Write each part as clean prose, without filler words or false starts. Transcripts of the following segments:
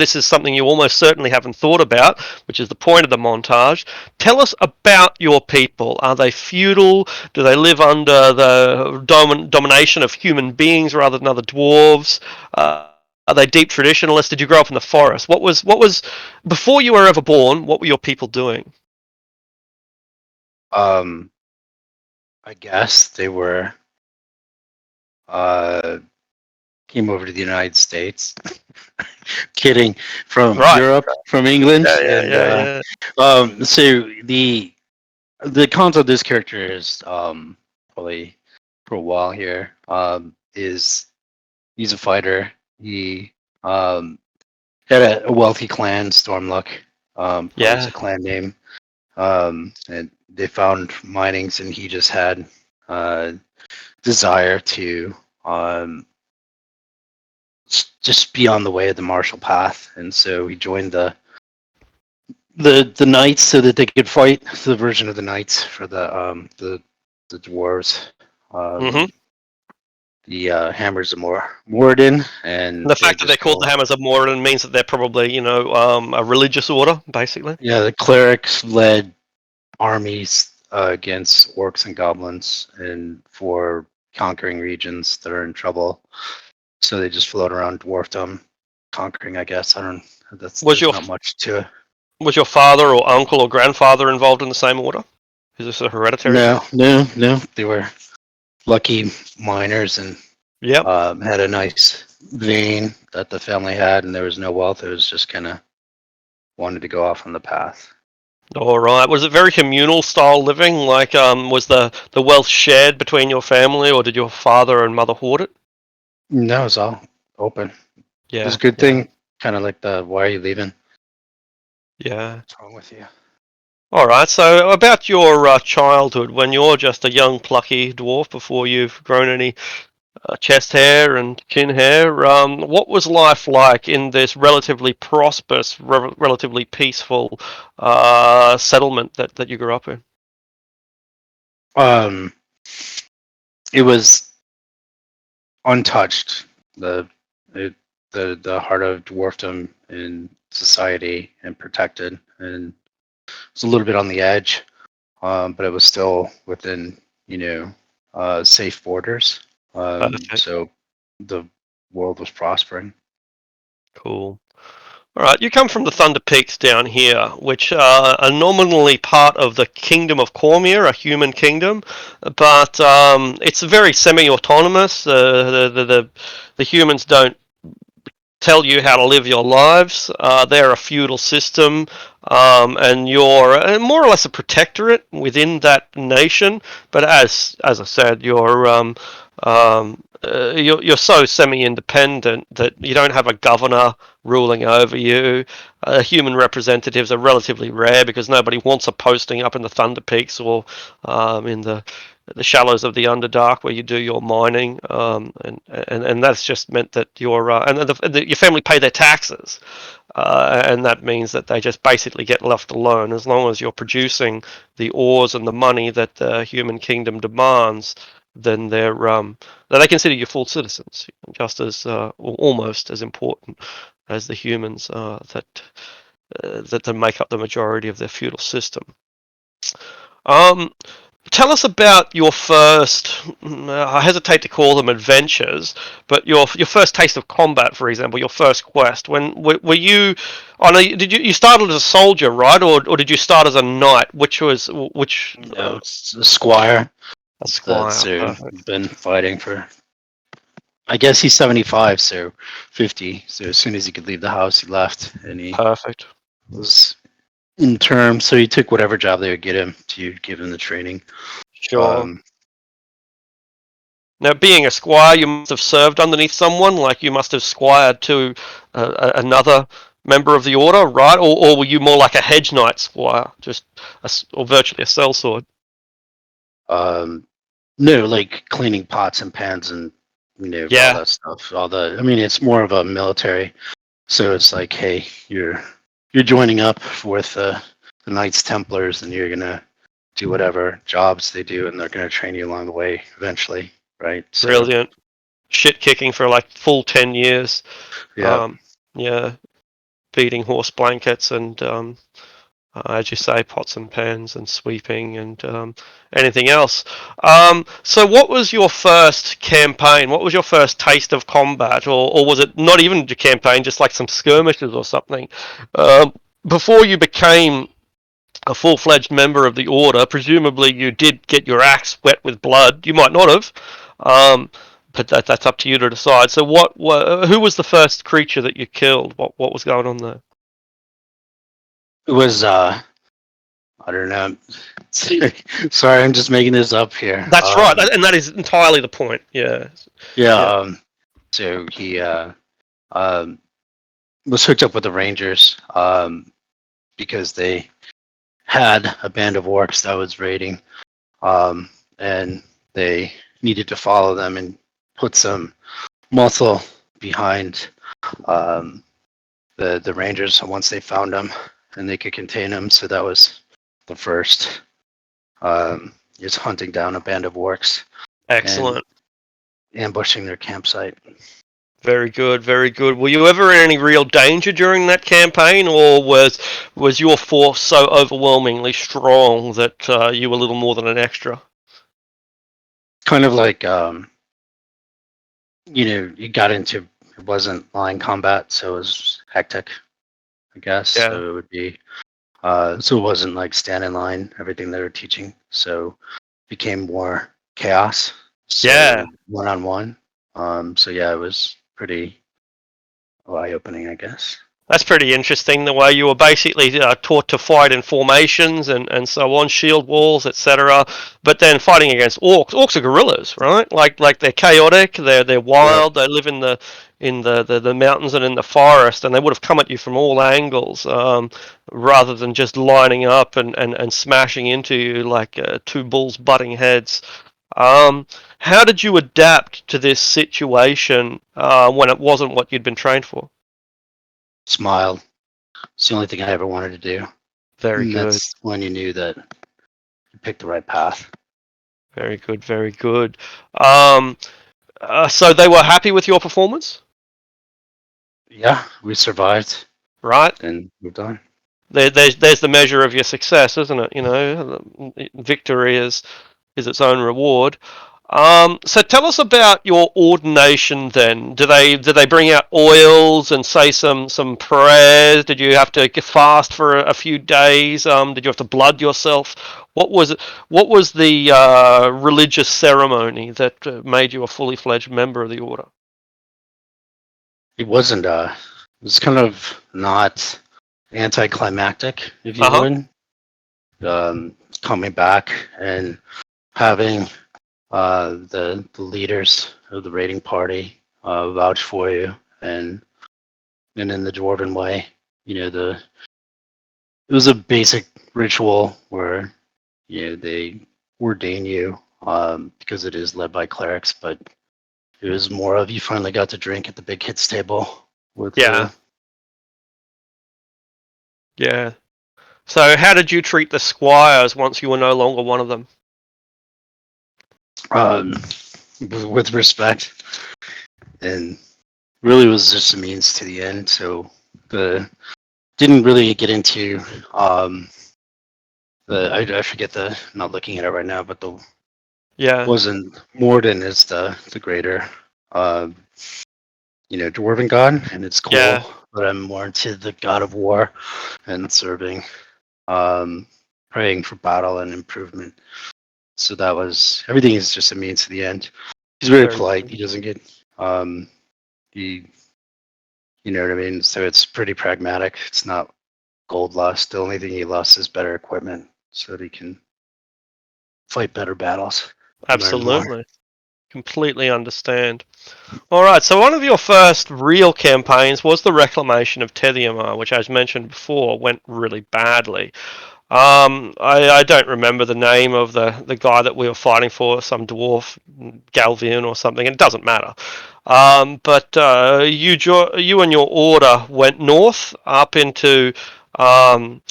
this is something you almost certainly haven't thought about, which is the point of the montage. Tell us about your people. Are they feudal? Do they live under the domination of human beings rather than other dwarves? Are they deep traditionalists? Did you grow up in the forest? What was before you were ever born? What were your people doing? Um, I guess they were uh came over to the United States. Kidding, from Right. Europe, from England, Yeah, yeah, and yeah, yeah. so the concept of this character is probably for a while here is he's a fighter. He um had a wealthy clan, Stormluck, probably was Yeah. a clan name. And they found minings, and he just had uh desire to um just be on the way of the martial path, and so he joined the knights so that they could fight the version of the knights for the dwarves. Mm-hmm. Um, the hammers of Moradin, And and the they fact that they're just called the go. Hammers of Moradin means that they're probably, a religious order, basically. Yeah, the clerics led armies against orcs and goblins, and for conquering regions that are in trouble. So they just float around dwarfdom, conquering. I guess I don't. Was There's your not much to it. was your father or uncle or grandfather involved in the same order? Is this a hereditary thing? No, no, no. They were lucky miners and Yep. had a nice vein that the family had, and there was no wealth. It was just kind of wanted to go off on the path. All right. Was it very communal style living? Like, was the wealth shared between your family, or did your father and mother hoard it? No, it was all open. It was Yeah. a good Yeah. thing. Kind of like the "Why are you leaving? Yeah. What's wrong with you?" All right. So, about your childhood, when you're just a young, plucky dwarf before you've grown any chest hair and chin hair, what was life like in this relatively prosperous, relatively peaceful settlement that you grew up in? Um, it was untouched. The it, the heart of dwarfdom in society, and protected, and it's a little bit on the edge, but it was still within safe borders. Perfect. So the world was prospering. Cool. All right, you come from the Thunder Peaks down here, which are nominally part of the Kingdom of Cormier, a human kingdom, but it's very semi-autonomous. The humans don't tell you how to live your lives. They're a feudal system, and you're more or less a protectorate within that nation. But as I said, you're so semi-independent that you don't have a governor ruling over you. Human representatives are relatively rare because nobody wants a posting up in the Thunder Peaks or in the shallows of the Underdark where you do your mining, and that's just meant that your family pay their taxes, and that means that they just basically get left alone as long as you're producing the ores and the money that the human kingdom demands. Then they consider you full citizens, just as or almost as important as the humans that make up the majority of their feudal system. Um, Tell us about your first. I hesitate to call them adventures, but your first taste of combat, for example, your first quest. When were you? I know did you started as a soldier, right, or did you start as a knight? Which No, it's a squire. a That's squire? Perfect. been fighting for. I guess he's 75, so 50. So as soon as he could leave the house, he left, and he Perfect. was in term. So he took whatever job they would get him to give him the training. Sure. Um, Now, being a squire, you must have served underneath someone, like you must have squired to another member of the order, right? Or were you more like a hedge knight squire, just or virtually a sellsword? um, no, like cleaning pots and pans and all Yeah, that stuff. I mean, it's more of a military. So it's like, hey, you're joining up with the Knights Templars, and you're gonna do whatever jobs they do, and they're gonna train you along the way eventually, right? So brilliant. Shit kicking for like full 10 years. yeah, Um, yeah. beating horse blankets and as you say, pots and pans and sweeping and anything else. So, what was your first campaign? What was your first taste of combat, or was it not even a campaign, just like some skirmishes or something? Before you became a full-fledged member of the order, presumably you did get your axe wet with blood. You might not have, but that's up to you to decide. So, who was the first creature that you killed? What was going on there? It was I don't know. Sorry, I'm just making this up here. That's right, and that is entirely the point. Yeah, Yeah. yeah, So he um, was hooked up with the Rangers because they had a band of orcs that was raiding, and they needed to follow them and put some muscle behind um, the Rangers once they found them and they could contain them. So that was the first. Is hunting down a band of orcs and excellent. ambushing their campsite. Very good, very good. Were you ever in any real danger during that campaign, or was your force so overwhelmingly strong that you were little more than an extra? Kind of like you got into it wasn't line combat, so it was hectic, I guess. Yeah, So it would be so it wasn't like stand in line, everything they were teaching. So it became more chaos. yeah. So one on one. So yeah, it was pretty eye opening, I guess. That's pretty interesting. The way you were basically taught to fight in formations and so on, shield walls, etc. But then fighting against orcs. Orcs are gorillas, right? Like they're chaotic. They're Yeah. wild. They live in the mountains and in the forest, and they would have come at you from all angles, rather than just lining up and smashing into you like two bulls butting heads. How did you adapt to this situation when it wasn't what you'd been trained for? Smiled. It's the only thing I ever wanted to do. Very And good. that's when you knew that you picked the right path. Very good, very good. Um, so they were happy with your performance, Yeah, we survived right? and moved on. There's the measure of your success, isn't it? You know, victory is its own reward. So tell us about your ordination then. Do they bring out oils and say some prayers? Did you have to fast for a few days? Did you have to blood yourself? What was it? What was the religious ceremony that made you a fully fledged member of the order? It wasn't it was kind of not anticlimactic, if you Uh huh. would. Coming back and having the leaders of the raiding party vouch for you and in the dwarven way, the it was a basic ritual where they ordain you because it is led by clerics, but it was more of you finally got to drink at the big kids table with Yeah. the Yeah. So how did you treat the squires once you were no longer one of them? um, with respect, and really was just a means to the end. So the didn't really get into I forget the not looking at it right now, but the Yeah. wasn't Morden is the greater uh, dwarven god, and it's Yeah. cool. But I'm more into the god of war and serving, um, praying for battle and improvement. So that was everything is just a means to the end. He's very Very polite. good. He doesn't get um, he you know what I mean. So it's pretty pragmatic. It's not gold lust. The only thing he lusts is better equipment, so that he can fight better battles and learn more. Absolutely. Completely understand. All right. So one of your first real campaigns was the reclamation of Tediamar, which, as mentioned before, went really badly. I don't remember the name of the guy that we were fighting for, some dwarf, Galvian or something. It doesn't matter. But you and your order went north up into um,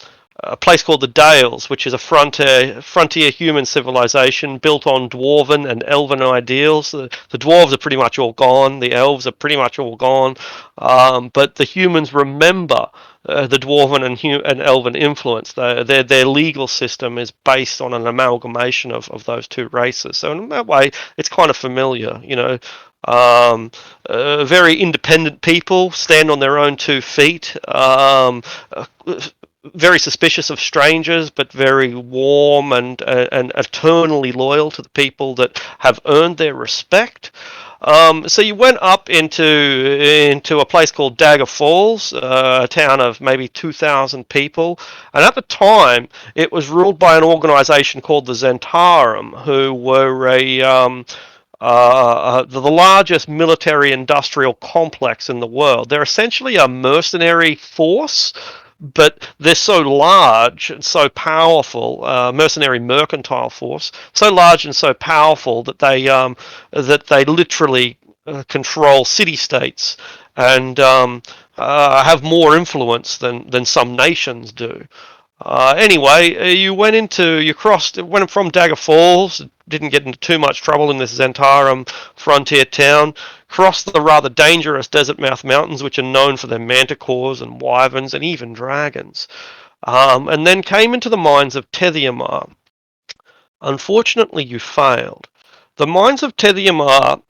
a place called the Dales, which is a frontier human civilization built on dwarven and elven ideals. The dwarves are pretty much all gone. The elves are pretty much all gone. But the humans remember the dwarven and elven influence. Their legal system is based on an amalgamation of those two races. So in that way, it's kind of familiar. Very independent people, stand on their own 2 feet. Very suspicious of strangers, but very warm and eternally loyal to the people that have earned their respect. So you went up into a place called Dagger Falls, a town of maybe 2,000 people, and at the time it was ruled by an organization called the Zentarum, who were the largest military industrial complex in the world. They're essentially a mercenary force, but they're so large and so powerful, mercenary mercantile force, so large and so powerful that they literally control city states and have more influence than some nations do. Anyway, went from Dagger Falls, didn't get into too much trouble in this Zentarum frontier town, crossed the rather dangerous Desert Mouth Mountains, which are known for their manticores and wyverns and even dragons, and then came into the mines of Tethiamar. Unfortunately, you failed. The mines of Tethiamar.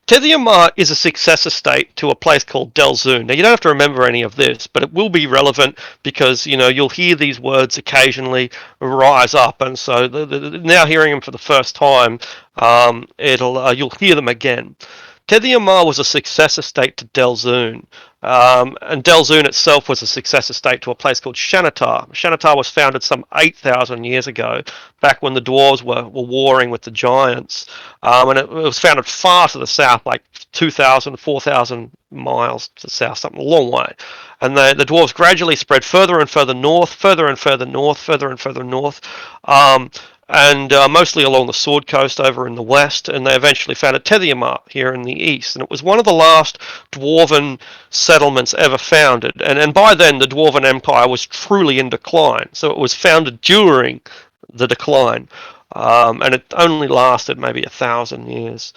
Tethiamar is a successor state to a place called Delzoon. Now, you don't have to remember any of this, but it will be relevant because you'll hear these words occasionally rise up, and so now hearing them for the first time, you'll hear them again. Tethiamar was a successor state to Delzoon, and Delzoon itself was a successor state to a place called Shanatar. Shanatar was founded some 8,000 years ago, back when the dwarves were warring with the giants, and it was founded far to the south, like 2,000, 4,000 miles to the south, something a long way. And the dwarves gradually spread further and further north, further and further north, further and further north. And mostly along the Sword Coast over in the west, and they eventually founded Tethiamar here in the east. And it was one of the last dwarven settlements ever founded. And by then, the dwarven empire was truly in decline. So it was founded during the decline, and it only lasted maybe 1,000 years.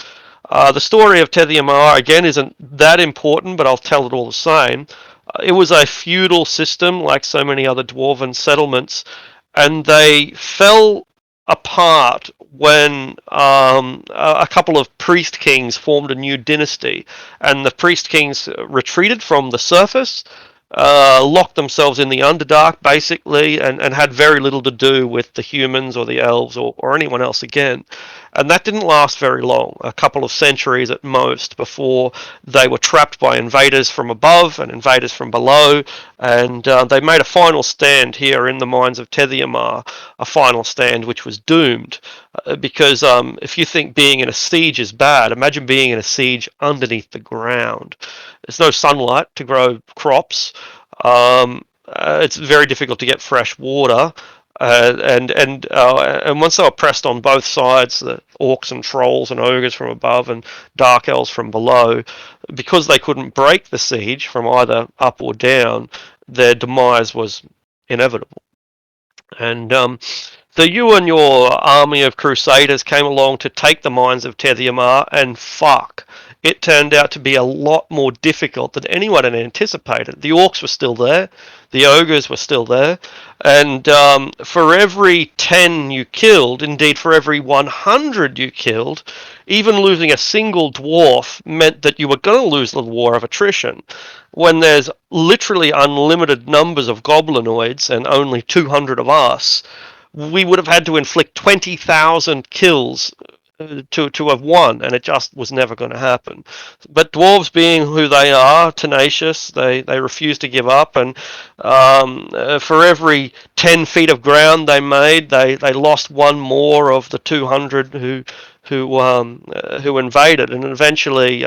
The story of Tethiamar, again, isn't that important, but I'll tell it all the same. It was a feudal system, like so many other dwarven settlements, and they fell apart when a couple of priest kings formed a new dynasty, and the priest kings retreated from the surface, locked themselves in the Underdark, basically, and had very little to do with the humans or the elves or anyone else again. And that didn't last very long, a couple of centuries at most, before they were trapped by invaders from above and invaders from below, and they made a final stand here in the mines of Tethiamar, a final stand which was doomed. Because if you think being in a siege is bad, imagine being in a siege underneath the ground. There's no sunlight to grow crops. It's very difficult to get fresh water. And once they were pressed on both sides, the orcs and trolls and ogres from above and dark elves from below, because they couldn't break the siege from either up or down, their demise was inevitable. And so you and your army of crusaders came along to take the mines of Tethiamar, and fuck, it turned out to be a lot more difficult than anyone had anticipated. The orcs were still there, the ogres were still there, and for every 10 you killed, indeed for every 100 you killed, even losing a single dwarf meant that you were going to lose the war of attrition. When there's literally unlimited numbers of goblinoids and only 200 of us, we would have had to inflict 20,000 kills to have won, and it just was never going to happen. But dwarves, being who they are, tenacious, they refuse to give up, and for every 10 feet of ground they made, they lost one more of the 200 who invaded, and eventually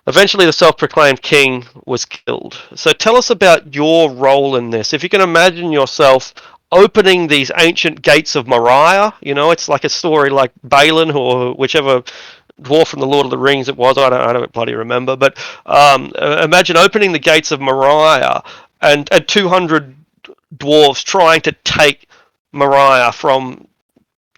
the self-proclaimed king was killed. So tell us about your role in this. If you can imagine yourself opening these ancient gates of Moriah, it's like a story like Balin or whichever dwarf from the Lord of the Rings it was. I don't bloody remember. But imagine opening the gates of Moriah and 200 dwarves trying to take Mariah from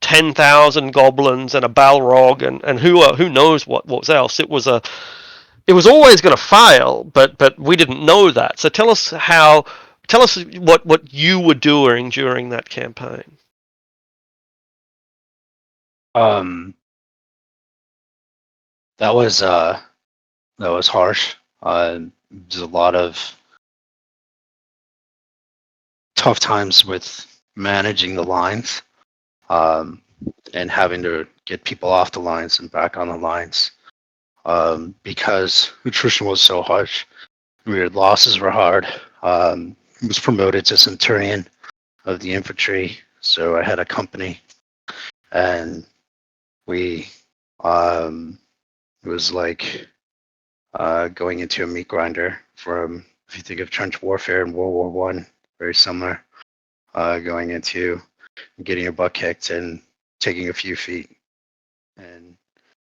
10,000 goblins and a Balrog and who knows what else. It was always going to fail, but we didn't know that. So tell us what you were doing during that campaign. Um, that was harsh. There's a lot of tough times with managing the lines, um, and having to get people off the lines and back on the lines, because attrition was so harsh. Losses were hard. Was promoted to Centurion of the infantry, so I had a company, and we it was like going into a meat grinder. From, if you think of trench warfare in World War One, very similar. Going into getting your butt kicked and taking a few feet, and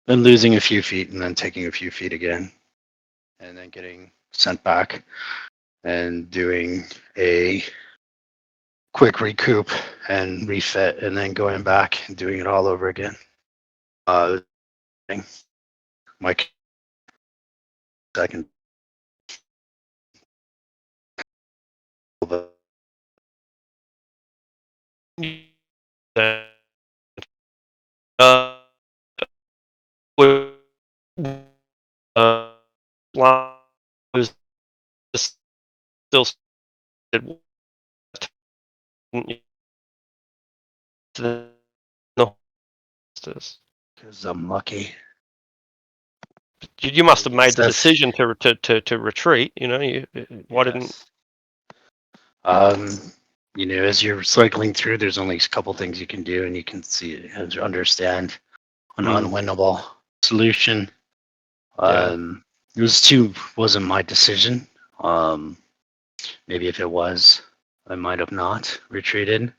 then losing a few feet, and then taking a few feet again, and then getting sent back and doing a quick recoup and refit, and then going back and doing it all over again. My second, Uh, uh, was still no. because I'm lucky. You must have made the That's decision to retreat. You know, why didn't? yes. Um, as you're cycling through, there's only a couple things you can do, and you can see and understand an unwinnable solution. Yeah. Wasn't my decision. Maybe if it was, I might have not retreated.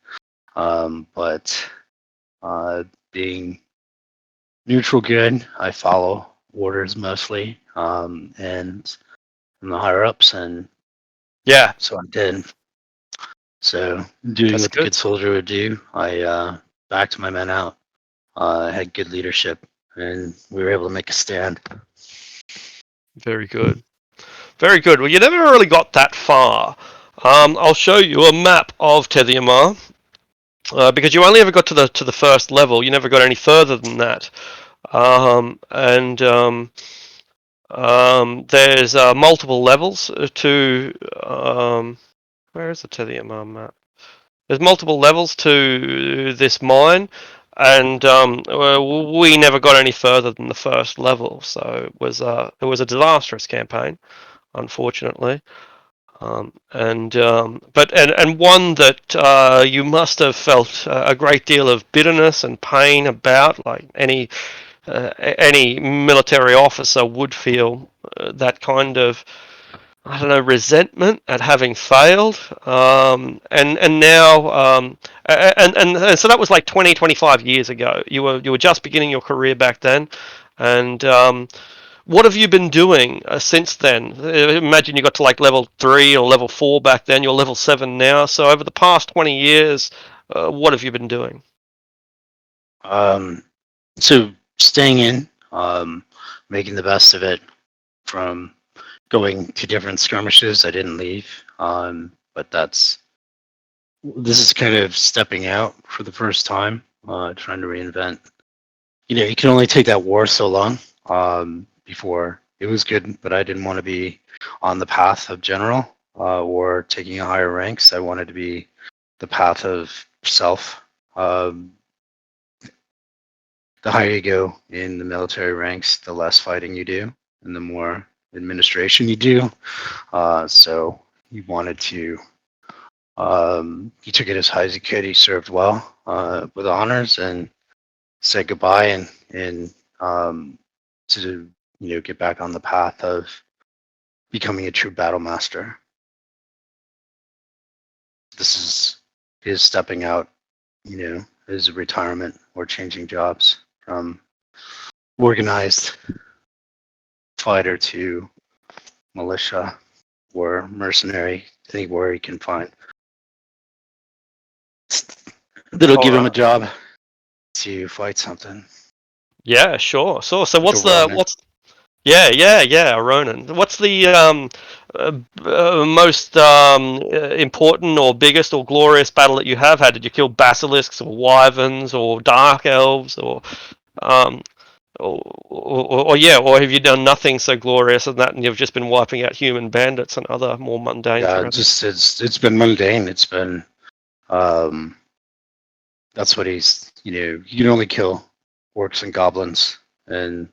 But being neutral good, I follow orders mostly, and from the higher ups, and Yeah, so I did. So doing that's what the good. good soldier would do, I backed my men out. Had good leadership, and we were able to make a stand. Very good. Very good. Well, you never really got that far. I'll show you a map of Tediamar, because you only ever got to the first level. You never got any further than that. And there's multiple levels to where is the Tediamar map? There's multiple levels to this mine, and we never got any further than the first level. So it was a disastrous campaign, unfortunately. And one that you must have felt a great deal of bitterness and pain about, like any military officer would feel that kind of, I don't know, resentment at having failed. And now and so that was like 25 years ago. You were just beginning your career back then, and what have you been doing since then? Imagine you got to like level 3 or level 4 back then. You're level 7 now. So over the past 20 years, what have you been doing? Um, so staying in, making the best of it. From going to different skirmishes, I didn't leave. But this is kind of stepping out for the first time, trying to reinvent. You can only take that war so long. Before it was good, but I didn't want to be on the path of general, or taking a higher ranks. I wanted to be the path of self. Um, the higher you go in the military ranks, the less fighting you do, and the more administration you do. So he wanted to. He took it as high as he could. He served well, with honors, and said goodbye, and to get back on the path of becoming a true battle master. This is his stepping out, his retirement or changing jobs from organized fighter to militia. or mercenary, anywhere he can find. That'll All give him a right. job to fight something Yeah, sure. So like a what's the Ronin. what's yeah, Ronan. What's the uh, most important or biggest or glorious battle that you have had? Did you kill basilisks or wyverns or dark elves um, or yeah, or have you done nothing so glorious than that, and you've just been wiping out human bandits and other more mundane Yeah, threats? just it's been mundane. It's been um, that's what he's you can only kill orcs and goblins and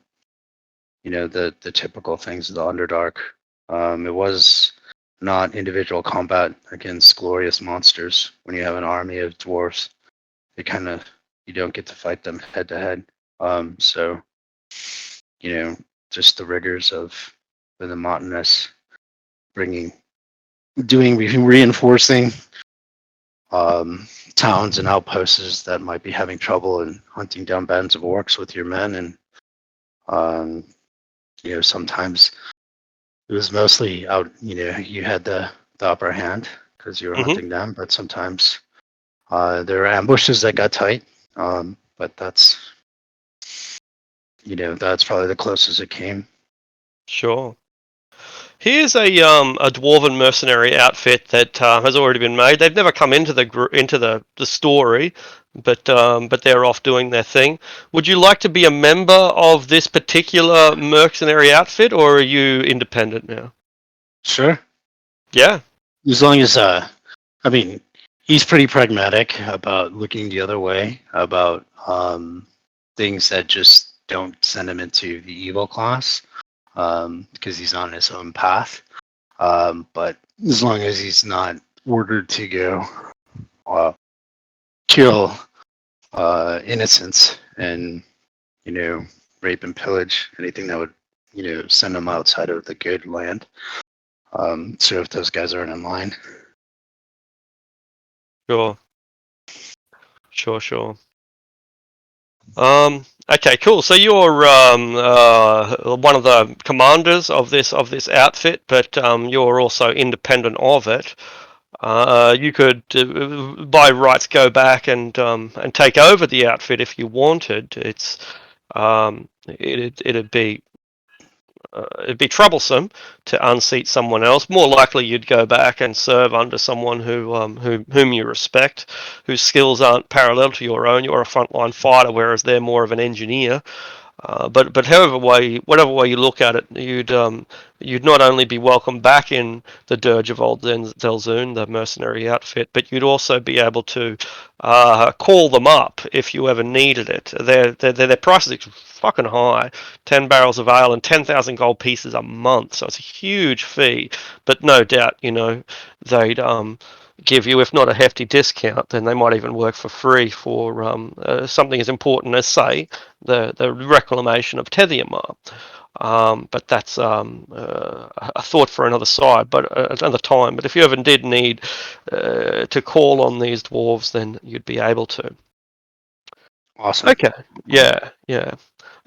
the typical things of the Underdark. It was not individual combat against glorious monsters. When you have an army of dwarves, they kind of you don't get to fight them head to head. So you know, just the rigors of the monotonous bringing, doing, reinforcing um, towns and outposts that might be having trouble and hunting down bands of orcs with your men. And um, sometimes it was mostly out. You had the upper hand because you were Hmm. hunting them, but sometimes there were ambushes that got tight. But that's probably the closest it came. Sure. Here's a dwarven mercenary outfit that has already been made. They've never come into the story, but they're off doing their thing. Would you like to be a member of this particular mercenary outfit, or are you independent now? Sure, Yeah. as long as I mean, he's pretty pragmatic about looking the other way, about things that just don't send him into the evil class, because he's on his own path. But as long as he's not ordered to go uh, kill innocents and you know rape and pillage anything that would send him outside of the good land. So if those guys aren't in line, Sure. Sure. Okay, cool. So you're one of the commanders of this outfit, but you're also independent of it. You could, by rights, go back and take over the outfit if you wanted. It'd be troublesome to unseat someone else. More likely, you'd go back and serve under someone whom you respect, whose skills aren't parallel to your own. You're a frontline fighter, whereas they're more of an engineer. But whatever way you look at it, you'd not only be welcome back in the dirge of old Delzoon, the mercenary outfit, but you'd also be able to call them up if you ever needed it. Their prices are fucking high, 10 barrels of ale and 10,000 gold pieces a month, so it's a huge fee. But no doubt, they'd give you, if not a hefty discount, then they might even work for free for something as important as, say, the reclamation of Tethymar. But that's a thought for another side, but another time. But if you ever did need to call on these dwarves, then you'd be able to. awesome. Okay. Yeah.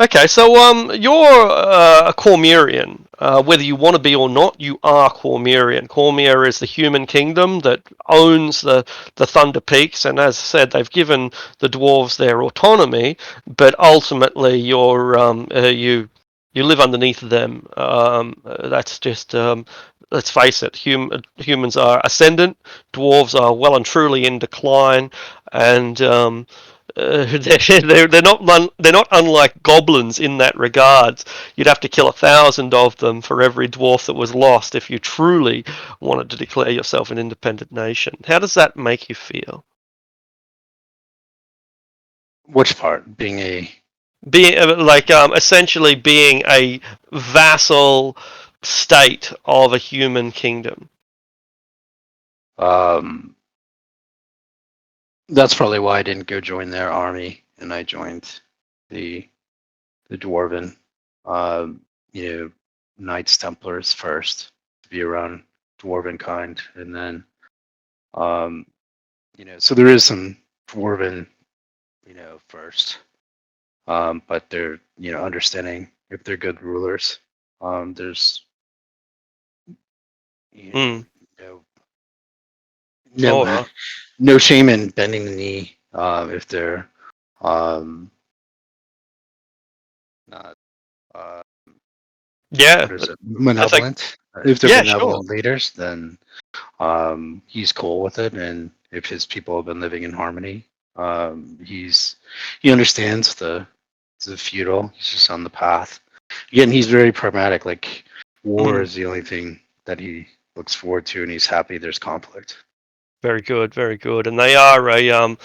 Okay, so you're a Cormyrian. Whether you want to be or not, you are Cormyrian. Cormyr is the human kingdom that owns the Thunder Peaks, and as I said, they've given the dwarves their autonomy, but ultimately you live underneath them. That's just let's face it. Humans are ascendant. Dwarves are well and truly in decline, and they're not unlike goblins in that regards. You'd have to kill 1,000 of them for every dwarf that was lost if you truly wanted to declare yourself an independent nation. How does that make you feel? Which part? Being a Being like essentially being a vassal state of a human kingdom. um, that's probably why I didn't go join their army, and I joined the the dwarven, um, you know, Knights Templars first to be around dwarven kind, and then um, so there is some dwarven, first, but they're understanding if they're good rulers. There's You know, Mm. no, All no, right. no shame in bending the knee if they're um, not Yeah. what is it, I think. benevolent. If they're Yeah. Sure. benevolent leaders, then he's cool with it, and if his people have been living in harmony, he understands the feudal. He's just on the path. Again, he's very pragmatic. Like war Mm. is the only thing that he looks forward to, and he's happy there's conflict. Very good, very good. And they are a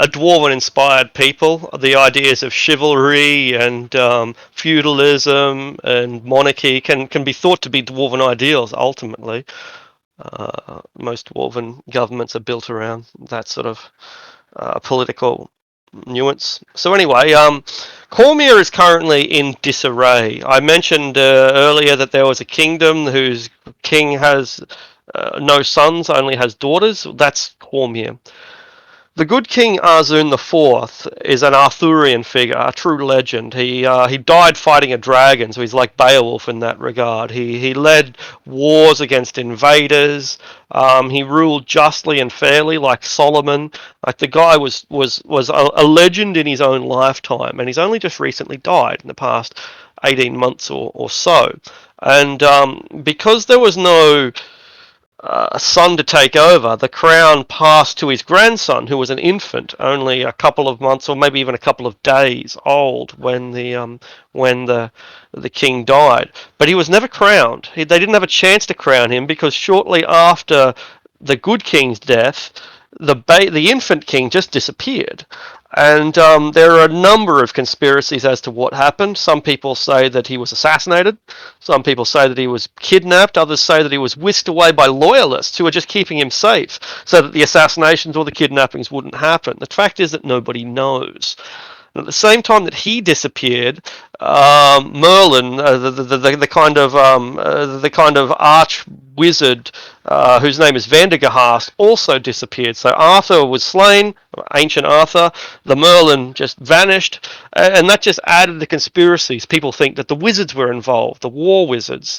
dwarven inspired people. The ideas of chivalry and feudalism and monarchy can be thought to be dwarven ideals ultimately. Most dwarven governments are built around that sort of political nuance. So anyway, Cormier is currently in disarray. I mentioned earlier that there was a kingdom whose king has no sons, only has daughters. That's Cormier. The good King Arzun IV is an Arthurian figure, a true legend. He died fighting a dragon, so he's like Beowulf in that regard. He led wars against invaders. He ruled justly and fairly, like Solomon. Like the guy was a legend in his own lifetime, and he's only just recently died in the past 18 months or so. And because there was no son to take over, the crown passed to his grandson, who was an infant, only a couple of months or maybe even a couple of days old when the king died. But he was never crowned. They didn't have a chance to crown him because shortly after the good king's death, the infant king just disappeared. And there are a number of conspiracies as to what happened. Some people say that he was assassinated. Some people say that he was kidnapped. Others say that he was whisked away by loyalists who were just keeping him safe so that the assassinations or the kidnappings wouldn't happen. The fact is that nobody knows. And at the same time that he disappeared, Merlin, the kind of arch wizard whose name is Vandergast, also disappeared. So Arthur was slain, ancient Arthur. The Merlin just vanished, and that just added to conspiracies. People think that the wizards were involved, the war wizards.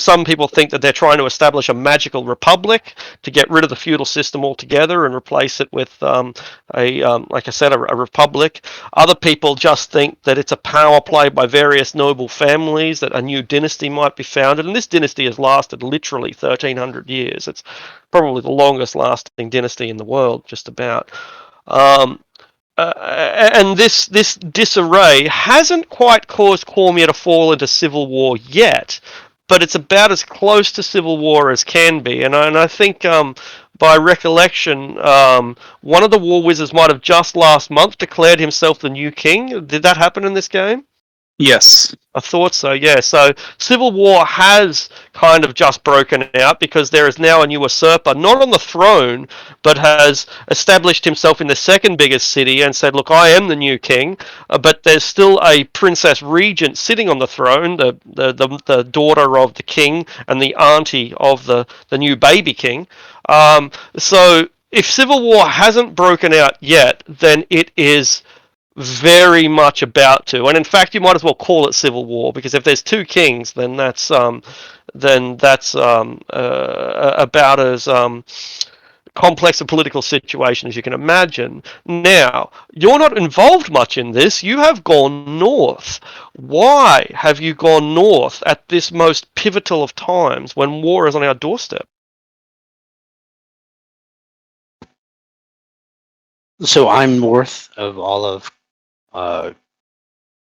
Some people think that they're trying to establish a magical republic to get rid of the feudal system altogether and replace it with like I said, a republic. Other people just think that it's a power play by various noble families, that a new dynasty might be founded. And this dynasty has lasted literally 1,300 years. It's probably the longest lasting dynasty in the world, just about. Um, and this disarray hasn't quite caused Cormier to fall into civil war yet, but it's about as close to civil war as can be. And I think by recollection, one of the war wizards might have just last month declared himself the new king. Did that happen in this game? Yes. I thought so, yeah. So civil war has kind of just broken out because there is now a new usurper, not on the throne, but has established himself in the second biggest city and said, "Look, I am the new king." But there's still a princess regent sitting on the throne, the daughter of the king and the auntie of the new baby king. So if civil war hasn't broken out yet, then it is very much about to. And in fact, you might as well call it civil war because if there's two kings, then that's about as complex a political situation as you can imagine. Now, you're not involved much in this. You have gone north. Why have you gone north at this most pivotal of times when war is on our doorstep? So I'm north of all of uh,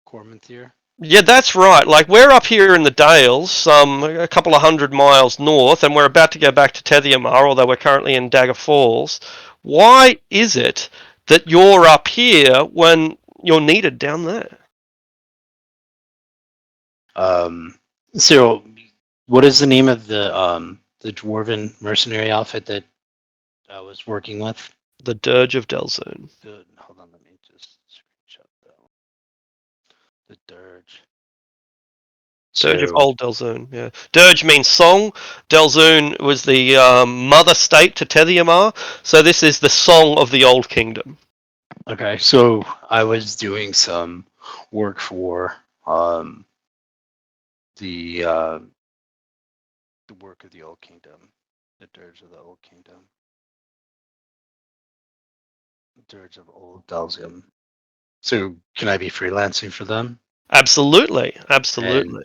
Cormanthier. Yeah, that's right. Like we're up here in the Dales, a couple of 100 miles north, and we're about to go back to Tethiamar, although we're currently in Dagger Falls. Why is it that you're up here when you're needed down there? Um, so, what is the name of the dwarven mercenary outfit that I was working with? The Dirge of Delzoon. Good. Hold on, let me just screenshot that one. The dirge. Dirge of So, Old Delzoon. Yeah, Dirge means song. Delzoon was the mother state to Tethiamar, so this is the song of the Old Kingdom. okay, so I was doing some work for the the work of the old kingdom, the dirge of the old kingdom, dirge of old Delzium. So can I be freelancing for them? Absolutely, absolutely. And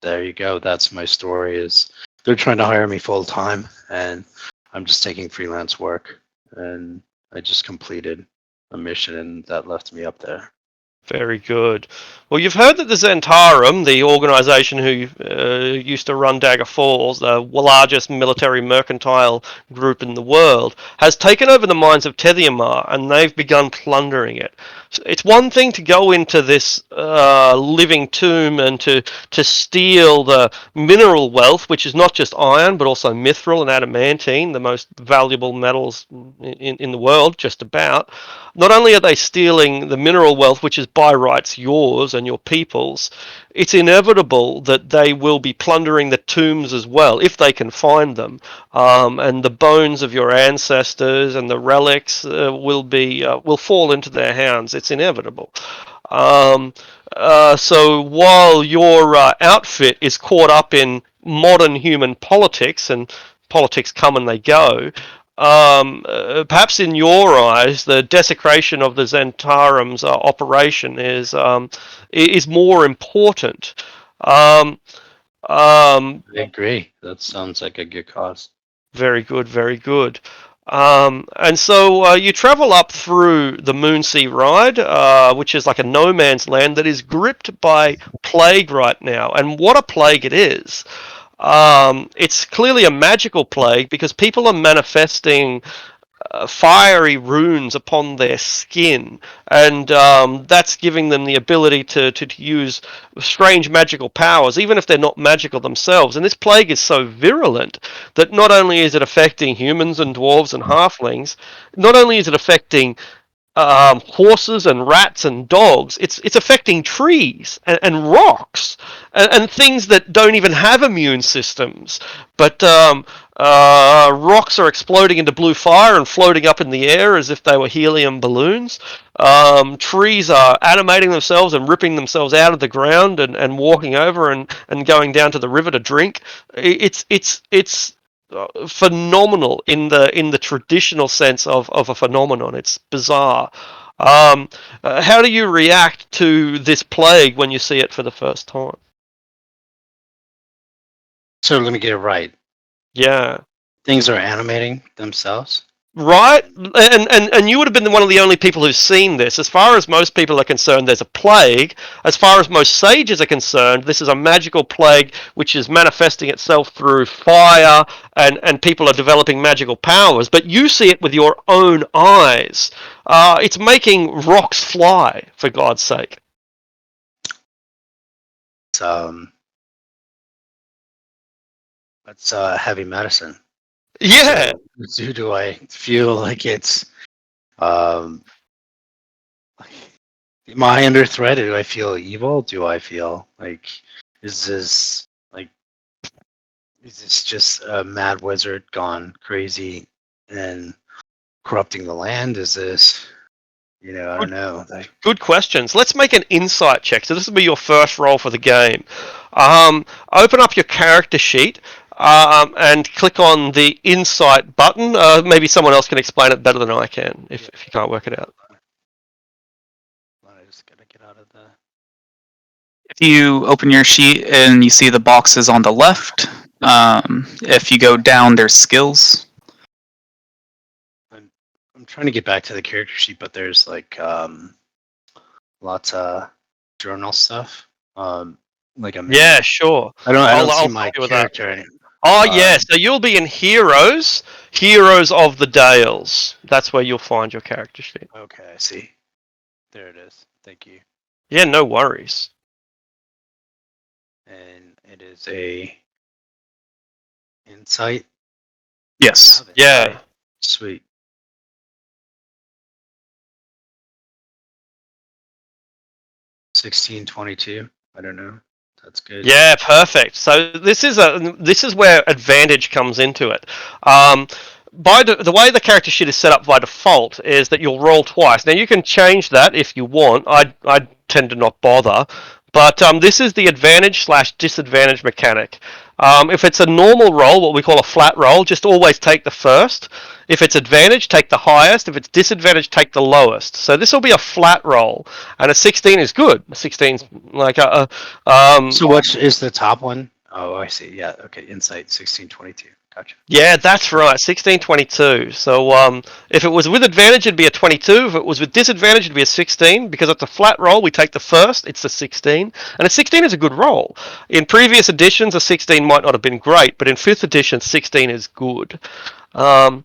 there you go. That's my story. Is they're trying to hire me full time, and I'm just taking freelance work. And I just completed a mission, and that left me up there. Very good. Well, you've heard that the Zentarum, the organisation who used to run Dagger Falls, the largest military mercantile group in the world, has taken over the mines of Tethiamar, and they've begun plundering it. So it's one thing to go into this living tomb and to steal the mineral wealth, which is not just iron, but also mithril and adamantine, the most valuable metals in the world, just about. Not only are they stealing the mineral wealth, which is by rights yours and your people's, it's inevitable that they will be plundering the tombs as well, if they can find them. And the bones of your ancestors and the relics will fall into their hands. It's inevitable. Um, so while your outfit is caught up in modern human politics, and politics come and they go, perhaps in your eyes, the desecration of the Zentarum's operation is more important. Um, um, I agree. That sounds like a good cause. Very good, very good. And so you travel up through the Moonsea Ride, which is like a no man's land that is gripped by plague right now. And what a plague it is! It's clearly a magical plague because people are manifesting fiery runes upon their skin, and that's giving them the ability to use strange magical powers, even if they're not magical themselves. And this plague is so virulent that not only is it affecting humans and dwarves and halflings, not only is it affecting horses and rats and dogs. It's affecting trees and rocks and things that don't even have immune systems. But rocks are exploding into blue fire and floating up in the air as if they were helium balloons. Trees are animating themselves and ripping themselves out of the ground and walking over and going down to the river to drink. It's phenomenal in the traditional sense of a phenomenon. It's bizarre. How do you react to this plague when you see it for the first time? So let me get it right. Yeah. Things are animating themselves. Right, and you would have been one of the only people who's seen this. As far as most people are concerned, there's a plague. As far as most sages are concerned, this is a magical plague which is manifesting itself through fire, and people are developing magical powers. But you see it with your own eyes. It's making rocks fly, for God's sake. It's, that's heavy medicine. Yeah. So do I feel like it's um am I under threat? Do I feel evil? Do I feel like is this like is this just a mad wizard gone crazy and corrupting the land? Is this I don't know. Like, Good questions. Let's make an insight check. So this will be your first roll for the game. Open up your character sheet and click on the insight button. Maybe someone else can explain it better than I can if you can't work it out. I just gotta get out of the. If you open your sheet and you see the boxes on the left, if you go down, there's skills. I'm trying to get back to the character sheet, but there's like lots of journal stuff. Like a minute. Yeah, sure. I don't see I'll my help you with character anymore. Oh, yeah, so you'll be in Heroes, Heroes of the Dales. That's where you'll find your character sheet. Okay, I see. There it is. Thank you. Yeah, no worries. And it is a insight. Yes. Yeah. Sweet. $16.22. I don't know. That's good. Yeah, perfect. So this is where advantage comes into it. By the way the character sheet is set up by default is that you'll roll twice. Now you can change that if you want. I tend to not bother, but this is the advantage/disadvantage mechanic. If it's a normal roll, what we call a flat roll, just always take the first. If it's advantage, take the highest. If it's disadvantage, take the lowest. So this will be a flat roll, and a 16 is good. A 16's like So what is the top one? Oh, I see. Yeah. Okay. Insight 1622. Gotcha. yeah, that's right, 1622. So if it was with advantage, it'd be a 22. If it was with disadvantage, it'd be a 16. Because it's a flat roll, we take the first. It's a 16, and a 16 is a good roll. In previous editions, a 16 might not have been great, but in 5th edition, 16 is good. You're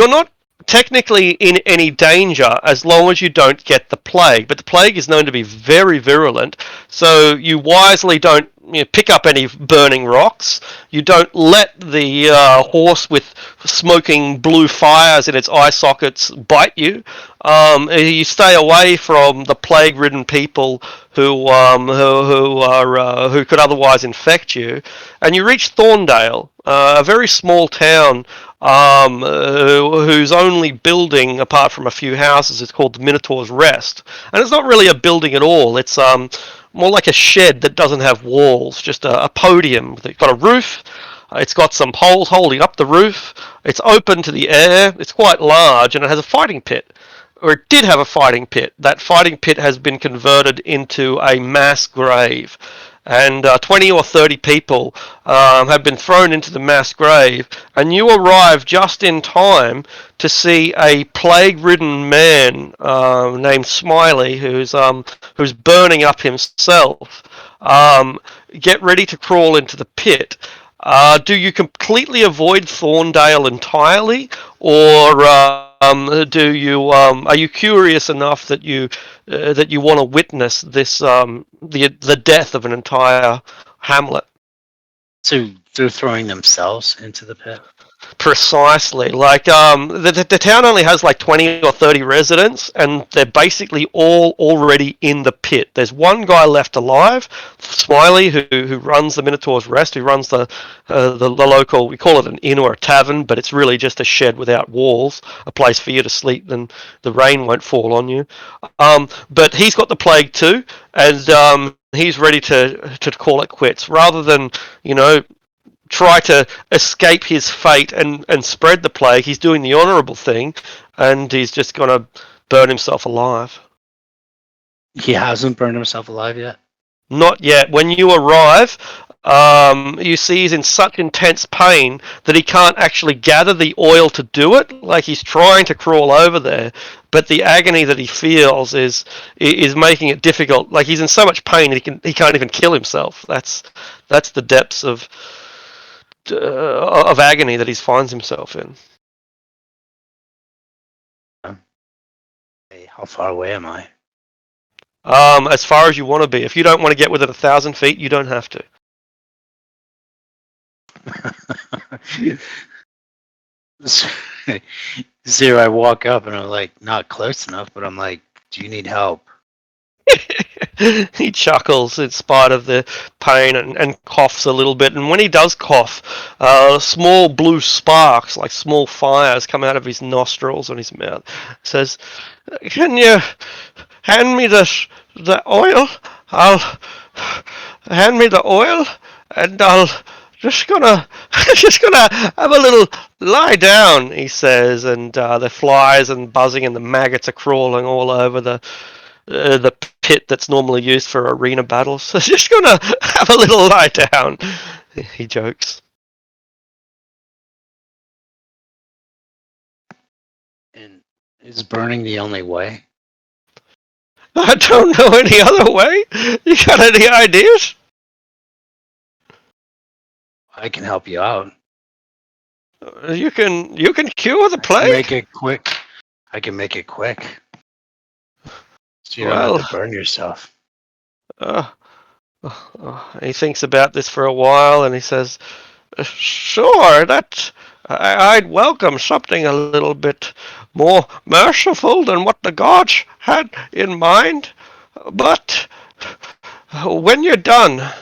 not technically in any danger as long as you don't get the plague. But the plague is known to be very virulent, so you wisely don't pick up any burning rocks. You don't let the horse with smoking blue fires in its eye sockets bite you. You stay away from the plague-ridden people who could otherwise infect you, and you reach Thorndale, a very small town whose only building, apart from a few houses, is called the Minotaur's Rest. And it's not really a building at all. It's more like a shed that doesn't have walls, just a podium. It's got a roof. It's got some poles holding up the roof. It's open to the air. It's quite large, and it has a fighting pit. Or it did have a fighting pit. That fighting pit has been converted into a mass grave. And 20 or 30 people have been thrown into the mass grave, and you arrive just in time to see a plague-ridden man named Smiley, who's burning up himself. Get ready to crawl into the pit. Do you completely avoid Thorndale entirely, or are you curious enough that you want to witness this the death of an entire hamlet? So they're throwing themselves into the pit. Precisely. Like the town only has like 20 or 30 residents, and they're basically all already in the pit. There's one guy left alive, Smiley, who runs the Minotaur's Rest, who runs the local, we call it an inn or a tavern, but it's really just a shed without walls, a place for you to sleep, then the rain won't fall on you. But he's got the plague too, and he's ready to call it quits, rather than try to escape his fate and spread the plague. He's doing the honourable thing, and he's just going to burn himself alive. He hasn't burned himself alive yet? Not yet. When you arrive, you see he's in such intense pain that he can't actually gather the oil to do it. Like, he's trying to crawl over there, but the agony that he feels is making it difficult. Like, he's in so much pain he can't even kill himself. That's the depths of agony that he finds himself in. Hey, how far away am I? As far as you want to be. If you don't want to get within 1,000 feet, you don't have to. Zero, I walk up and I'm like, not close enough, but I'm like, do you need help? He chuckles in spite of the pain and coughs a little bit. And when he does cough, small blue sparks, like small fires, come out of his nostrils and his mouth. He says, "Can you hand me the oil? I'll hand me the oil, and I'll just gonna have a little lie down," he says, and the flies and buzzing and the maggots are crawling all over the pit that's normally used for arena battles. So just gonna have a little lie down, he jokes. And is burning the only way? I don't know any other way. You got any ideas? I can help you out. You can cure the plague. Make it quick. I can make it quick. So you don't have to burn yourself. He thinks about this for a while, and he says, "Sure, that I'd welcome something a little bit more merciful than what the gods had in mind. But when you're done,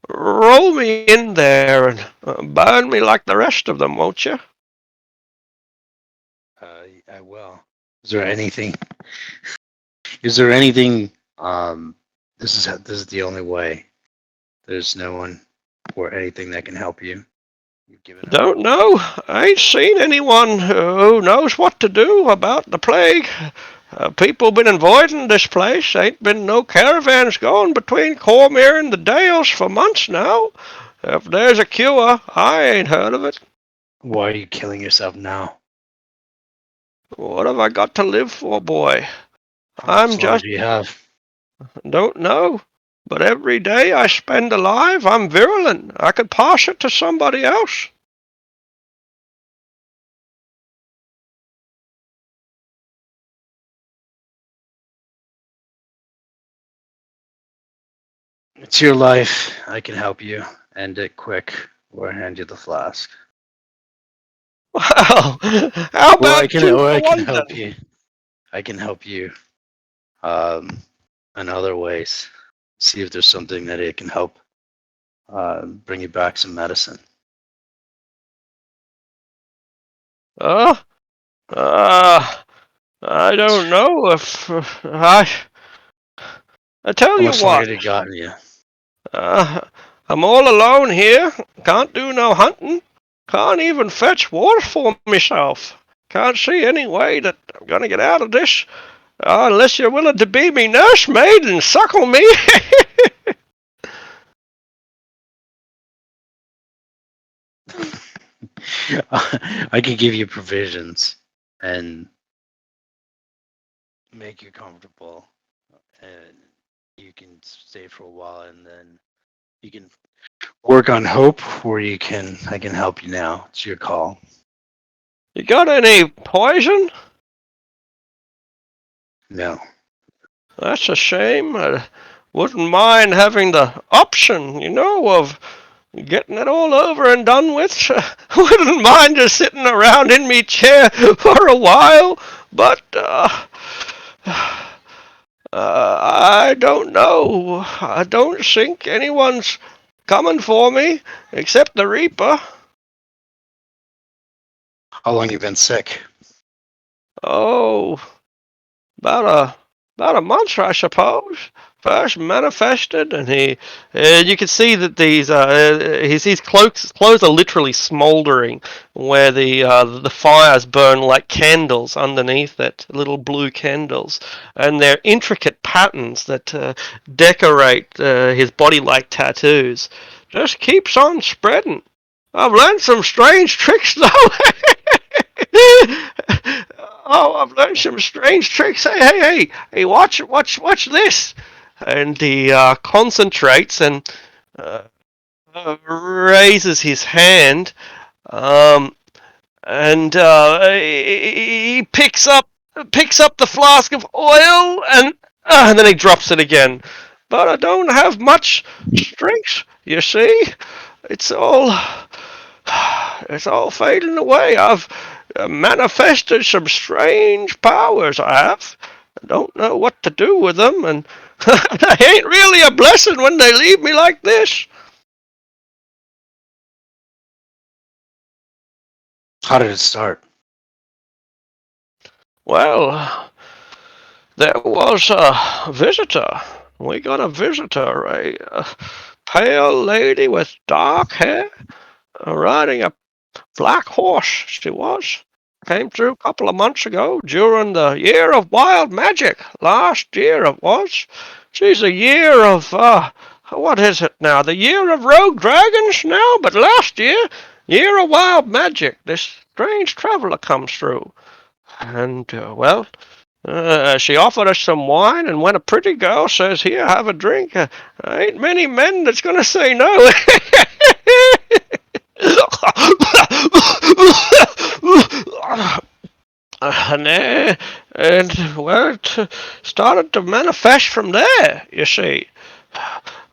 roll me in there and burn me like the rest of them, won't you?" I will. Is there anything? Is there anything? This is the only way. There's no one or anything that can help you? You've given up. Don't know. I ain't seen anyone who knows what to do about the plague. People been avoiding this place. Ain't been no caravans going between Cormyr and the Dales for months now. If there's a cure, I ain't heard of it. Why are you killing yourself now? What have I got to live for, boy? How much I'm longer just do you have? don't know. But every day I spend alive, I'm virulent. I could pass it to somebody else. It's your life. I can help you. End it quick, or hand you the flask. Well, how Or about I can, two or I for can one help then? you. I can help you, um, in other ways. See if there's something that it can help, bring you back some medicine. Uh, uh, I don't know if I tell How you much longer what. did it gotten you? Uh, I'm all alone here. Can't do no hunting. Can't even fetch water for myself. Can't see any way that I'm gonna get out of this. Unless you're willing to be me nursemaid and suckle me. I could give you provisions and make you comfortable, and you can stay for a while, and then you can work on hope, or I can help you now. It's your call. You got any poison? No. That's a shame. I wouldn't mind having the option, of getting it all over and done with. Wouldn't mind just sitting around in me chair for a while, but I don't know. I don't think anyone's coming for me except the Reaper. How long you been sick? Oh, about a month, I suppose. First manifested, and you can see that his clothes are literally smouldering, where the fires burn like candles underneath it, little blue candles, and they're intricate patterns that decorate his body like tattoos. Just keeps on spreading. I've learned some strange tricks though. Oh, I've learned some strange tricks. Hey, watch this. And he concentrates and uh, raises his hand, um, and he picks up the flask of oil, and then he drops it again. But I don't have much strength, you see. It's all it's all fading away. I've manifested some strange powers. I have. I don't know what to do with them, and they ain't really a blessing when they leave me like this. How did it start? Well, there was a visitor. We got a visitor, a pale lady with dark hair, riding a black horse, she was. Came through a couple of months ago during the year of wild magic. Last year it was. She's a year of, what is it now? The year of rogue dragons now? But last year of wild magic. This strange traveler comes through. And, she offered us some wine, and when a pretty girl says, "Here, have a drink," ain't many men that's gonna say no. And well, it started to manifest from there, you see.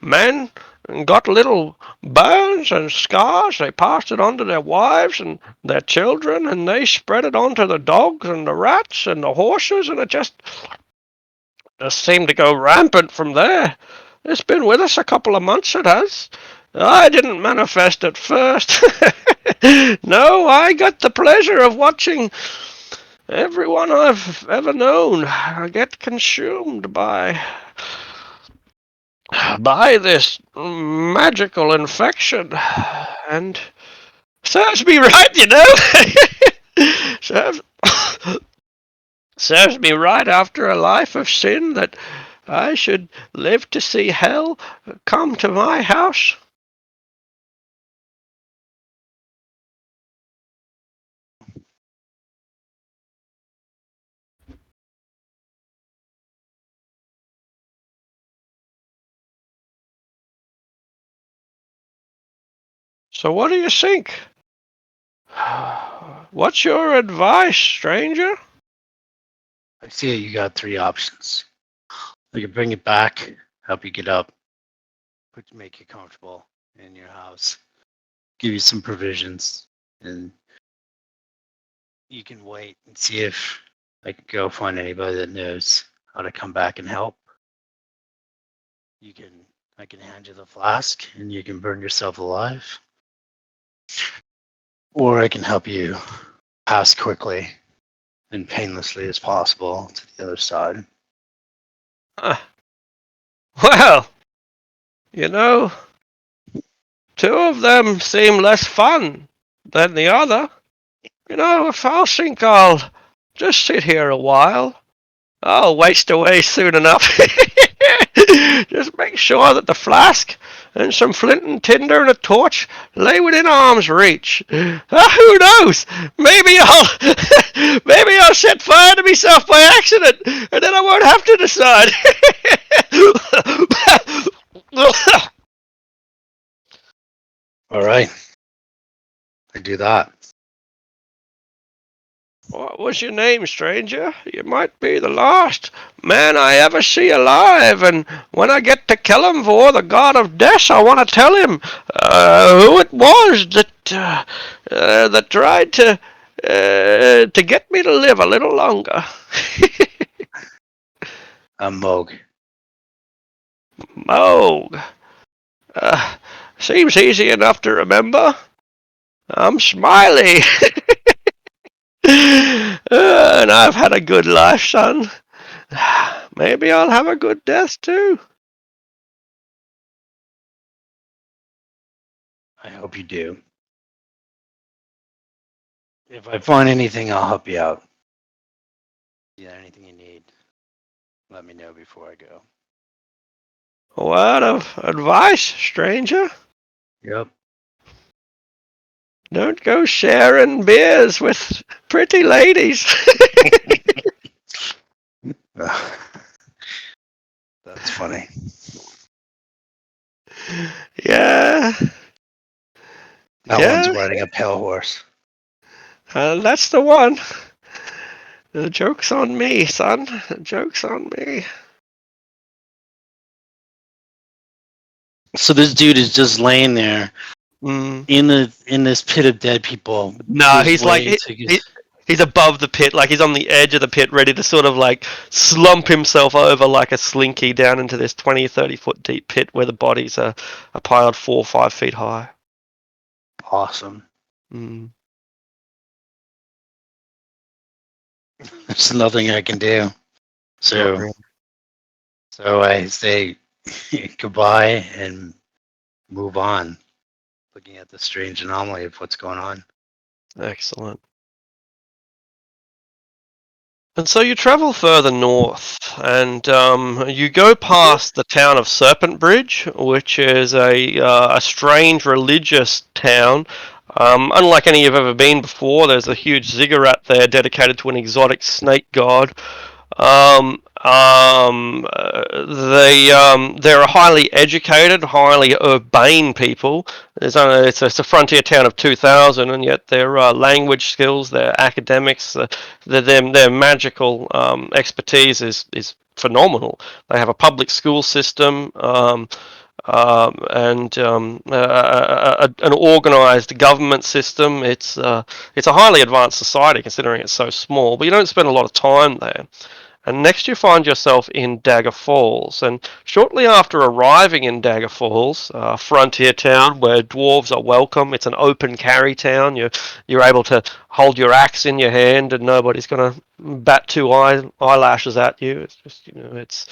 Men got little burns and scars. They passed it on to their wives and their children, and they spread it on to the dogs and the rats and the horses, and it just seemed to go rampant from there. It's been with us a couple of months, it has. I didn't manifest at first. No, I got the pleasure of watching everyone I've ever known get consumed by by this magical infection, and serves me right, you know. serves, serves me right after a life of sin that I should live to see hell come to my house. So what do you think? What's your advice, stranger? I see you got three options. I can bring it back, help you get up, make you comfortable in your house, give you some provisions, and you can wait and see if I can go find anybody that knows how to come back and help. I can hand you the flask and you can burn yourself alive. Or I can help you pass quickly and painlessly as possible to the other side. Well, you know, two of them seem less fun than the other. You know, if I'll think I'll just sit here a while, I'll waste away soon enough. Just make sure that the flask and some flint and tinder and a torch lay within arm's reach. Who knows? Maybe I'll set fire to myself by accident, and then I won't have to decide. All right. I do that. What was your name, stranger? You might be the last man I ever see alive, and when I get to Kellamvor, the god of death, I want to tell him who it was that tried to get me to live a little longer. I'm Moog. Moog. Seems easy enough to remember. I'm Smiley. And I've had a good life, son. Maybe I'll have a good death too. I hope you do. If I find anything, I'll help you out. Yeah, anything you need, let me know before I go. A word of advice, stranger. Yep. Don't go sharing beers with pretty ladies. That's funny. Yeah. That one's riding a pale horse. That's the one. The joke's on me, son. The joke's on me. So this dude is just laying there Mm. in this pit of dead people. No, he's like he's above the pit, like he's on the edge of the pit, ready to sort of like slump himself over like a slinky down into this 20 or 30 foot deep pit where the bodies are piled 4 or 5 feet high. Awesome. Mm. There's nothing I can do. So I say goodbye and move on, looking at the strange anomaly of what's going on. Excellent. And so you travel further north, and you go past the town of Serpent Bridge, which is a strange religious town. Unlike any you've ever been before, there's a huge ziggurat there dedicated to an exotic snake god. They're a highly educated, highly urbane people. It's a frontier town of 2,000, and yet their language skills, their academics, their magical expertise is phenomenal. They have a public school system. And an organized government system. It's a highly advanced society considering it's so small, but you don't spend a lot of time there. and next you find yourself in Dagger Falls. And shortly after arriving in Dagger Falls, a frontier town where dwarves are welcome, it's an open carry town. You're able to hold your axe in your hand, and nobody's going to bat two eyelashes at you. It's just it's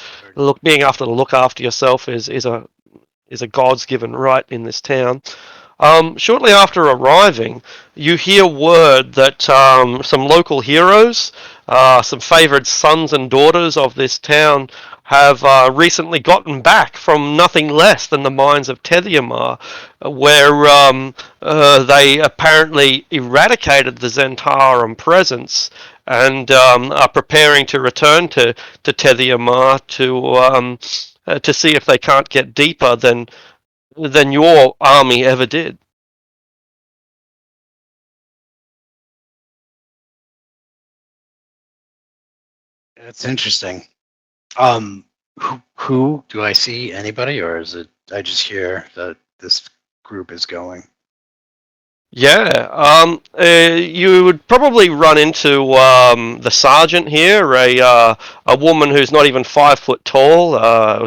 being able to look after yourself is a God's given right in this town. Shortly after arriving, you hear word that some local heroes, some favoured sons and daughters of this town, have recently gotten back from nothing less than the mines of Tethiamar, where they apparently eradicated the Zentarum presence and are preparing to return to Tethiamar to see if they can't get deeper than your army ever did. That's interesting. Who do I see? Anybody, or is it I just hear that this group is going? Yeah, you would probably run into the sergeant here, a woman who's not even 5 foot tall,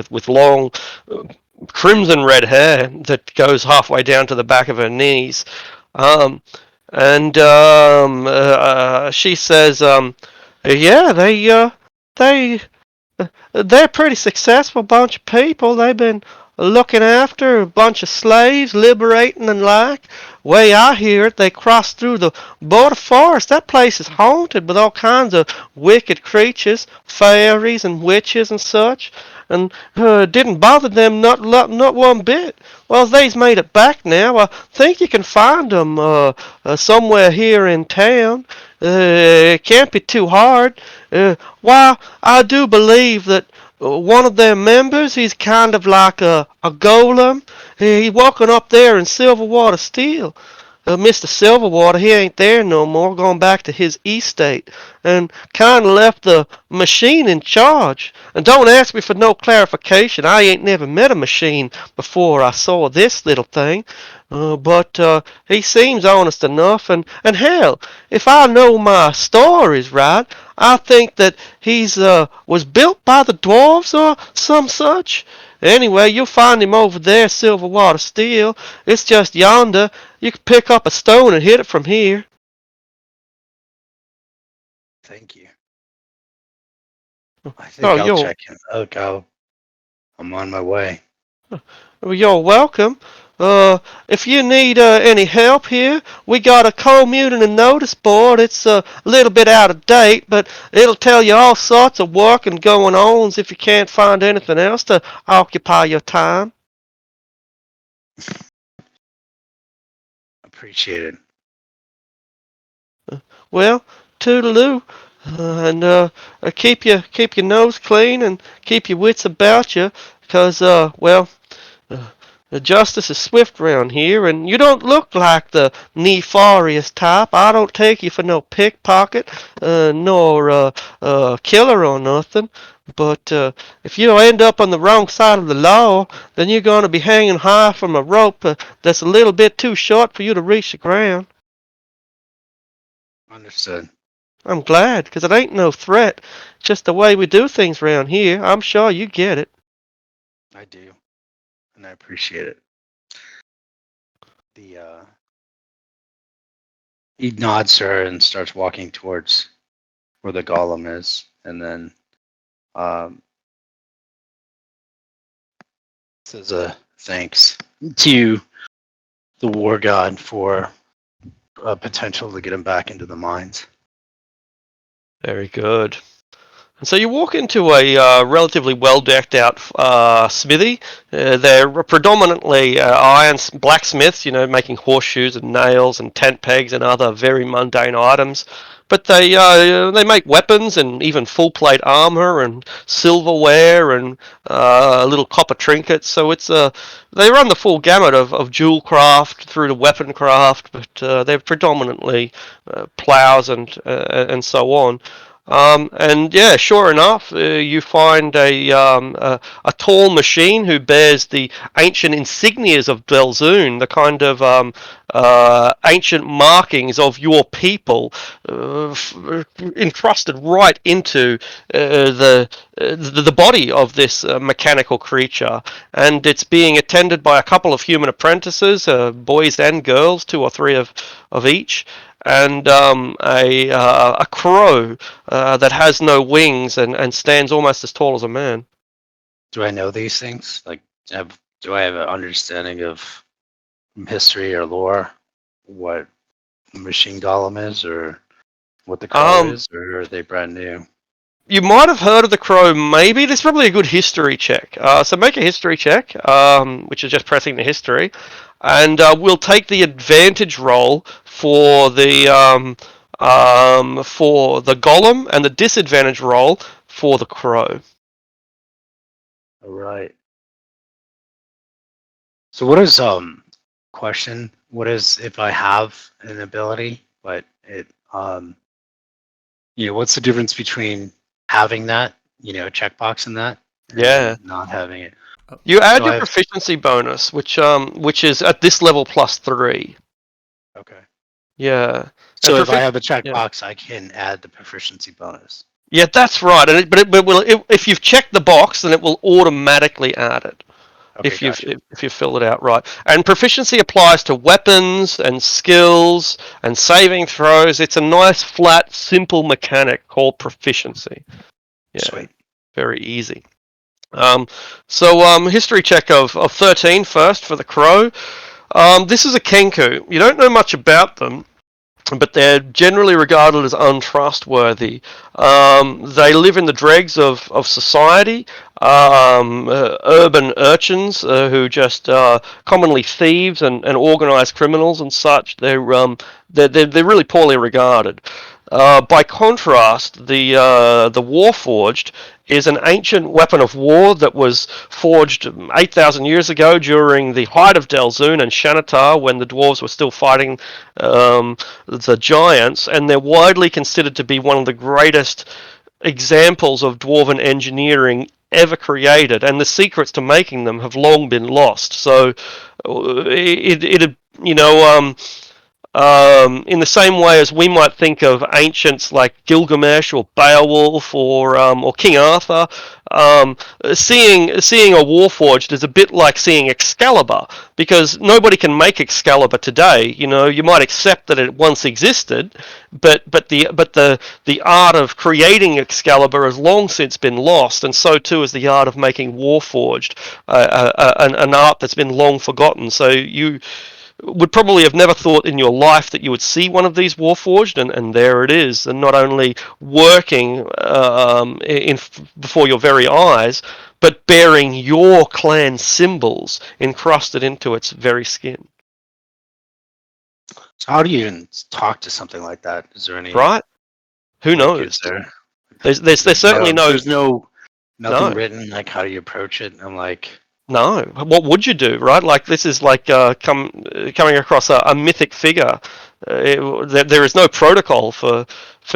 with long crimson red hair that goes halfway down to the back of her knees, um, and she says, "Yeah, they they're a pretty successful bunch of people. They've been looking after a bunch of slaves, liberating and like. Way I hear it, they crossed through the border forest. That place is haunted with all kinds of wicked creatures, fairies and witches and such. And didn't bother them not one bit. Well, they's made it back now. I think you can find them somewhere here in town. It can't be too hard. Why, I do believe that one of their members, he's kind of like a golem. He's walking up there in Silverwater Steel. Mr. Silverwater, he ain't there no more, going back to his estate, and kind of left the machine in charge. And don't ask me for no clarification. I ain't never met a machine before I saw this little thing. But he seems honest enough, and hell, if I know my stories right, I think that he's was built by the dwarves or some such. Anyway, you'll find him over there, Silverwater Steel. It's just yonder. You can pick up a stone and hit it from here." Thank you. I Oh, think I'll check in. I'm on my way. you're welcome. If you need any help here, we got a commuting notice board. It's a little bit out of date, but it'll tell you all sorts of work and going ons if you can't find anything else to occupy your time. Appreciate it. Well, toodaloo, and keep your nose clean and keep your wits about you, 'cause well, the justice is swift round here, and you don't look like the nefarious type. I don't take you for no pickpocket, nor killer or nothing. But if you end up on the wrong side of the law, then you're going to be hanging high from a rope that's a little bit too short for you to reach the ground. Understood. I'm glad, 'cause it ain't no threat. It's just the way we do things round here. I'm sure you get it. I do, and I appreciate it. He nods to her and starts walking towards where the golem is, and then says thanks to the war god for potential to get him back into the mines. Very good. And so you walk into a relatively well decked out smithy. They're predominantly iron blacksmiths, making horseshoes and nails and tent pegs and other very mundane items. But they make weapons and even full plate armor and silverware and little copper trinkets. So they run the full gamut of jewel craft through to weapon craft, but they're predominantly plows and so on. And yeah, sure enough, you find a tall machine who bears the ancient insignias of Belzoon, the kind of ancient markings of your people, encrusted right into the body of this mechanical creature, and it's being attended by a couple of human apprentices, boys and girls, two or three of each, and a crow that has no wings and stands almost as tall as a man. Do I know these things? Like, do I have an understanding of history or lore? What a machine golem is, or what the crow Um, is, or are they brand new? you might have heard of the crow, maybe. There's probably a good history check. So make a history check, which is just pressing the history, and we'll take the advantage roll for the golem and the disadvantage roll for the crow. All right. So what is question? What is if I have an ability, but it what's the difference between having that, checkbox in that, Yeah. and not having it? You add So your I have proficiency bonus, which is at this level +3. okay. Yeah, and So if I have a yeah, checkbox, I can add the proficiency bonus. yeah, that's right. And if you've checked the box, then it will automatically add it Okay, gotcha. if you fill it out right. And proficiency applies to weapons and skills and saving throws. It's a nice, flat, simple mechanic called proficiency. Yeah, Sweet. very easy. History check of 13 first for the crow. This is a kenku. You don't know much about them, but they're generally regarded as untrustworthy. They live in the dregs of society, urban urchins who just commonly thieves and organized criminals and such. They're really poorly regarded. By contrast, the Warforged is an ancient weapon of war that was forged 8,000 years ago during the height of Delzoon and Shanatar when the dwarves were still fighting the giants, and they're widely considered to be one of the greatest examples of dwarven engineering ever created, and the secrets to making them have long been lost. So, it you know in the same way as we might think of ancients like Gilgamesh or Beowulf or King Arthur, um, seeing a Warforged is a bit like seeing Excalibur, because nobody can make Excalibur today. You might accept that it once existed, but the art of creating Excalibur has long since been lost, and so too is the art of making Warforged, an art that's been long forgotten. So you would probably have never thought in your life that you would see one of these Warforged, and there it is, and not only working before your very eyes, but bearing your clan symbols encrusted into its very skin. So how do you even talk to something like that? Is there any Right? Who is knows? there There's certainly no there's no nothing no. written, like how do you approach it? I'm like, No, what would you do, right? Like this is like coming across a mythic figure. There is no protocol for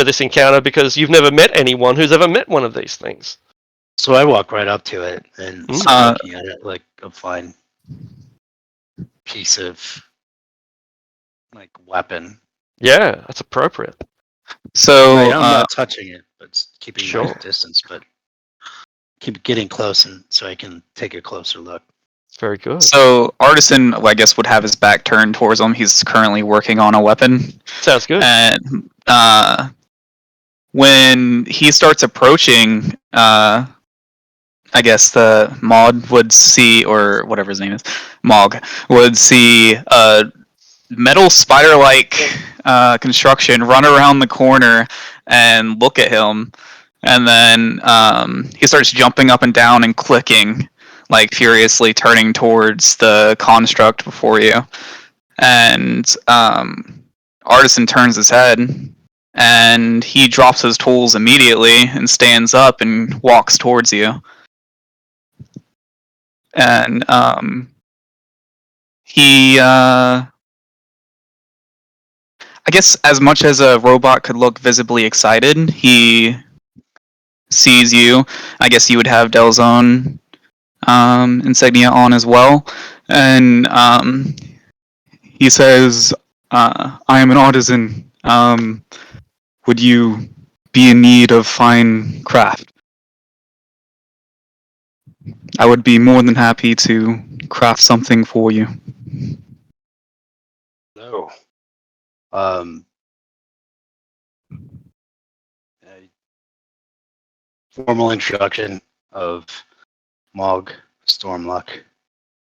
this encounter because you've never met anyone who's ever met one of these things. so I walk right up to it and Mm. start looking at it like a fine piece of like weapon. Yeah, that's appropriate. So I'm not touching it, but keeping my Sure. distance, but keep getting close and so I can take a closer look. It's very good. So Artisan, I guess, would have his back turned towards him. He's currently working on a weapon, Sounds good. and when he starts approaching, I guess the Maud would see, or whatever his name is, Mog would see a metal spider-like construction run around the corner and look at him, and then he starts jumping up and down and clicking, like furiously turning towards the construct before you. And Artisan turns his head, and he drops his tools immediately and stands up and walks towards you. And he I guess as much as a robot could look visibly excited, he sees you. I guess you would have Delzone insignia on as well, and he says, "I am an artisan. Would you be in need of fine craft? I would be more than happy to craft something for you." No. Um, a formal introduction of Mog Stormluck,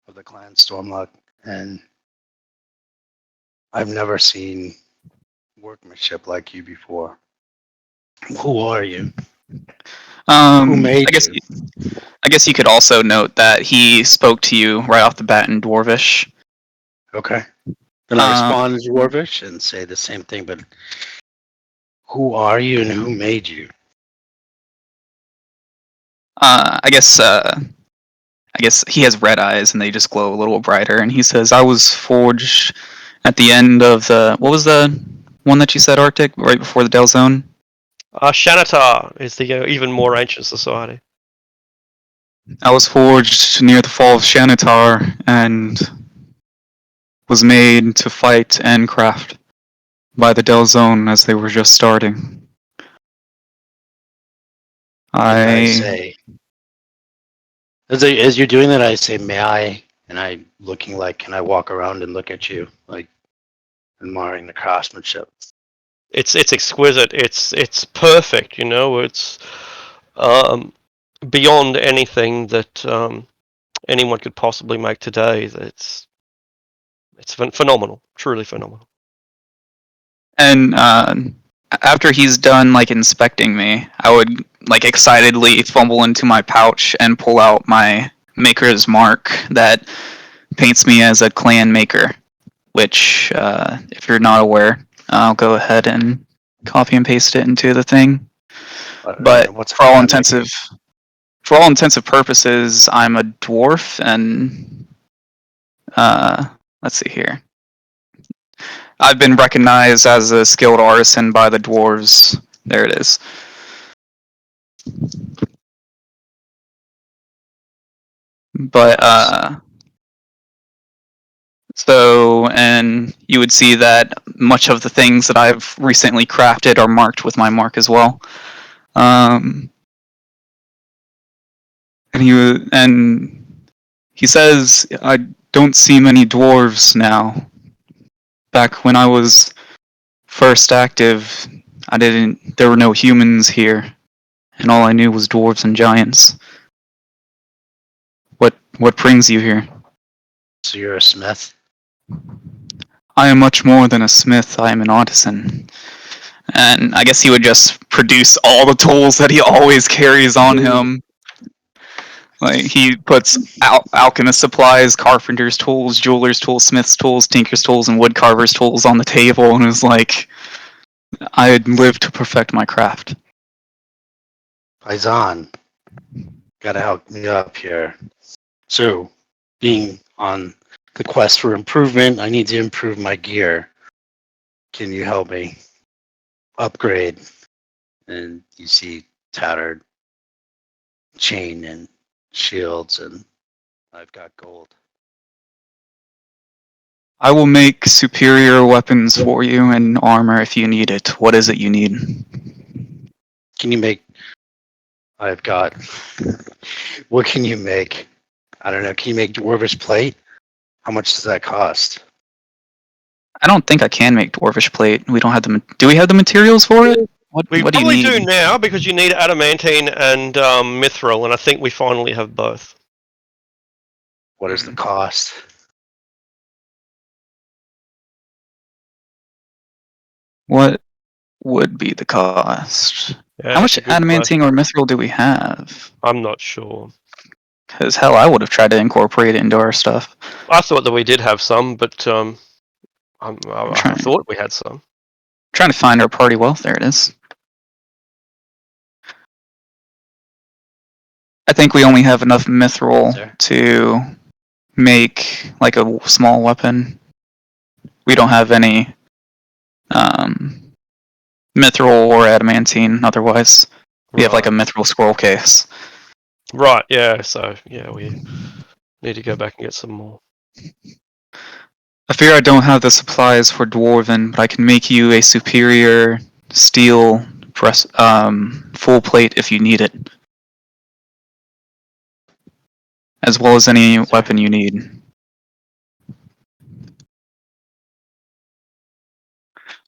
of the clan Stormluck, and I've never seen workmanship like you before. Who are you? Who I made guess you? I guess you could also note that he spoke to you right off the bat in Dwarvish. Okay. Then I Um, respond as Dwarvish and say the same thing, but who are you and who made you? I guess he has red eyes and they just glow a little brighter. And he says, "I was forged at the end of the what was the one that you said, Arctic, right before the Del Zone? Shanatar is the even more ancient society. I was forged near the fall of Shanitar and was made to fight and craft by the Del Zone as they were just starting. And I I say, as you're doing that, I say, may I? And I looking like, can I walk around and look at you, like admiring the craftsmanship? It's exquisite. It's perfect. You know, it's um, beyond anything that anyone could possibly make today. It's phenomenal, truly phenomenal. and after he's done like inspecting me, I would like excitedly fumble into my pouch and pull out my maker's mark that paints me as a clan maker. Which, if you're not aware, I'll go ahead and copy and paste it into the thing. But What's a for all clan maker? intensive purposes, I'm a dwarf, and let's see here. I've been recognized as a skilled artisan by the dwarves. There it is. But so, and you would see that much of the things that I've recently crafted are marked with my mark as well. Um, and he says, "I don't see many dwarves now. Back when I was first active, I didn't. There were no humans here, and all I knew was dwarves and giants. What brings you here?" So you're a smith? "I am much more than a smith. I am an artisan." And I guess he would just produce all the tools that he always carries on him. Like he puts alchemist supplies, carpenter's tools, jeweler's tools, smith's tools, tinker's tools, and woodcarver's tools on the table, and is like, "I live to perfect my craft." Paisan, gotta help me up here. So, being on the quest for improvement, I need to improve my gear. Can you help me upgrade? And you see tattered chain and shields, and I've got gold. "I will make superior weapons for you and armor if you need it. What is it you need?" Can you make? I've got. What can you make? I don't know. Can you make dwarvish plate? How much does that cost? "I don't think I can make dwarvish plate. We don't have the. Do we have the materials for it? We What do you probably do need?" now because you need adamantine and mithril, and I think we finally have both. What is the cost? What would be the cost? Yeah, How that's much a good adamantine question. or mithril do we have? I'm not sure. Because hell, I would have tried to incorporate it into our stuff. I thought that we did have some, but I'm I trying thought we had some. trying to find our party wealth. There it is. I think we only have enough mithril There. to make like a small weapon. We don't have any mithril or adamantine. Otherwise, we have like a Right. mithril scroll case. Right. Yeah. So yeah, we need to go back and get some more. I fear I don't have the supplies for dwarven, but I can make you a superior steel press full plate if you need it, as well as any weapon you need.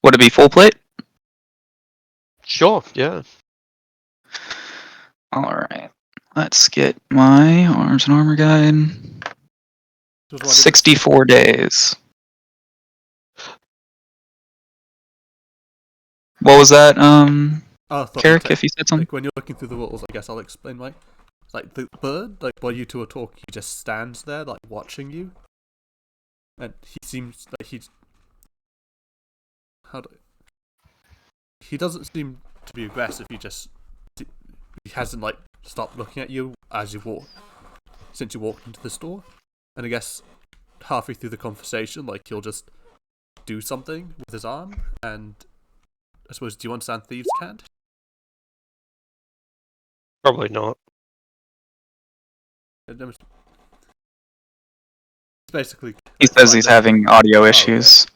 Would it be full plate? Sure. Yeah. All right. Let's get my arms and armor guide. Just wondering, 64 days. What was that, oh, I thought you'd Carrick, say, if you said something? like when you're looking through the rules, I guess I'll explain why. It's like the bird, like while you two are talking, he just stands there, like watching you, and he seems like he's he doesn't seem to be aggressive. He hasn't like stopped looking at you as you walk since you walked into the store, and I guess halfway through the conversation, like he'll just do something with his arm, and I suppose, do you understand thieves' can't? Probably not. It's basically. He Like, says he's having audio okay. issues.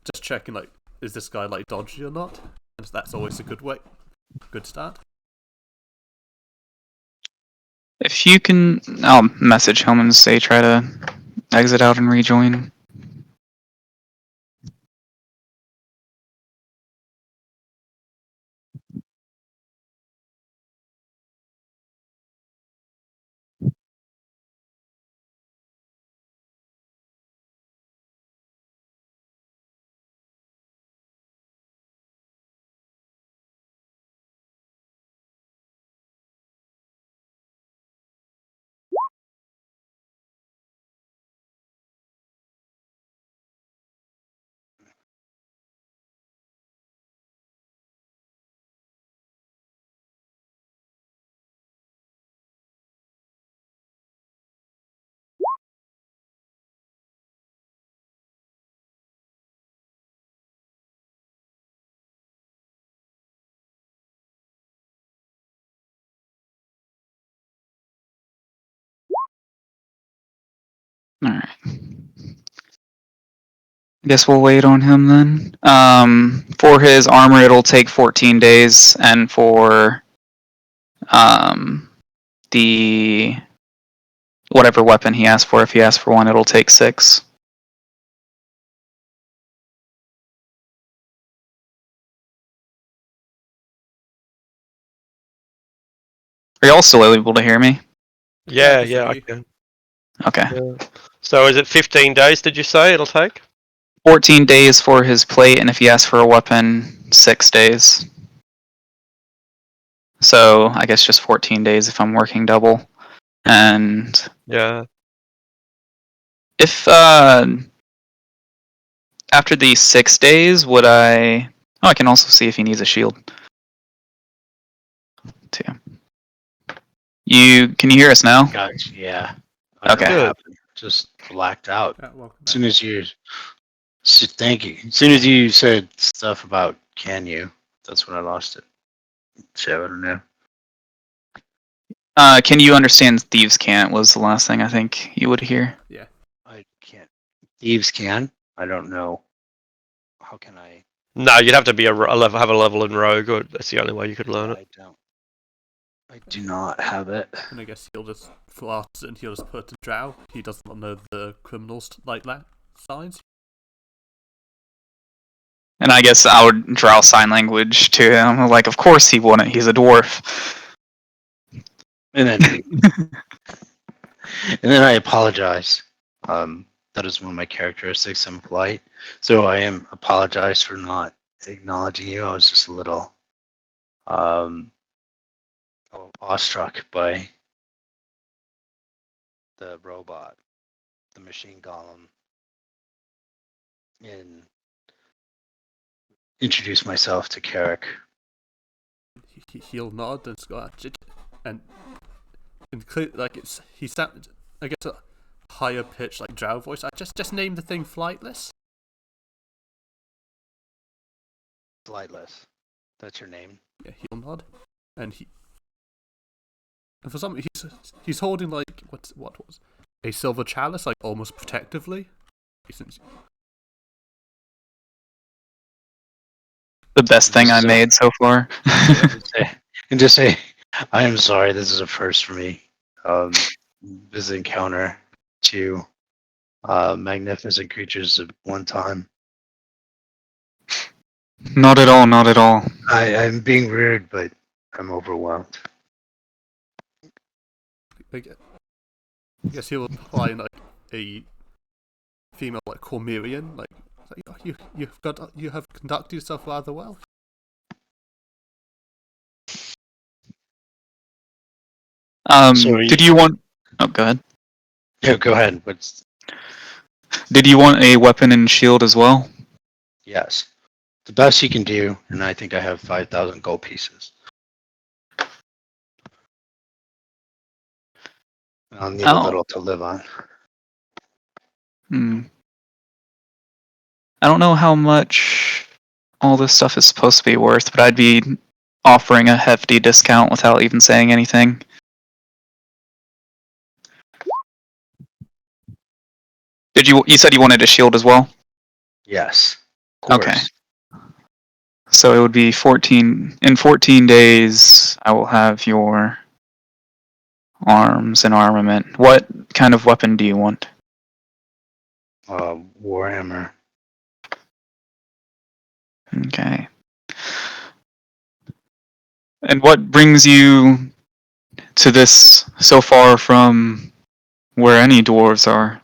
Just checking, like, is this guy like dodgy or not? And that's always a good start. If you can, I'll message him and say try to exit out and rejoin. Alright. I guess we'll wait on him then. For his armor, it'll take 14 days, and for the whatever weapon he asks for, if he asks for one, it'll take 6. Are y'all still able to hear me? Yeah. I Yeah. see I you. can. Okay. Yeah. So is it 15 days? Did you say it'll take? 14 days for his plate, and if he asks for a weapon, 6 days. So I guess just 14 days if I'm working double. And Yeah. if after these 6 days, would I? Oh, I can also see if he needs a shield. Too. Can you hear us now? Gotcha. Yeah. I don't know Okay. what Good. happened. Just blacked out. Yeah, welcome As back. soon as you, thank you. As soon as you said stuff about can you, that's when I lost it. So I don't know. Can you understand thieves can't? Was the last thing I think you would hear. Yeah. I can't. Thieves can. I don't know. How can I? No, you'd have to be have a level in Rogue, or that's the only way you could learn it. I don't. I do not have it. And I guess he'll just flash it and he'll just put it to Drow. He doesn't know the criminals like that signs. And I guess I would draw sign language to him. Like, of course he wouldn't. He's a dwarf. And then, and then I apologize. That is one of my characteristics. I'm polite, so I am apologize for not acknowledging you. I was just a little awestruck by the robot, the machine golem, and introduce myself to Carrick. He'll nod and scratch it, and clear, like he sounded, I guess, a higher pitch like Drow voice. I just name the thing flightless. Flightless. That's your name. Yeah, he'll nod, and and for some he's holding like what was a silver chalice, like almost protectively. Since The best thing I So- made so far. and just say, I am sorry. This is a first for me. This encounter two magnificent creatures at one time. Not at all, not at all. I'm being rude, but I'm overwhelmed. I guess he'll apply like a female like Cormyrean, like "Oh, you have conducted yourself rather well. Did you want? Oh, go ahead. Yeah, go ahead. Did you want a weapon and shield as well? Yes, the best you can do, and I think I have 5,000 gold pieces. I'll need a Oh. little to live on. I don't know how much all this stuff is supposed to be worth, but I'd be offering a hefty discount without even saying anything. You said you wanted a shield as well? Yes, of course. Okay. So it would be 14 in 14 days I will have your arms and armament. What kind of weapon do you want? Warhammer. Okay. And what brings you to this so far from where any dwarves are?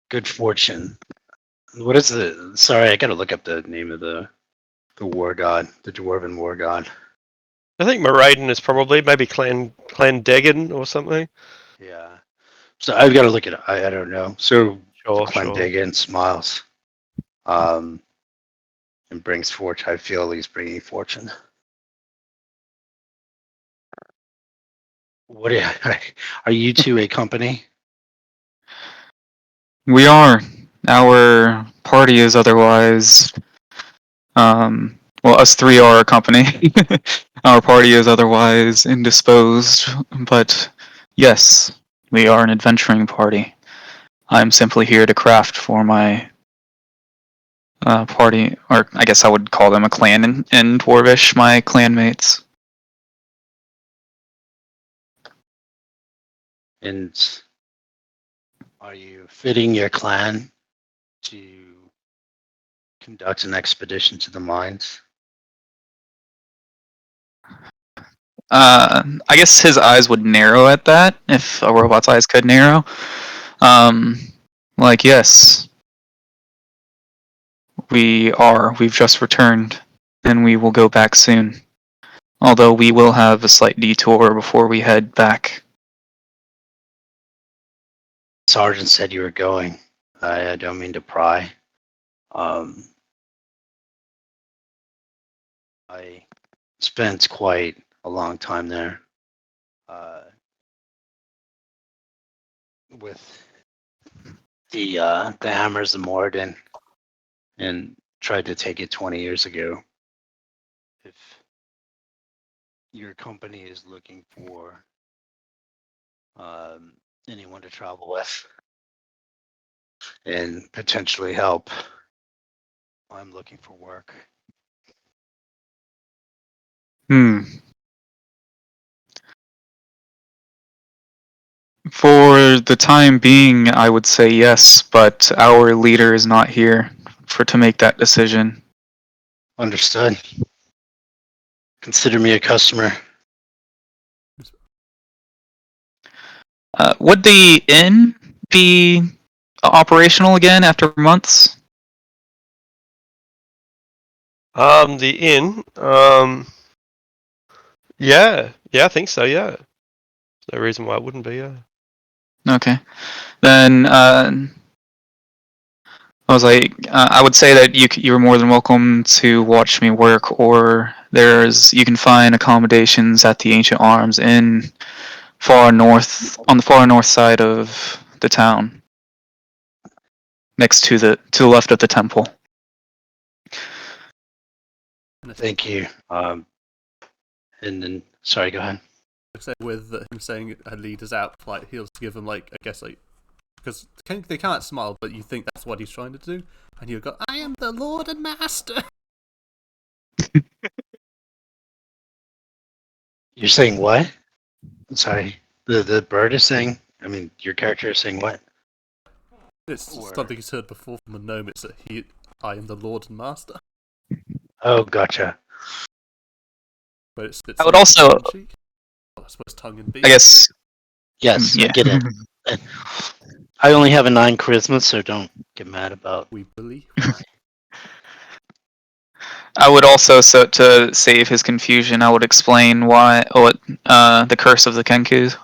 Good fortune. What is the? Sorry, I gotta look up the name of the war god, the dwarven war god. I think Moradin is probably maybe Clan Degan or something. Yeah. So I've got to look at it. I don't know. So Sure, Clendegan smiles, and brings fortune. I feel he's bringing fortune. What are you two a company? We are. Our party is otherwise. Well, us three are a company. Our party is otherwise indisposed, but yes, we are an adventuring party. I'm simply here to craft for my party, or I guess I would call them a clan in Dwarvish, my clanmates. And are you fitting your clan to conduct an expedition to the mines? I guess his eyes would narrow at that, if a robot's eyes could narrow. Like, yes, we are. We've just returned, and we will go back soon. Although we will have a slight detour before we head back. Sergeant said you were going. I don't mean to pry. I spent quite a long time there with the Hammers of Moradin, and tried to take it 20 years ago. If your company is looking for anyone to travel with and potentially help, I'm looking for work. For the time being, I would say yes, but our leader is not here to make that decision. Understood. Consider me a customer. Would the inn be operational again after months? The inn. Yeah, I think so. Yeah, no reason why it wouldn't be. Yeah. Okay, then I was like, I would say that you're more than welcome to watch me work, or you can find accommodations at the Ancient Arms in far north, on the far north side of the town. next to the left of the temple. Thank you. And then, sorry, go ahead. Say with him saying leaders out, like he'll give them like I guess like because they can't smile, but you think that's what he's trying to do, and he'll go, "I am the Lord and Master." You're saying what? Sorry, the bird is saying. I mean, your character is saying what? It's something he's heard before from the gnome. It's that I am the Lord and Master. Oh, gotcha. But it's I would also, cheek. I suppose tongue and beak. I guess, Yes, yeah. I get it. I only have a 9 charisma, so don't get mad about. We believe. I would also, so to save his confusion, I would explain what the curse of the Kenkus,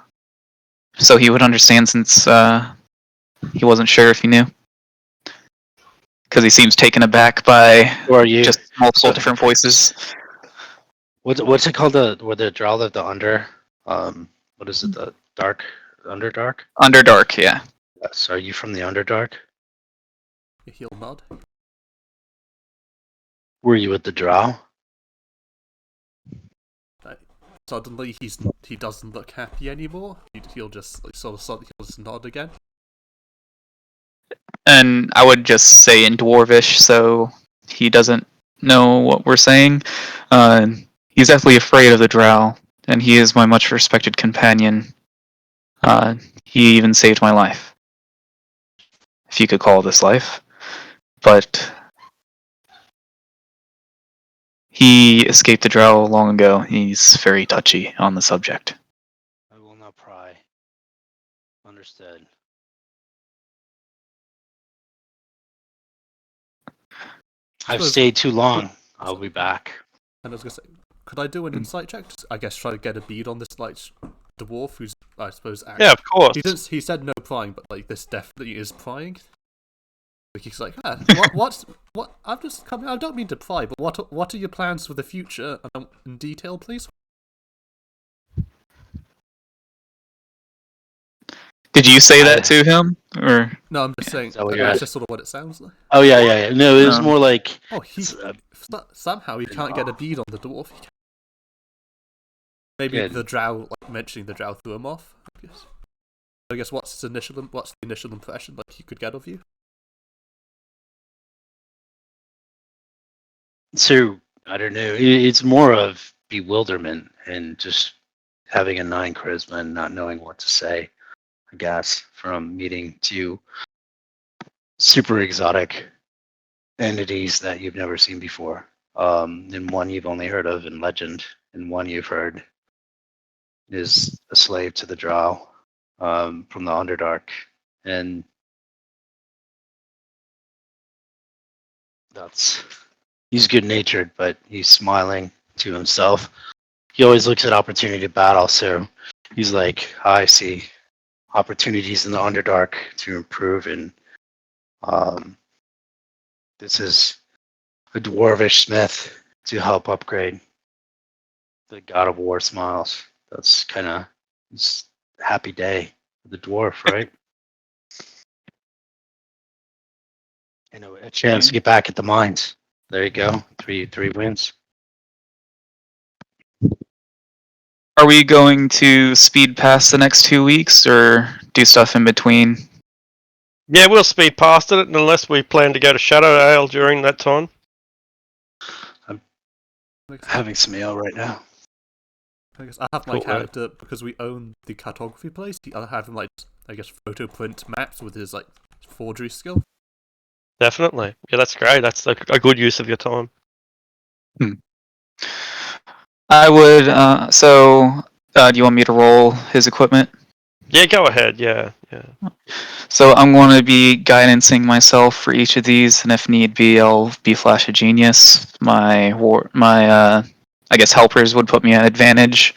so he would understand since he wasn't sure if he knew, because he seems taken aback by Who are you? just multiple different voices. What's it called? Where the drow of the under? What is it? The dark underdark? Underdark, yeah. Yes. Are you from the underdark? He'll nod. Were you with the drow? Suddenly he doesn't look happy anymore. He'll just like he'll just nod again. And I would just say in Dwarvish, so he doesn't know what we're saying. He's definitely afraid of the drow, and he is my much respected companion. He even saved my life, if you could call this life. But he escaped the drow long ago. He's very touchy on the subject. I will not pry. Understood. I've stayed too long. I'll be back. And I was gonna say, could I do an insight check? I guess try to get a bead on this like dwarf who's I suppose Yeah, of course. He said no prying, but like this definitely is prying. Like he's like, what? I'm just coming. I don't mean to pry, but what are your plans for the future? In detail, please. Did you say that to him, or No, I'm just saying. That's just sort of what it sounds like. Oh yeah. No, it was more like. Oh, somehow he can't get a bead on the dwarf. Maybe the drow, like mentioning the drow, threw him off. I guess what's the initial impression like he could get of you? So I don't know. It's more of bewilderment and just having a 9 charisma and not knowing what to say. I guess from meeting 2 super exotic entities that you've never seen before. And one you've only heard of in legend, and one you've heard is a slave to the drow from the Underdark. And he's good natured, but he's smiling to himself. He always looks at opportunity to battle, so he's like, I see opportunities in the Underdark to improve, and this is a dwarvish smith to help upgrade. The God of War smiles. That's kind of happy day for the dwarf, right? And a chance to get back at the mines. There you go. Three wins. are we going to speed past the next 2 weeks, or do stuff in between? Yeah, we'll speed past it unless we plan to go to Shadowdale during that time. I'm having some ale right now. I guess I have my character because we own the cartography place. I'll have him like I guess photo print maps with his like forgery skill. Definitely. Yeah, that's great. That's a good use of your time. I would. Do you want me to roll his equipment? Yeah, go ahead. Yeah. So I'm going to be guidancing myself for each of these, and if need be, I'll be Flash of Genius. My I guess helpers would put me at advantage.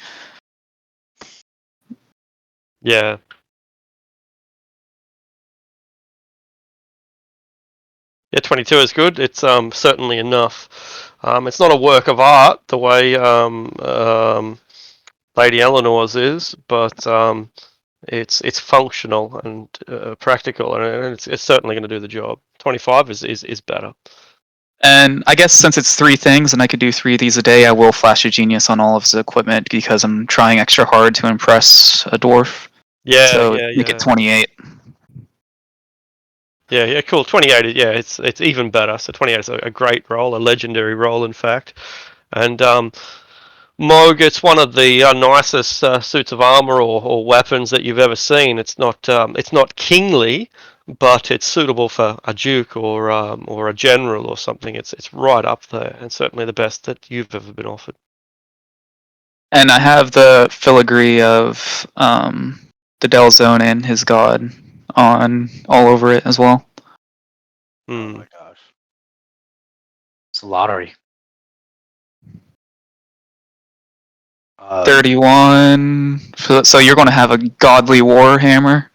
Yeah. Yeah, 22 is good. It's certainly enough. It's not a work of art the way Lady Eleanor's is, but It's functional and practical, and it's certainly going to do the job. 25 is better. And I guess since it's 3 things and I could do 3 of these a day, I will flash a genius on all of his equipment because I'm trying extra hard to impress a dwarf. Yeah, So yeah, make yeah. it 28. Yeah, cool. 28, yeah, it's even better. So 28 is a great roll, a legendary roll, in fact. And Moog, it's one of the nicest suits of armor or weapons that you've ever seen. It's not kingly, but it's suitable for a duke or a general or something. It's right up there, and certainly the best that you've ever been offered. And I have the filigree of the Delzone and his god on all over it as well. Oh Hmm. my gosh. It's a lottery. 31. So you're going to have a godly warhammer.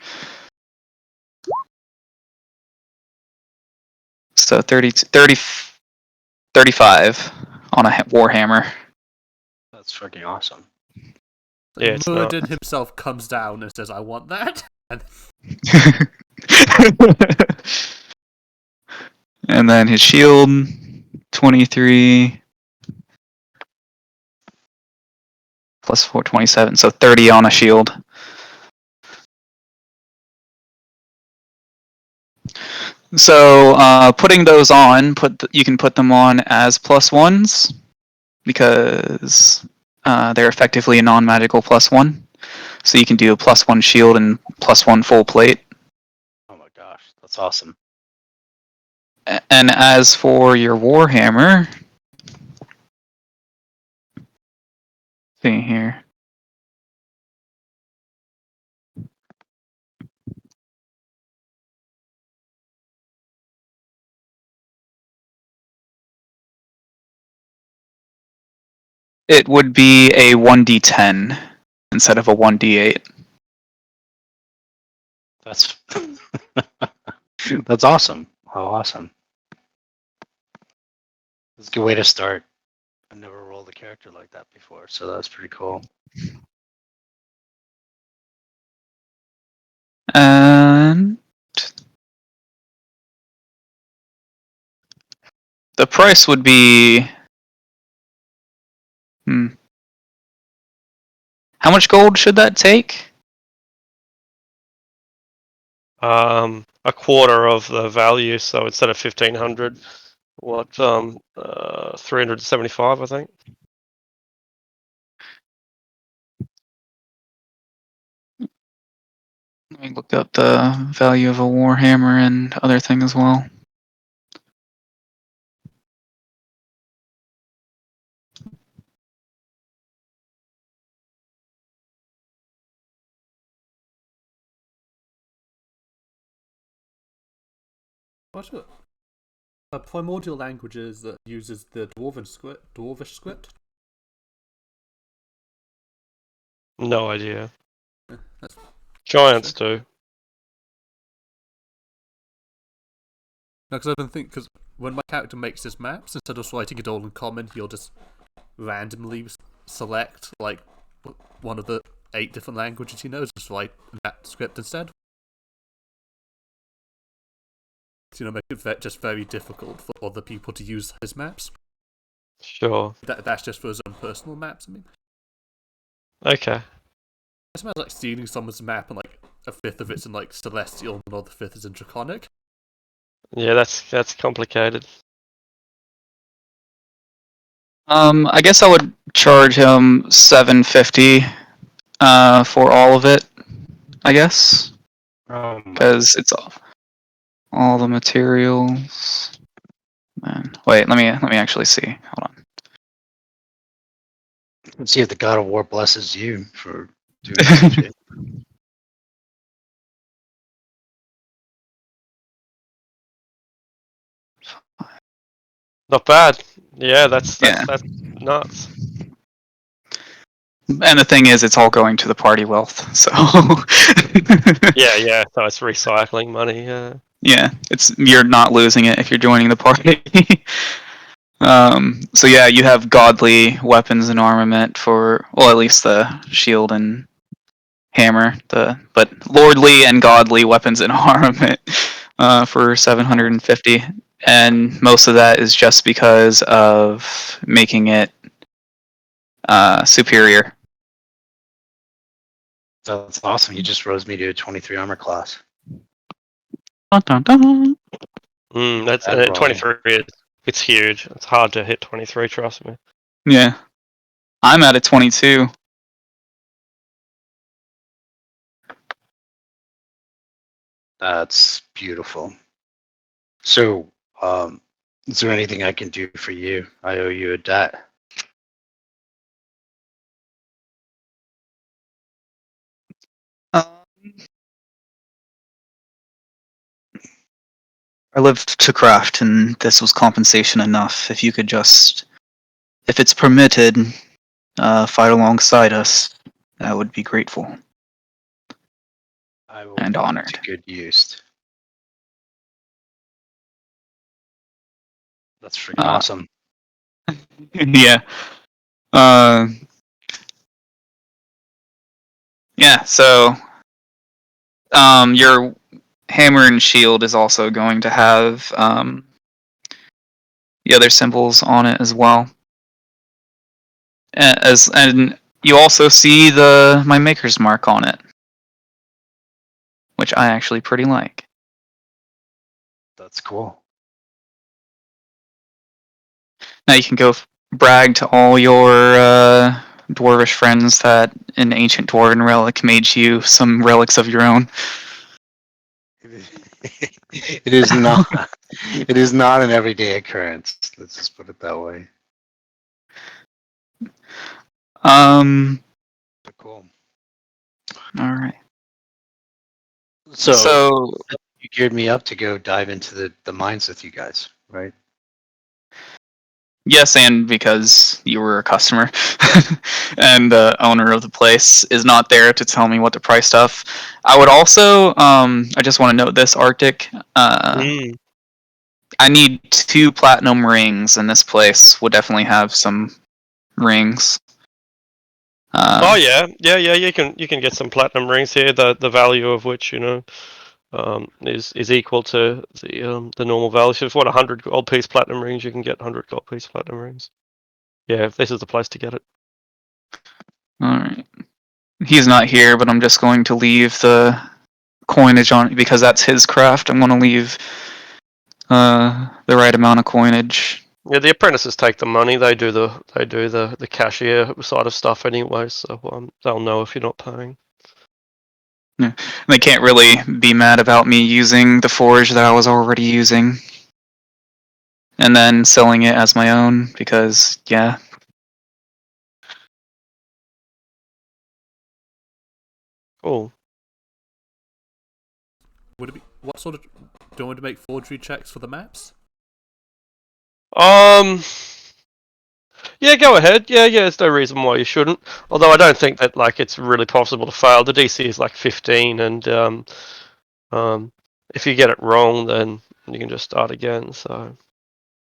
So 35 on a warhammer. That's freaking awesome. Yeah, it's not. Muradin himself comes down and says, "I want that." And And then his shield, 23 plus 4, 27. So 30 on a shield. So putting those on, you can put them on as +1s because they're effectively a non-magical +1. So you can do a +1 shield and +1 full plate. Oh my gosh, that's awesome. And as for your warhammer, see here. It would be a 1d10 instead of a 1d8. That's that's awesome. How awesome. That's a good way to start. I've never rolled a character like that before, so that's pretty cool. And the price would be... How much gold should that take? A quarter of the value. So instead of 1,500, 375, I think. Let me look up the value of a warhammer and other thing as well. what are primordial languages that uses the Dwarvish script? No idea. That's Giants do. No, because I've been thinking, because when my character makes his maps, instead of writing it all in common, he'll just randomly select like one of the 8 different languages he knows, just write that script instead. To, make it just very difficult for other people to use his maps. Sure. That's just for his own personal maps. I mean, Okay. it smells like stealing someone's map and like a fifth of it's in like Celestial and another fifth is in Draconic. Yeah, that's complicated. I guess I would charge him $750 for all of it. I guess because it's all the materials. Man, wait, let me actually see. Hold on. Let's see if the God of War blesses you for doing such a... Not bad. Yeah, that's Yeah. nuts. And the thing is, it's all going to the party wealth. So Yeah. So it's recycling money. Yeah. yeah, you're not losing it if you're joining the party. So yeah, you have godly weapons and armament for, well, at least the shield and hammer, but lordly and godly weapons and armament for 750, and most of that is just because of making it superior. That's awesome. You just rose me to a 23 armor class. Dun, dun, dun. That's Bad rolling. 23. It's huge. It's hard to hit 23. Trust me. Yeah, I'm at a 22. That's beautiful. So, is there anything I can do for you? I owe you a debt. Um, I lived to craft, and this was compensation enough. If you could just, if it's permitted, fight alongside us, that would be grateful I will and put it honored. to good use. That's freaking awesome. Yeah. Yeah. So, your hammer and shield is also going to have the other symbols on it as well. And you also see my maker's mark on it, which I actually pretty like. That's cool. Now you can go brag to all your dwarvish friends that an ancient dwarven relic made you some relics of your own. It is not. It is not an everyday occurrence. Let's just put it that way. But cool. All right. So you geared me up to go dive into the mines with you guys, right? Yes, and because you were a customer, and the owner of the place is not there to tell me what to price stuff. I would also, I just want to note this, Arctic. I need 2 platinum rings, and this place would definitely have some rings. Oh yeah. You can get some platinum rings here. The value of which is equal to the normal value. So if you want 100 gold piece platinum rings, you can get 100 gold piece platinum rings. Yeah, this is the place to get it. All right. He's not here, but I'm just going to leave the coinage on because that's his craft. I'm going to leave the right amount of coinage. Yeah, the apprentices take the money. They do the cashier side of stuff anyway. So they'll know if you're not paying. They can't really be mad about me using the forge that I was already using and then selling it as my own because, yeah. Cool. Would it be what sort of? Do you want me to make forgery checks for the maps? Yeah, go ahead. Yeah, there's no reason why you shouldn't. Although I don't think that it's really possible to fail. The DC is like 15, and if you get it wrong, then you can just start again. So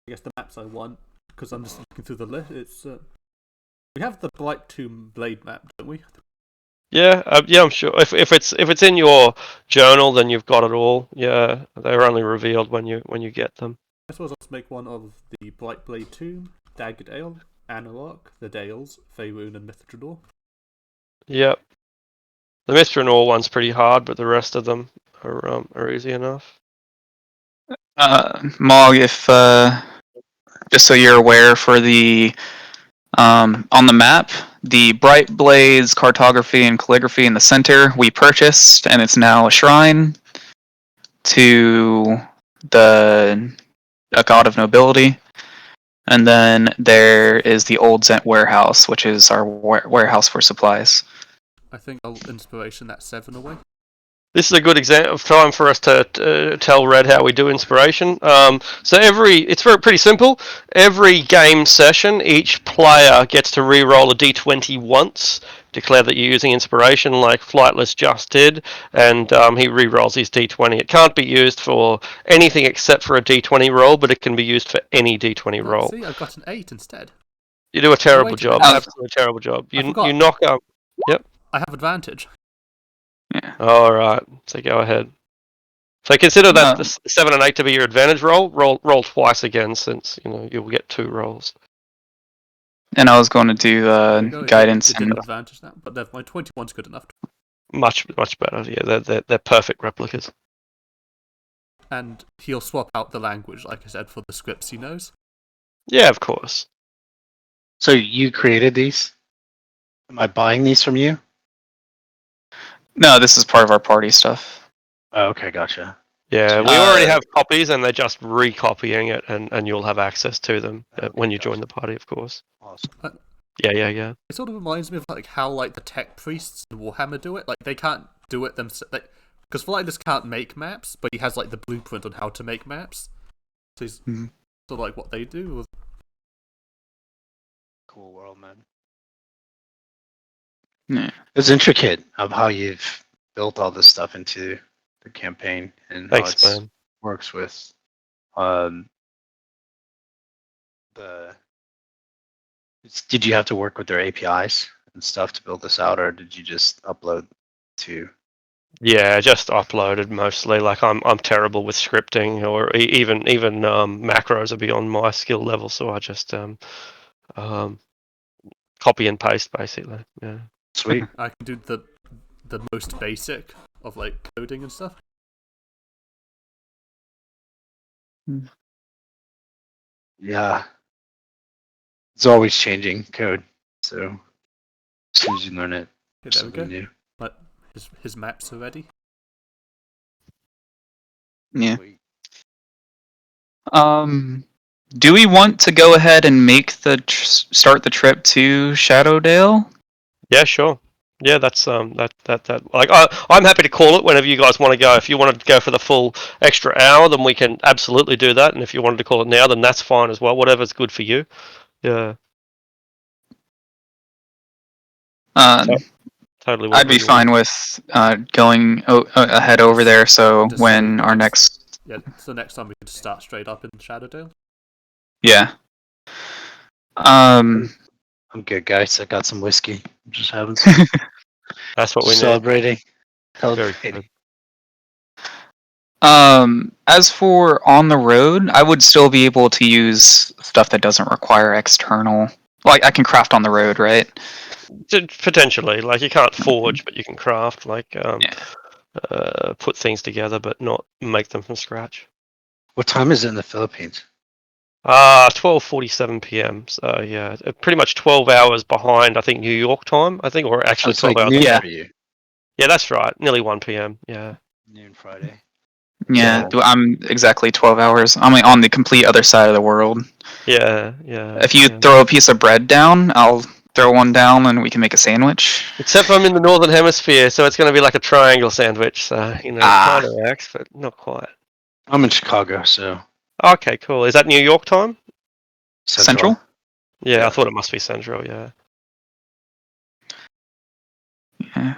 I guess the maps I want because I'm just looking through the list. It's we have the Blight Tomb Blade map, don't we? yeah, I'm sure. If it's in your journal, then you've got it all. Yeah, they're only revealed when you get them. I suppose let's make one of the Blight Blade Tomb, Dagger Dale, Analog, the Dales, Faerun, and Mithranor. Yep. The Mithranor one's pretty hard, but the rest of them are easy enough. Mog, if just so you're aware, for the on the map, the Bright Blades cartography and calligraphy in the center we purchased, and it's now a shrine to a god of nobility. And then there is the Old Zent warehouse, which is our warehouse for supplies. I think I'll inspiration that 7 away. This is a good example of time for us to tell Red how we do inspiration. So it's pretty simple. Every game session, each player gets to re-roll a d20 once, declare that you're using inspiration, like Flightless just did, and he re-rolls his d20. It can't be used for anything except for a d20 roll, but it can be used for any d20 roll. See, I got an 8 instead. You do a terrible wait a job, minute. absolutely terrible job. I forgot. You knock out. Yep. I have advantage. Yeah. All right. So go ahead. So consider that the 7 and 8 to be your advantage roll. Roll twice again, since you'll get 2 rolls. And I was going to do There you go, guidance it did and advantage now, but my 21's good enough. Much better. Yeah, they're perfect replicas. And he'll swap out the language, like I said, for the scripts he knows. Yeah, of course. So you created these? Am I buying these from you? no, this is part of our party stuff. Oh, okay, gotcha. Yeah, we already Uh, have copies, and they're just recopying it, and you'll have access to them when you join the party, of course. Awesome. Yeah. It sort of reminds me of like how like the tech priests in Warhammer do it. Like they can't do it themselves. Because Flightless can't make maps, but he has like the blueprint on how to make maps. So he's Mhm. sort of like what they do. Cool world, man. Yeah. It's intricate of how you've built all this stuff into the campaign and Thanks, how it man. works with the. Did you have to work with their APIs and stuff to build this out, or did you just upload to? Yeah, just uploaded mostly. Like I'm terrible with scripting, or even macros are beyond my skill level. So I just copy and paste basically. Yeah. Sweet. I can do the most basic of like coding and stuff. Yeah. It's always changing code. So as soon as you learn it, Okay, there we something go. new. But his maps are ready. Yeah. Sweet. Do we want to go ahead and make start the trip to Shadowdale? Yeah, sure. Yeah, that's that like I'm happy to call it whenever you guys want to go. If you wanted to go for the full extra hour, then we can absolutely do that. And if you wanted to call it now, then that's fine as well. Whatever's good for you. Yeah, Um, totally I'd whatever be you want. fine with going ahead over there. So Just say when our next, Yeah, so next time we can just start straight up in Shadowdale. yeah. I'm good, guys. I got some whiskey. I'm just having some. That's what we need. Celebrating. Very Celebrating. good. As for on the road, I would still be able to use stuff that doesn't require external. Like I can craft on the road, right? Potentially, like you can't forge, but you can craft. Like Yeah. put things together, but not make them from scratch. What time is it in the Philippines? 12:47 p.m. So yeah, pretty much 12 hours behind. I think New York time. I think, or Oh, actually it's 12 like hours. noon Yeah. for you. Yeah, that's right. Nearly 1 p.m. Yeah. Noon Friday. Yeah, I'm exactly 12 hours. I'm on the complete other side of the world. Yeah. If you throw a piece of bread down, I'll throw one down and we can make a sandwich. Except I'm in the northern hemisphere, so it's going to be like a triangle sandwich. So it kind of works, but not quite. I'm in Chicago, so Okay, cool. Is that New York time? Central? Yeah, Yeah. I thought it must be central. Yeah. Yeah.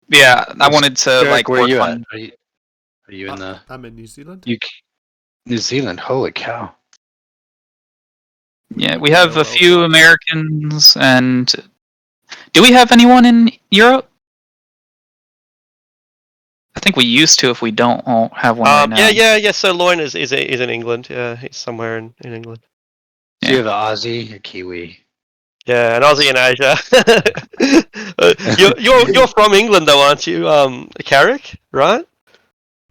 Yeah, I wanted to Derek, where are work you on. at? Are you in the I'm in New Zealand. UK? New Zealand? Holy cow! Yeah, we have Yeah, a well, few Americans, and do we have anyone in Europe? I think we used to. If we don't, I'll have one right now. Yeah. So Loin is in England. Yeah, he's somewhere in England. So you have an Aussie, a Kiwi. Yeah, an Aussie in Asia. You're from England though, aren't you, Carrick? Right?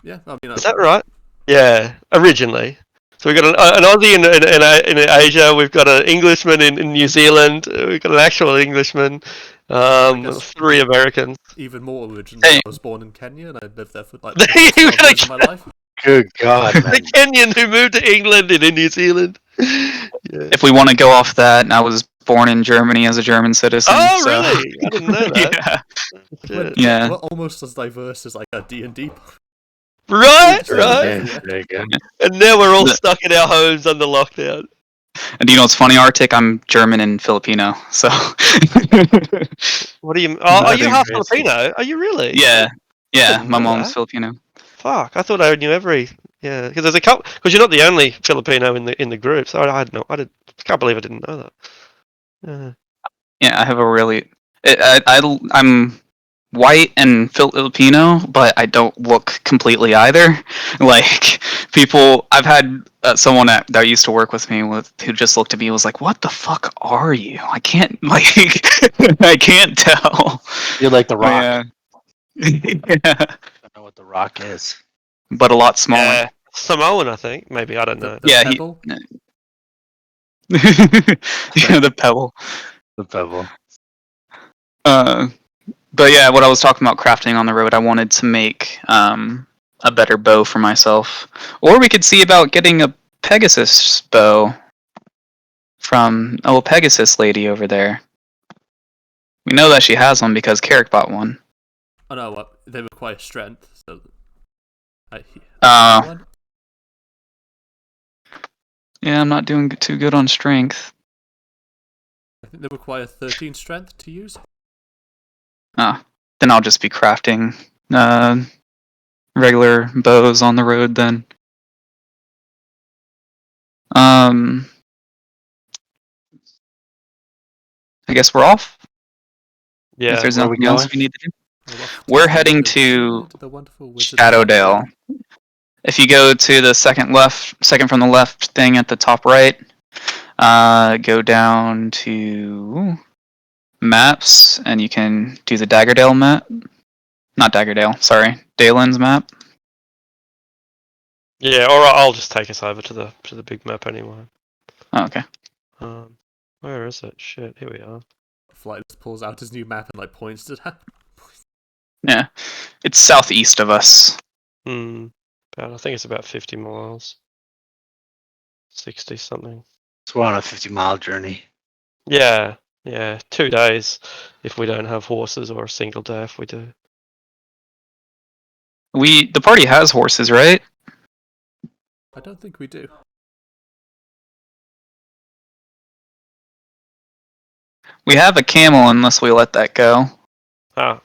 Yeah, I mean, Is that right? Yeah, originally. So we've got an Aussie in Asia. We've got an Englishman in New Zealand. We've got an actual Englishman. guess 3 Americans. even more originally, Hey. I was born in Kenya and I lived there for like You 12 gotta years of my life. Good God, The man! Kenyan who moved to England and in New Zealand. Yeah. If we want to go off that, I was born in Germany as a German citizen. Oh, so. really? I didn't know that. Yeah. Shit. Yeah. We're almost as diverse as like a D&D. Right. Yeah. There you go. And now we're all stuck in our homes under lockdown. And do you know what's funny, Arctic? I'm German and Filipino, so. What do you? Oh, are you Nothing half crazy. Filipino? Are you really? Yeah, yeah. didn't My know mom's that. Filipino. Fuck! I thought I knew every. Yeah, because there's a couple. Because you're not the only Filipino in the group. So I had no. I can't believe I didn't know that. Yeah, I have a really. I'm white and Filipino, but I don't look completely either. Like people, I've had someone that used to work with me who just looked at me and was like, "What the fuck are you? I can't like, I can't tell." You're like the Rock. Yeah. Yeah, I don't know what the Rock is. but a lot smaller. Yeah, Samoan, I think. Maybe I don't know. The Yeah, pebble. yeah, the pebble. The Pebble. But yeah, what I was talking about crafting on the road, I wanted to make a better bow for myself, or we could see about getting a Pegasus bow from Pegasus lady over there. We know that she has one because Carrick bought one. Oh no, what? They require strength. So, Uh, one? yeah, I'm not doing too good on strength. I think they require 13 strength to use. Then I'll just be crafting regular bows on the road then. I guess we're off. Yeah. If there's where are we nothing else going? we need to do. We're off We're see heading the to wizard, the wonderful wizard Shadowdale. If you go to the second from the left thing at the top right, go down to maps, and you can do the Daggerdale map. Not Daggerdale, sorry, Dalen's map. Yeah, or I'll just take us over to the big map anyway. Oh, okay. Where is it? Shit, here we are. Flightless pulls out his new map and like points to that. Yeah, it's southeast of us. I think it's about 50 miles. 60 something. So we're on a 50-mile journey. Yeah, 2 days if we don't have horses, or a single day if we do. The party has horses, right? I don't think we do. We have a camel unless we let that go. Ah,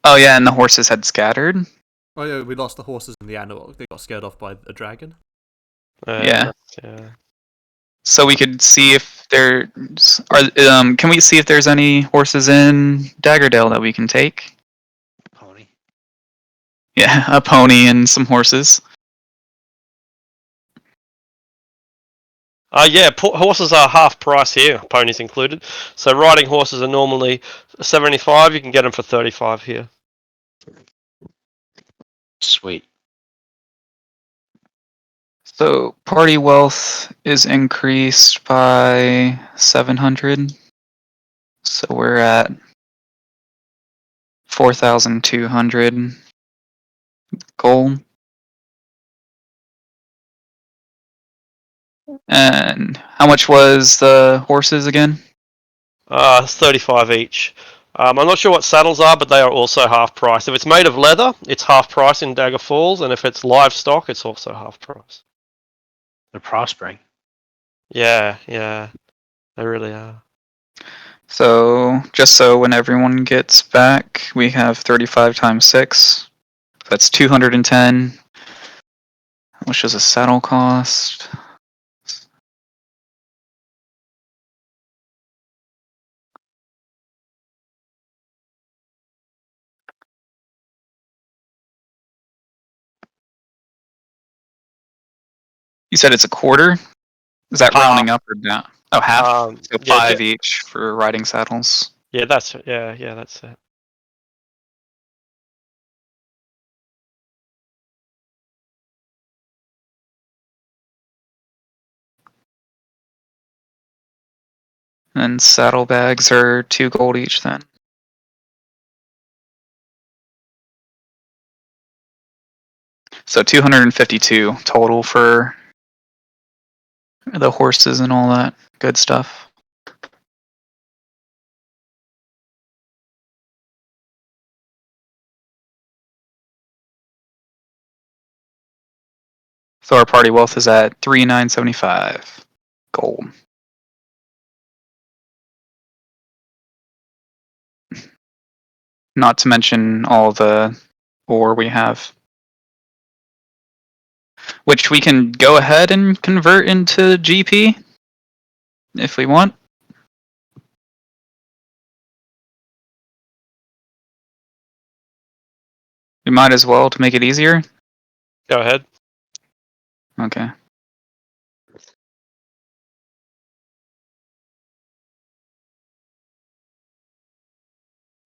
Oh yeah, and the horses had scattered. Oh yeah, we lost the horses in the animal. They got scared off by a dragon. Yeah. Yeah. So we could see if there's can we see if there's any horses in Daggerdale that we can take? Pony. Yeah, a pony and some horses. Yeah, horses are half price here, ponies included. So riding horses are normally 75. You can get them for 35 here. Sweet. So party wealth is increased by 700. So we're at 4,200 gold. And how much was the horses again? 35 each. I'm not sure what saddles are, but they are also half price. If it's made of leather, it's half price in Dagger Falls, and if it's livestock, it's also half price. They're prospering. Yeah, they really are. So just so when everyone gets back, we have 35 times 6. That's 210. How much does a saddle cost? You said it's a quarter? Is that rounding up or down? Oh, half? So Yeah, 5 each for riding saddles. that's it. And saddlebags are 2 gold each then. So 252 total for the horses and all that good stuff. So our party wealth is at 3,975 gold. Not to mention all the ore we have, which we can go ahead and convert into GP if we want. We might as well to make it easier. Go ahead. Okay.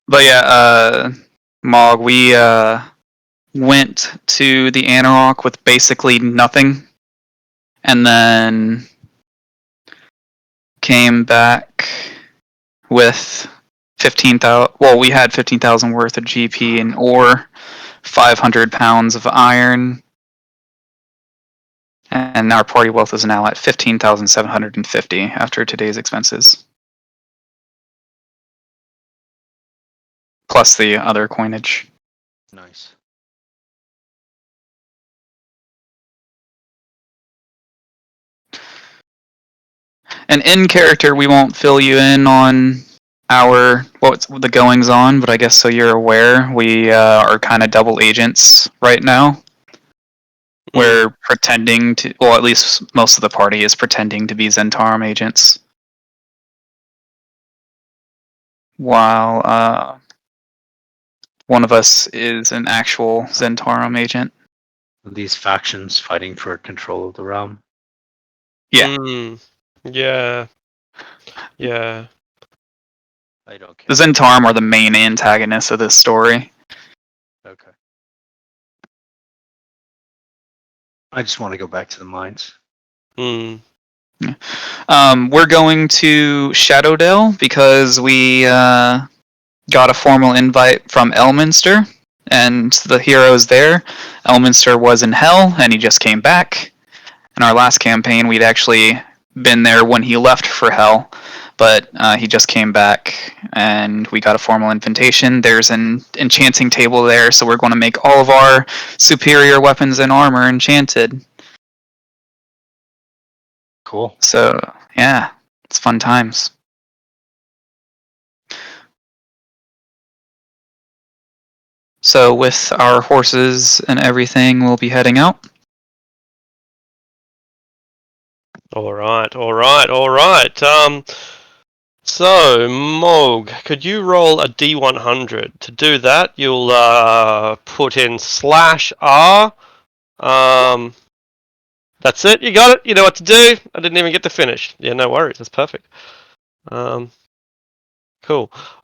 But yeah, Mog, we went to the Anarok with basically nothing, and then came back with 15,000. Well, we had 15,000 worth of GP and ore, 500 pounds of iron, and our party wealth is now at 15,750 after today's expenses, plus the other coinage. Nice. And in character, we won't fill you in on our what's the goings on, but I guess so you're aware, we are kind of double agents right now. We're pretending to, well, at least most of the party is pretending to be Zentarum agents, while one of us is an actual Zentarum agent. These factions fighting for control of the realm. Yeah. Yeah. Yeah. I don't care. The Zentarum are the main antagonists of this story. Okay. I just want to go back to the mines. Hmm. We're going to Shadowdale because we got a formal invite from Elminster, and the heroes there. Elminster was in hell, and he just came back. In our last campaign, we'd actually been there when he left for hell, but he just came back, and we got a formal invitation. There's an enchanting table there, so we're going to make all of our superior weapons and armor enchanted. Cool. So, yeah, it's fun times. So with our horses and everything, we'll be heading out. All right. So Mog, could you roll a D100? To do that, you'll put in /R. That's it. You got it. You know what to do. I didn't even get to finish. Yeah, no worries. That's perfect. Cool.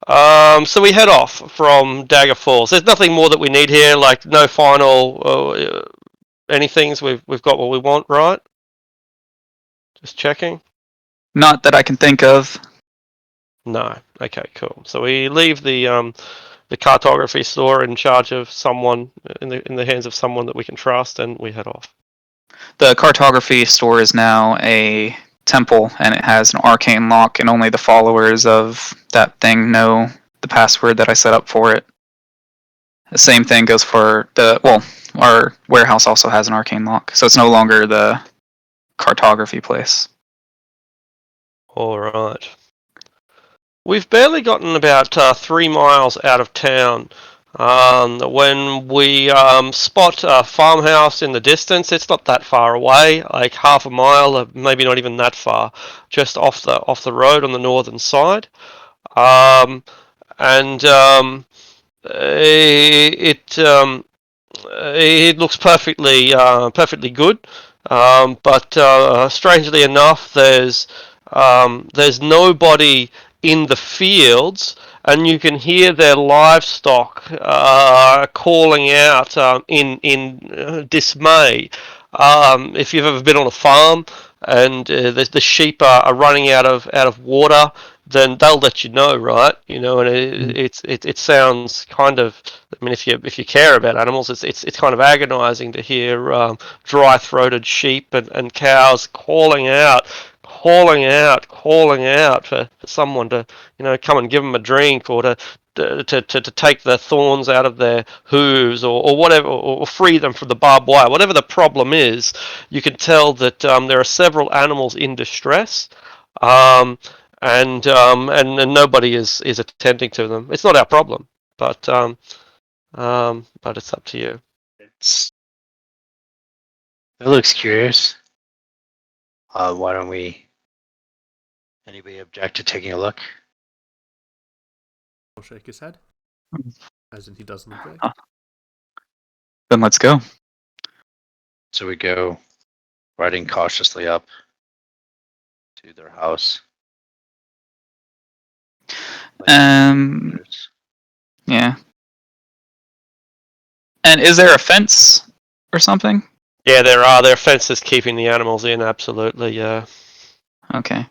So we head off from Dagger Falls. There's nothing more that we need here. Like no final anythings. We've got what we want, right? Just checking. Not that I can think of. No. Okay. Cool. So we leave the cartography store in charge of someone in the hands of someone that we can trust, and we head off. The cartography store is now a temple, and it has an arcane lock, and only the followers of that thing know the password that I set up for it. The same thing goes for our warehouse also has an arcane lock, so it's no longer the cartography place. All right. We've barely gotten about 3 miles out of town when we spot a farmhouse in the distance. It's not that far away, like half a mile, maybe not even that far, just off the road on the northern side. And it looks perfectly good. But strangely enough, there's nobody in the fields, and you can hear their livestock calling out in dismay. If you've ever been on a farm and the sheep are running out of water, then they'll let you know, right? You know, and it sounds kind of. I mean, if you care about animals, it's kind of agonising to hear dry-throated sheep and cows calling out for someone to come and give them a drink or to take the thorns out of their hooves or whatever, or free them from the barbed wire. Whatever the problem is, you can tell that there are several animals in distress. And nobody is attending to them. It's not our problem, but it's up to you. It looks curious. Why don't we? Anybody object to taking a look? He'll shake his head, as in he doesn't agree. Then let's go. So we go riding cautiously up to their house. Um, yeah. And is there a fence or something? Yeah, there are fences keeping the animals in. Absolutely, yeah. Okay.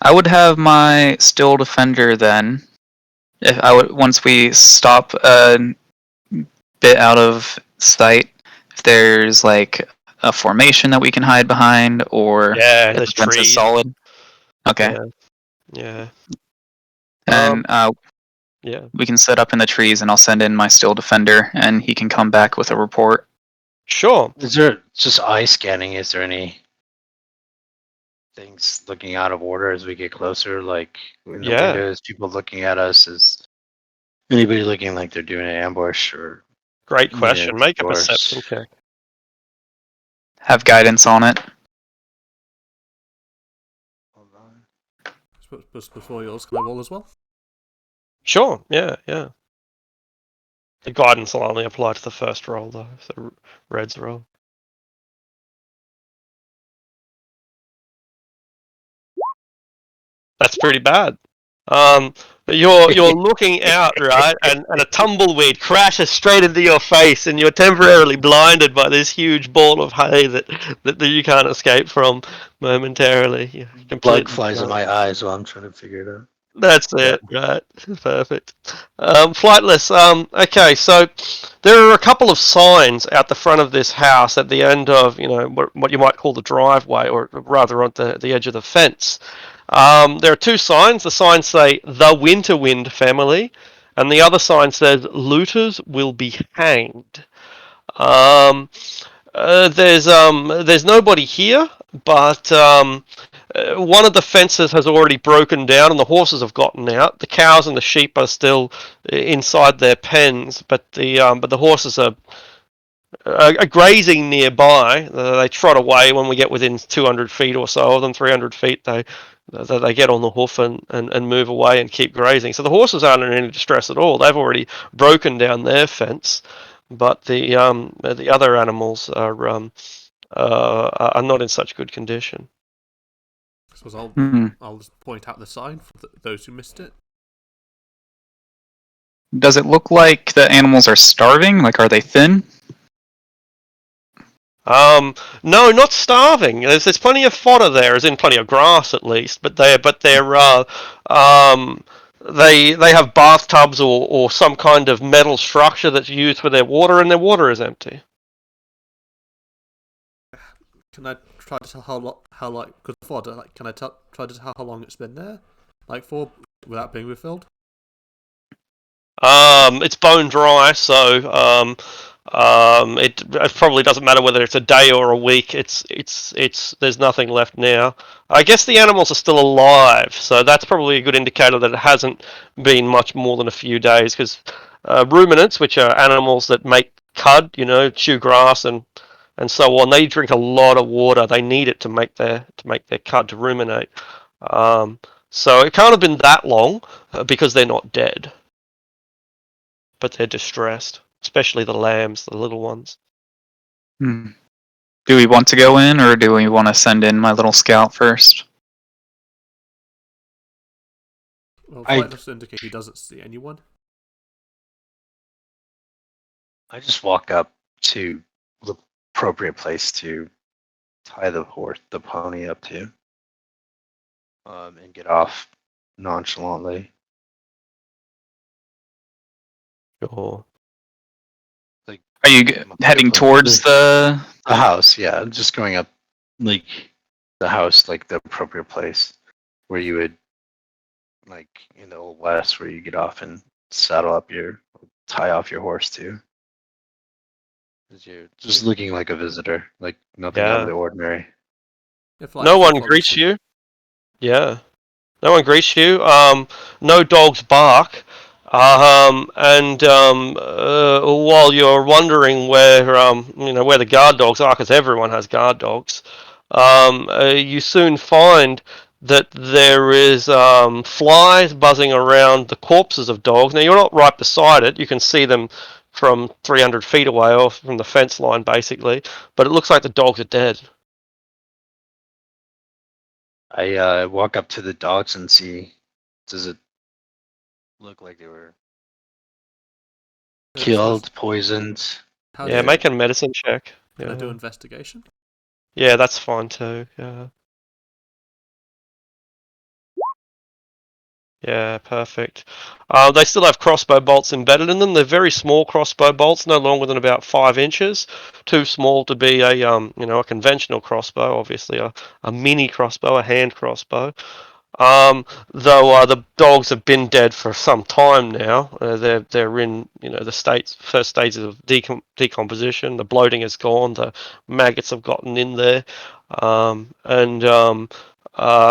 I would have my still defender then. If I would once we stop a bit out of sight, if there's like a formation that we can hide behind, or Yeah, if there's the fence is trees. solid. Okay. Yeah. And Yeah. we can set up in the trees, and I'll send in my still defender, and he can come back with a report. Sure. Is there just eye scanning? Is there any things looking out of order as we get closer? Like in the Yeah. windows, people looking at us? Is anybody looking like they're doing an ambush or Great question. the Make a doors? perception check. Have guidance on it. Hold on. Before yours, can I roll as well? Sure. Yeah. The guidance will only apply to the first roll, though. So Red's roll. That's pretty bad. You're looking out, right, and a tumbleweed crashes straight into your face, and you're temporarily blinded by this huge ball of hay that you can't escape from momentarily. You're Blood completely flies in blind. my eyes while I'm trying to figure it out. That's Yeah. it, right? Perfect. Flightless. Okay, so there are a couple of signs out the front of this house at the end of what you might call the driveway, or rather on the edge of the fence. There are two signs. The signs say "The Winterwind Family," and the other sign says "Looters will be hanged." Um, there's nobody here, but one of the fences has already broken down and the horses have gotten out. The cows and the sheep are still inside their pens, but the horses are grazing nearby. They trot away when we get within 200 feet or so of them. 300 feet, they get on the hoof and move away and keep grazing. So the horses aren't in any distress at all. They've already broken down their fence, but the other animals are not in such good condition. So I'll just point out the sign for those who missed it. Does it look like the animals are starving? Like, are they thin? No, not starving. There's plenty of fodder there, as in plenty of grass at least. But they have bathtubs or some kind of metal structure that's used for their water, and their water is empty. Can I try to tell how because fodder? Like, can I try to tell how long it's been there, like for, without being refilled? It's bone dry, so it probably doesn't matter whether it's a day or a week. It's there's nothing left now. I guess the animals are still alive, so that's probably a good indicator that it hasn't been much more than a few days. Because ruminants, which are animals that make cud, chew grass and so on, they drink a lot of water. They need it to make their cud to ruminate. So it can't have been that long because they're not dead. But they're distressed, especially the lambs, the little ones. Do we want to go in, or do we want to send in my little scout first? Well, flightless indicate he doesn't see anyone. I just walk up to the appropriate place to tie the pony up to, and get off nonchalantly. Sure. Like, Are you heading towards the house? Yeah, just going up, like the house, like the appropriate place where you would, like in the old west, where you get off and tie off your horse to. You're just looking like a visitor, like nothing out of the ordinary. No one greets you. Yeah. No one greets you. No dogs bark. And while you're wondering where the guard dogs are, because everyone has guard dogs, you soon find that there is flies buzzing around the corpses of dogs. Now you're not right beside it. You can see them from 300 feet away, or from the fence line, basically. But it looks like the dogs are dead. I walk up to the dogs and see, does it look like they were killed, poisoned? How Yeah, do make a medicine check. can I do Yeah. investigation? Yeah, that's fine too. Yeah. Yeah, perfect. They still have crossbow bolts embedded in them. They're very small crossbow bolts, no longer than about 5 inches. Too small to be a conventional crossbow. Obviously, a mini crossbow, a hand crossbow. Though the dogs have been dead for some time now. They're in the first stages of decomposition. The bloating is gone. The maggots have gotten in there,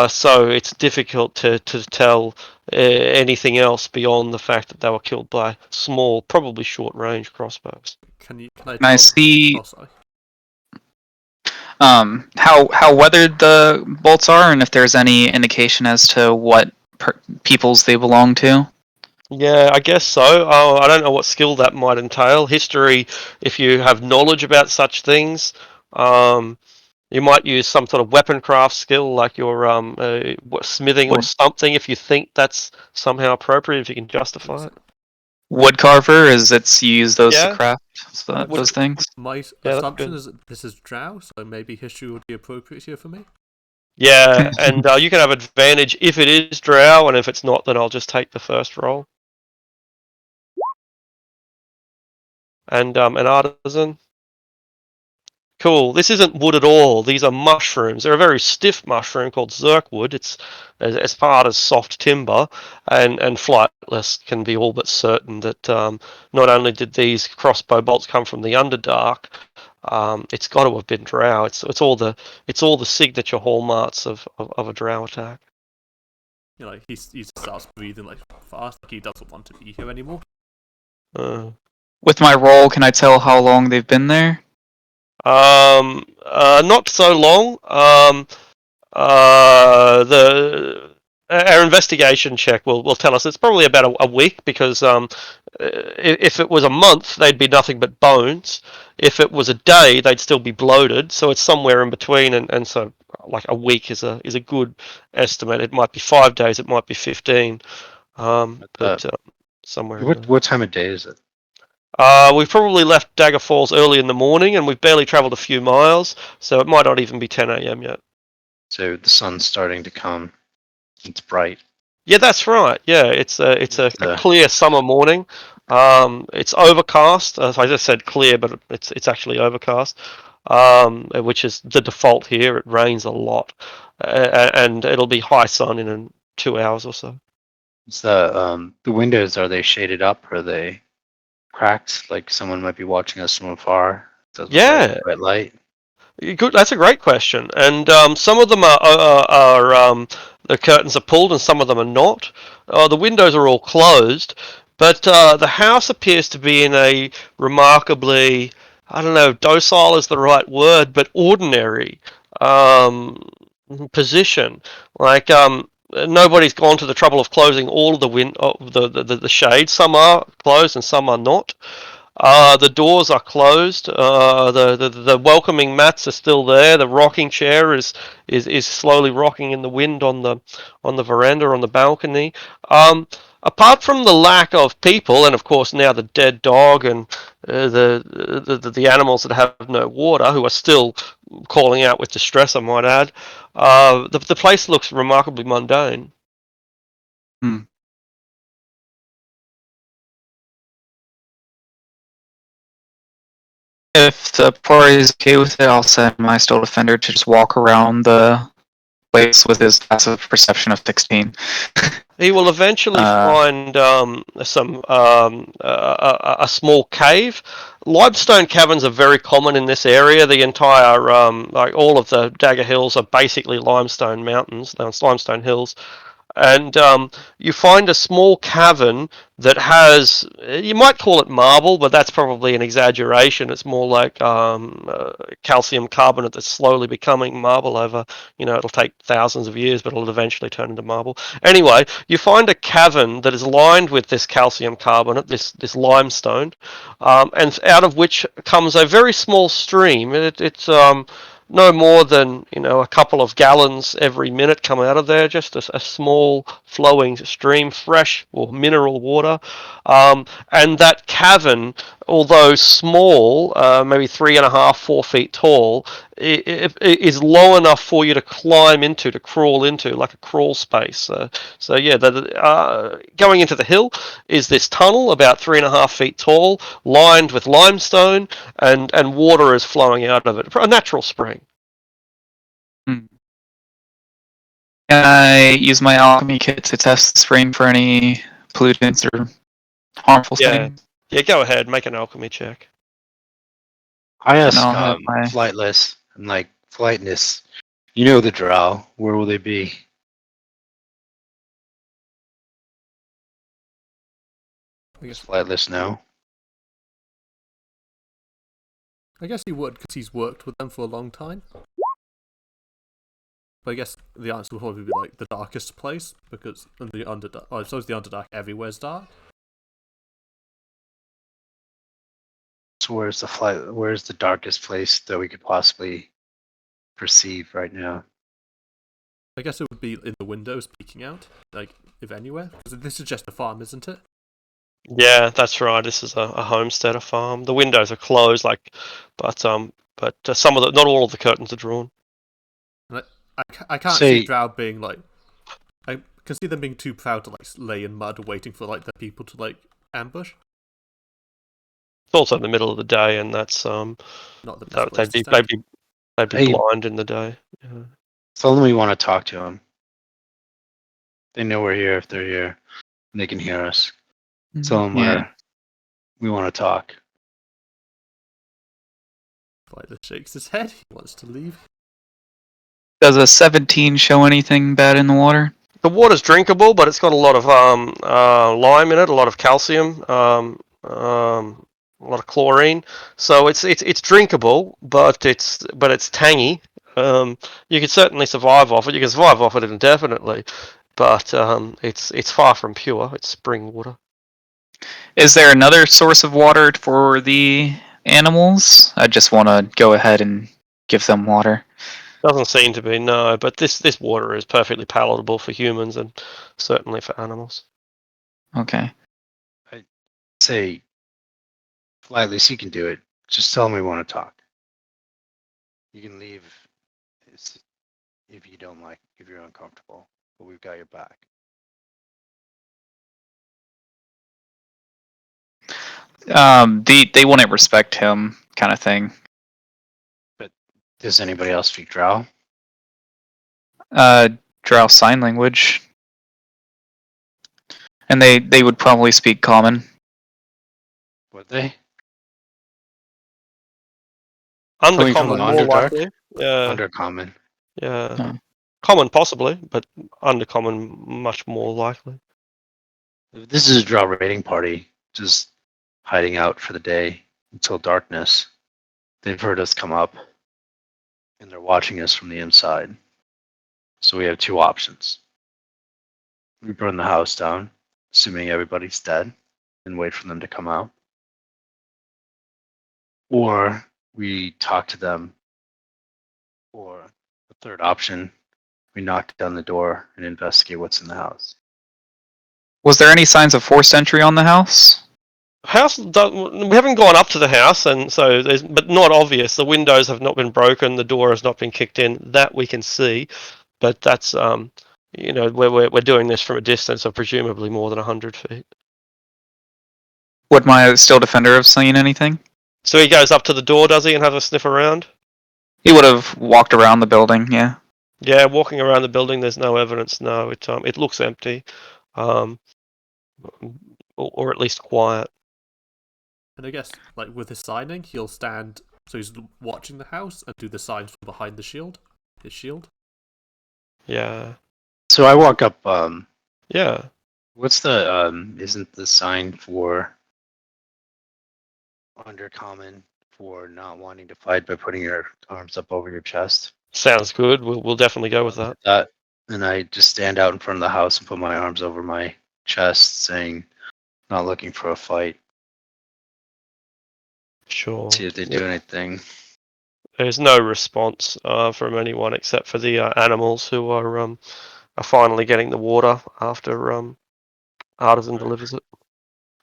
so it's difficult to tell anything else beyond the fact that they were killed by small, probably short-range crossbows. Can I Can I tell? see Oh, sorry. how weathered the bolts are, and if there's any indication as to what peoples they belong to? Yeah, I guess so. I don't know what skill that might entail. History, if you have knowledge about such things, um, you might use some sort of weapon craft skill, like your smithing or Wood something, if you think that's somehow appropriate, if you can justify it. wood carver, is it's you use those to Yeah, craft wood- those things? My Yeah, that's assumption good. is that this is drow, so maybe history would be appropriate here for me. Yeah, and you can have advantage if it is drow, and if it's not, then I'll just take the first roll. And an artisan. Cool. This isn't wood at all. These are mushrooms. They're a very stiff mushroom called zirkwood. It's as hard as soft timber, and flightless. Can be all but certain that not only did these crossbow bolts come from the Underdark, it's got to have been drow. It's all the signature hallmarks of a drow attack. He starts breathing like fast, like he doesn't want to be here anymore. With my roll, can I tell how long they've been there? Not so long. The Our investigation check will tell us it's probably about a week, because if it was a month, they'd be nothing but bones. If it was a day, they'd still be bloated. So it's somewhere in between, and so like a week is a good estimate. It might be 5 days, it might be 15, but somewhere in there. What time of day is it? We've probably left Dagger Falls early in the morning, and we've barely travelled a few miles, so it might not even be 10 a.m. yet. So the sun's starting to come. It's bright. Yeah, that's right. Yeah, it's a Yeah. clear summer morning. It's overcast. As I just said clear, but it's actually overcast, which is the default here. It rains a lot, and it'll be high sun in 2 hours or so. It's the windows, are they shaded up? Or are they cracked? Like someone might be watching us from afar. Does Yeah. bright light. Good. That's a great question, and some of them are the curtains are pulled, and some of them are not. The windows are all closed, but the house appears to be in a remarkably, I don't know, docile is the right word, but ordinary um, position. Like nobody's gone to the trouble of closing all of the shades. Some are closed and some are not. The doors are closed. The welcoming mats are still there. The rocking chair is slowly rocking in the wind on the veranda, on the balcony. Apart from the lack of people, and of course now the dead dog and the animals that have no water, who are still calling out with distress, I might add, the place looks remarkably mundane. Hmm. If the party is okay with it, I'll send my Still Defender to just walk around the place with his passive perception of 16. He will eventually find a small cave. Limestone caverns are very common in this area. The entire, like all of the Dagger Hills are basically limestone mountains, limestone hills, and you find a small cavern that has, you might call it marble, but that's probably an exaggeration. It's more like calcium carbonate that's slowly becoming marble over, it'll take thousands of years, but it'll eventually turn into marble. Anyway, you find a cavern that is lined with this calcium carbonate, this limestone, and out of which comes a very small stream. It's no more than a couple of gallons every minute come out of there. Just a small flowing stream, fresh or mineral water, and that cavern, although small, maybe 3.5, 4 feet tall, is low enough for you to climb into, to crawl into, like a crawl space. So yeah, going into the hill is this tunnel about 3.5 feet tall, lined with limestone, and water is flowing out of it. A natural spring. Hmm. Can I use my alchemy kit to test the spring for any pollutants or harmful Yeah. things? Yeah, go ahead, make an alchemy check. I And ask I'll have my Flightless, and like, Flightness, you know the drow. Where will they be? I Does guess Flightless know? he would, because he's worked with them for a long time. But I guess the answer would probably be like the darkest place, because in the Underdark, I suppose the Underdark everywhere's dark. So where's the darkest place that we could possibly perceive right now? I guess it would be in the windows peeking out, like, if anywhere. Because this is just a farm, isn't it? Yeah, that's right. This is a homestead, a farm. The windows are closed, but some of not all of the curtains are drawn. And I can't see Say, Drow being like. I can see them being too proud to like lay in mud waiting for like the people to like ambush. It's also in the middle of the day, and that's Not the best place they'd to be stand. they'd be hey, blind in the day. Yeah. tell them we want to talk to them. They know we're here if they're here. And they can hear us. Tell them yeah. we want to talk. Violet shakes his head. He wants to leave. Does a 17 show anything bad in the water? The water's drinkable, but it's got a lot of lime in it, a lot of calcium, a lot of chlorine. So it's drinkable, but it's tangy. You could certainly survive off it. You can survive off it indefinitely, but it's far from pure. It's spring water. Is there another source of water for the animals? I just want to go ahead and give them water. Doesn't seem to be, no, but this water is perfectly palatable for humans and certainly for animals. Okay. Say, Flightless, you can do it. Just tell them we want to talk. You can leave if you don't like, if you're uncomfortable, but we've got your back. They wouldn't respect him, kind of thing. But does anybody else speak Drow? Drow sign language, and they would probably speak common. Would they? Coming from Undercommon, the more Underdark? likely. Yeah, Undercommon. yeah. Oh. Common possibly, but undercommon much more likely. If this is a Drow raiding party, just hiding out for the day until darkness, they've heard us come up, and they're watching us from the inside. So we have two options. We burn the house down, assuming everybody's dead, and wait for them to come out. Or we talk to them. Or the third option, we knock down the door and investigate what's in the house. Was there any signs of forced entry on the house? We haven't gone up to the house, and so but not obvious. The windows have not been broken, the door has not been kicked in. That we can see, but that's we're doing this from a distance of presumably more than 100 feet. Would my Steel Defender have seen anything? So he goes up to the door, does he, and have a sniff around? He would have walked around the building, yeah. Yeah, walking around the building, there's no evidence. No, it looks empty, or at least quiet. And I guess like with his signing, he'll stand. So he's watching the house and do the signs from behind the shield. His shield. Yeah. So I walk up. Yeah. What's the isn't the sign for undercommon for not wanting to fight by putting your arms up over your chest? Sounds good. We'll definitely go with that. That, and I just stand out in front of the house and put my arms over my chest, saying, "Not looking for a fight." Sure. See if they do anything. There's no response from anyone except for the animals who are finally getting the water after Artisan delivers it.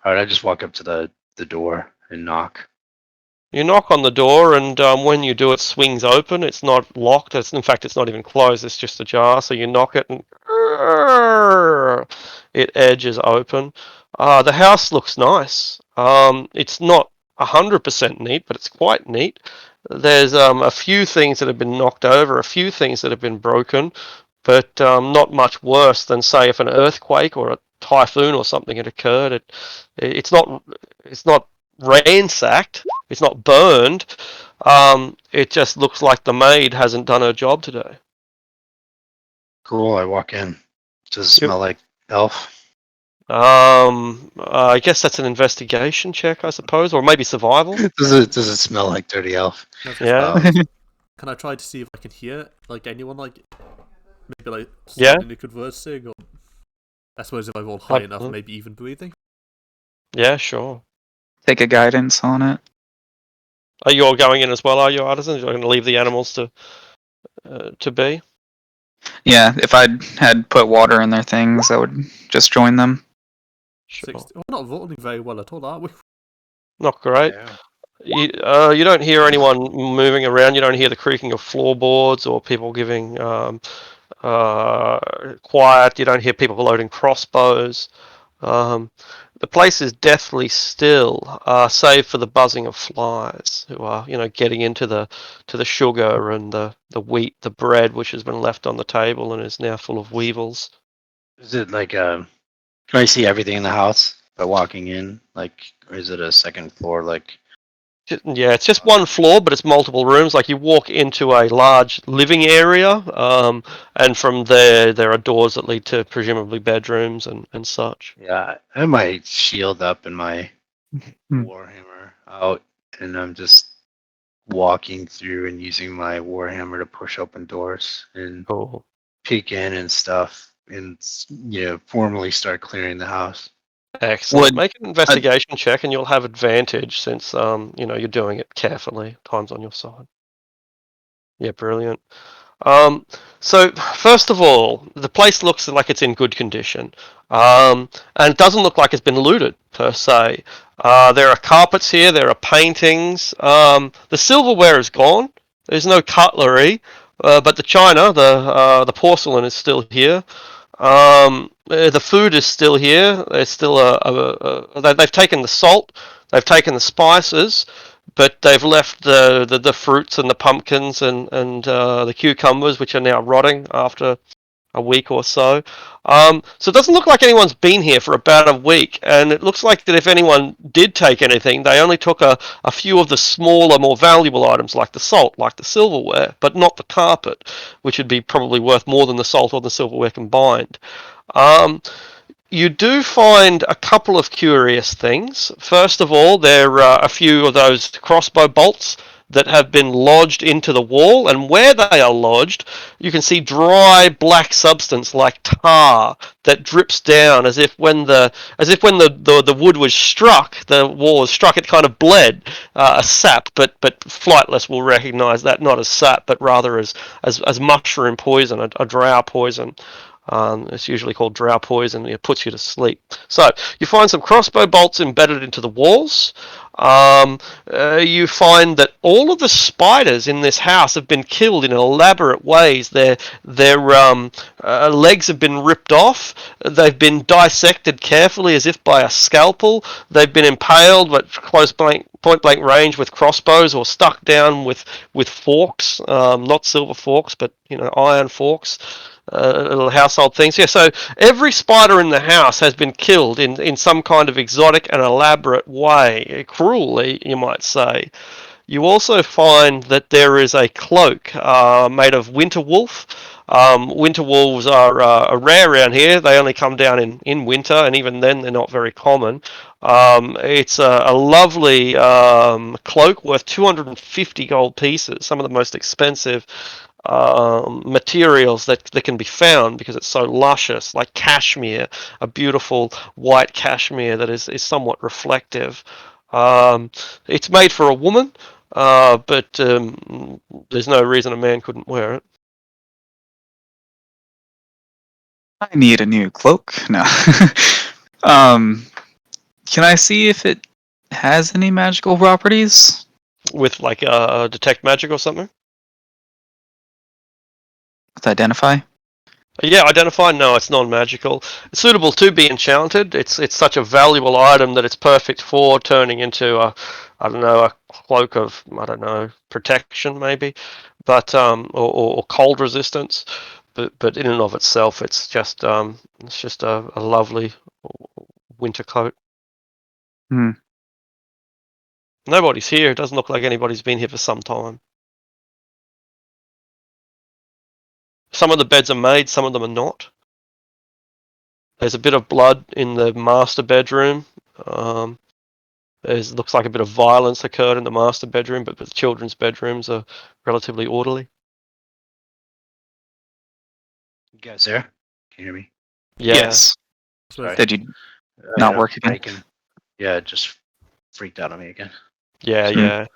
All right, I just walk up to the door and knock. You knock on the door, and when you do, it swings open. It's not locked. In fact, it's not even closed. It's just ajar. So you knock it, and it edges open. The house looks nice. It's not 100% neat, but it's quite neat. There's a few things that have been knocked over, a few things that have been broken, but not much worse than, say, if an earthquake or a typhoon or something had occurred. It's not ransacked. It's not burned. It just looks like the maid hasn't done her job today. Cool. I walk in. Does it smell like elf? I guess that's an investigation check, I suppose, or maybe survival. Does it smell like dirty elf? I was Yeah. gonna say, can I try to see if I can hear like anyone like maybe like Yeah. slightly conversing, or I suppose if I roll high enough, maybe even breathing. Yeah, sure. Take a guidance on it. Are you all going in as well? Are you, Artisans? You're going to leave the animals to be? Yeah, if I had put water in their things, I would just join them. Sure. 60. We're not rolling very well at all, are we? Not great. Yeah. You don't hear anyone moving around. You don't hear the creaking of floorboards or people giving quiet. You don't hear people loading crossbows. The place is deathly still, save for the buzzing of flies who are, getting into the sugar and the wheat, the bread, which has been left on the table and is now full of weevils. Is it like can I see everything in the house by walking in? Like, or is it a second floor? Like, Yeah, it's just one floor, but it's multiple rooms. Like you walk into a large living area, and from there are doors that lead to presumably bedrooms and such. yeah, I have my shield up and my Hmm. warhammer out, and I'm just walking through and using my warhammer to push open doors and Cool. peek in and stuff, and formally start clearing the house. Excellent. Would Make an investigation check, and you'll have advantage since you're doing it carefully. Time's on your side. Yeah, brilliant. So first of all, the place looks like it's in good condition, and it doesn't look like it's been looted per se. There are carpets here. There are paintings. The silverware is gone. There's no cutlery, but the china, the porcelain, is still here. The food is still here. There's still they've taken the salt. They've taken the spices, but they've left the fruits and the pumpkins and the cucumbers, which are now rotting after a week or so. So it doesn't look like anyone's been here for about a week, and it looks like that if anyone did take anything, they only took a few of the smaller, more valuable items like the salt, like the silverware, but not the carpet, which would be probably worth more than the salt or the silverware combined. You do find a couple of curious things. First of all, there are a few of those crossbow bolts that have been lodged into the wall, and where they are lodged, you can see dry black substance like tar that drips down as if when the wood was struck, the wall was struck, it kind of bled a sap, but flightless will recognise that not as sap, but rather as mushroom poison, a drow poison. It's usually called drow poison. It puts you to sleep. So you find some crossbow bolts embedded into the walls. You find that all of the spiders in this house have been killed in elaborate ways. Their legs have been ripped off. They've been dissected carefully as if by a scalpel. They've been impaled at point blank range with crossbows, or stuck down with forks, not silver forks, but iron forks. Little household things. Yeah, so every spider in the house has been killed in some kind of exotic and elaborate way, cruelly, you might say. You also find that there is a cloak made of winter wolf. Winter wolves are rare around here. They only come down in winter, and even then they're not very common. It's a lovely cloak worth 250 gold pieces, some of the most expensive materials that can be found because it's so luscious, like cashmere, a beautiful white cashmere that is somewhat reflective. It's made for a woman, but there's no reason a man couldn't wear it. I need a new cloak. No. um, can I see if it has any magical properties? With like detect magic or something. With identify? Yeah, identify. No, it's non-magical. It's suitable to be enchanted. It's such a valuable item that it's perfect for turning into I don't know, a cloak of, I don't know, protection maybe, but or cold resistance. But in and of itself, it's just a lovely winter coat. Hmm. Nobody's here. It doesn't look like anybody's been here for some time. Some of the beds are made, some of them are not. There's a bit of blood in the master bedroom. Looks like a bit of violence occurred in the master bedroom, but the children's bedrooms are relatively orderly. You guys there? Can you hear me? Yeah. Yes. Sorry. Did you Oh, not yeah, work again? breaking. Yeah, it just freaked out on me again. Yeah, Hmm. yeah.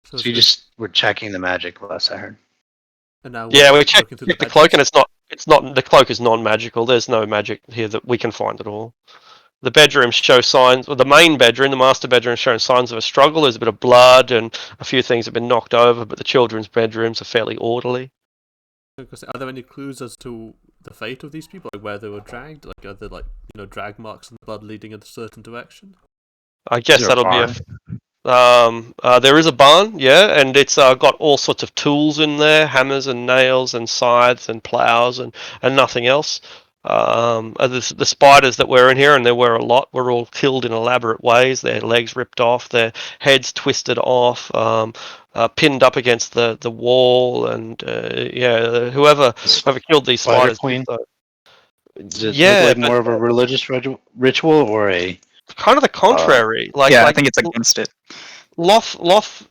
So you just were checking the magic last I heard. And now Yeah, we're we checked looking through the cloak, and bedrooms. it's not the cloak is non-magical. There's no magic here that we can find at all. The bedrooms show signs, or the main bedroom, the master bedroom, showing signs of a struggle. There's a bit of blood, and a few things have been knocked over, but the children's bedrooms are fairly orderly. Are there any clues as to the fate of these people, like where they were dragged? Like, are there drag marks and blood leading in a certain direction? I Is guess there a that'll be barn? there is a barn, yeah, and it's got all sorts of tools in there, hammers and nails and scythes and plows and nothing else. The spiders that were in here, and there were a lot, were all killed in elaborate ways. Their legs ripped off, their heads twisted off, pinned up against the wall, and yeah, whoever killed these Spider spiders did Queen? so. Does it look Yeah, like but more of a religious ritual or a? kind of the contrary. Like Yeah, I like think it's against it. Loth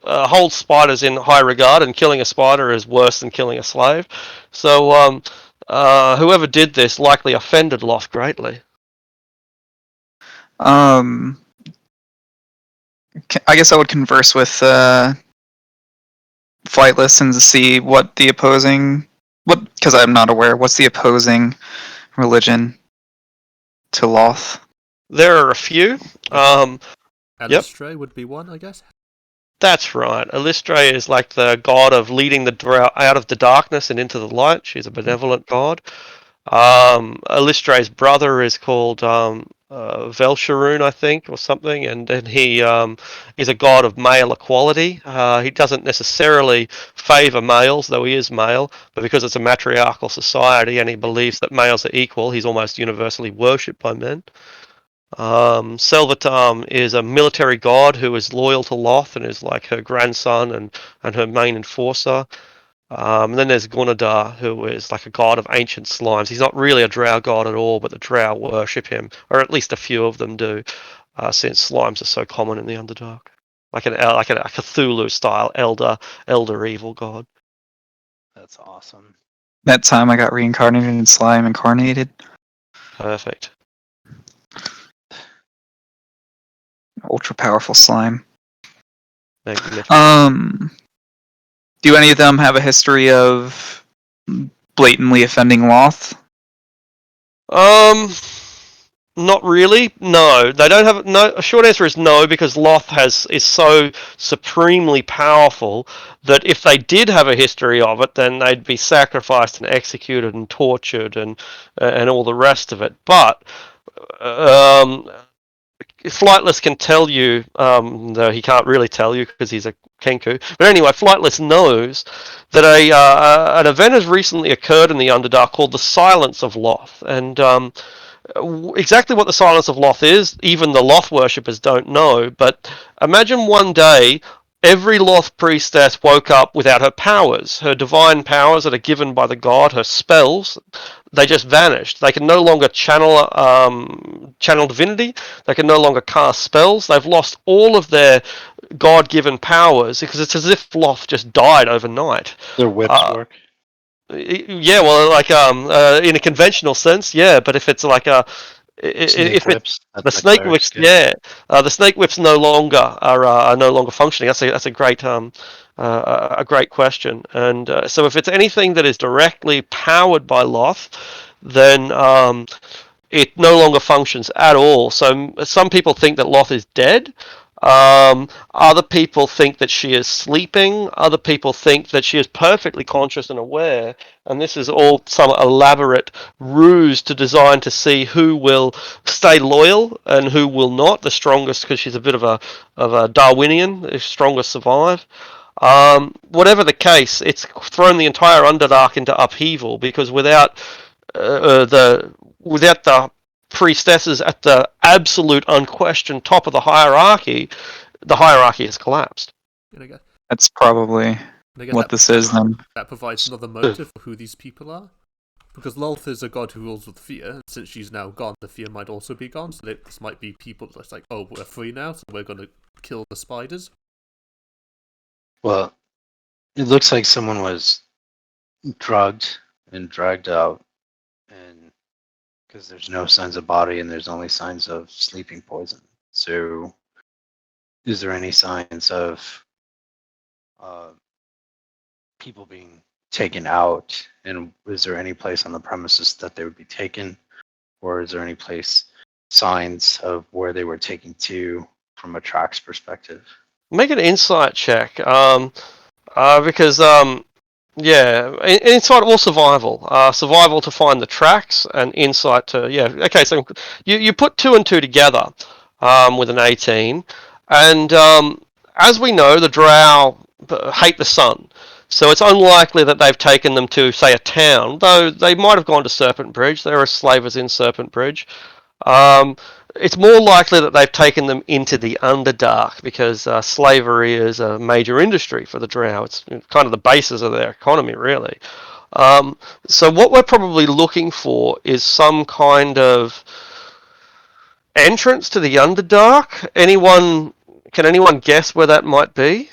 holds spiders in high regard, and killing a spider is worse than killing a slave. So whoever did this likely offended Loth greatly. I guess I would converse with Flightless and see what the opposing, because I'm not aware. What's the opposing religion to Loth? There are a few. Yep, Elistre would be one, I guess. that's right. Elistre is like the god of leading the drow out of the darkness and into the light. She's a benevolent god. Alistre's brother is called Velsharoon, I think, or something, and he is a god of male equality. He doesn't necessarily favour males, though he is male, but because it's a matriarchal society and he believes that males are equal, he's almost universally worshipped by men. Selvatam is a military god who is loyal to Loth and is like her grandson and her main enforcer. And then there's Gunadar, who is like a god of ancient slimes. He's not really a drow god at all, but the drow worship him, or at least a few of them do, since slimes are so common in the Underdark. Like a Cthulhu style elder evil god. That's awesome. That time I got reincarnated in slime incarnated. Perfect. Ultra powerful slime. Magnificent. Do any of them have a history of blatantly offending Loth? Not really. No, they don't have no. A short answer is no, because Loth is so supremely powerful that if they did have a history of it, then they'd be sacrificed and executed and tortured and all the rest of it. But Flightless can tell you, though he can't really tell you because he's a Kenku. But anyway, Flightless knows that an event has recently occurred in the Underdark called the Silence of Loth, and exactly what the Silence of Loth is, even the Loth worshippers don't know. But imagine one day every Loth priestess woke up without her powers. Her divine powers that are given by the god, her spells, they just vanished. They can no longer channel divinity. They can no longer cast spells. They've lost all of their god-given powers because it's as if Loth just died overnight. Their whips Uh, work. yeah, well, like in a conventional sense, yeah. But if it's like a Snake if it whips. the That's the snake cleric's whips, get. yeah, the snake whips no longer are no longer functioning. That's a great a great question. And so if it's anything that is directly powered by Loth, then it no longer functions at all. So some people think that Loth is dead. Other people think that she is sleeping. Other people think that she is perfectly conscious and aware. And this is all some elaborate ruse to design to see who will stay loyal and who will not. The strongest, because she's a bit of a Darwinian, the strongest survive. Whatever the case, it's thrown the entire Underdark into upheaval because without the priestesses at the absolute unquestioned top of the hierarchy has collapsed. And I guess, That's probably and I guess what this is then. that provides another motive for who these people are. Because Lolth is a god who rules with fear, and since she's now gone, the fear might also be gone. So this might be people that's like, oh, we're free now, so we're going to kill the spiders. Well, it looks like someone was drugged and dragged out, and because there's no signs of body and there's only signs of sleeping poison. So, is there any signs of people being taken out? And is there any place on the premises that they would be taken, or is there any place signs of where they were taken to from a tracks perspective? Make an insight check, because yeah, insight or survival. Survival to find the tracks, and insight to Okay, so you put two and two together with an 18, and as we know, the Drow hate the sun. So it's unlikely that they've taken them to, say, a town, though they might have gone to Serpent Bridge. There are slavers in Serpent Bridge. Um, it's more likely that they've taken them into the Underdark because slavery is a major industry for the Drow. It's kind of the basis of their economy, really. So what we're probably looking for is some kind of entrance to the Underdark. Can anyone guess where that might be?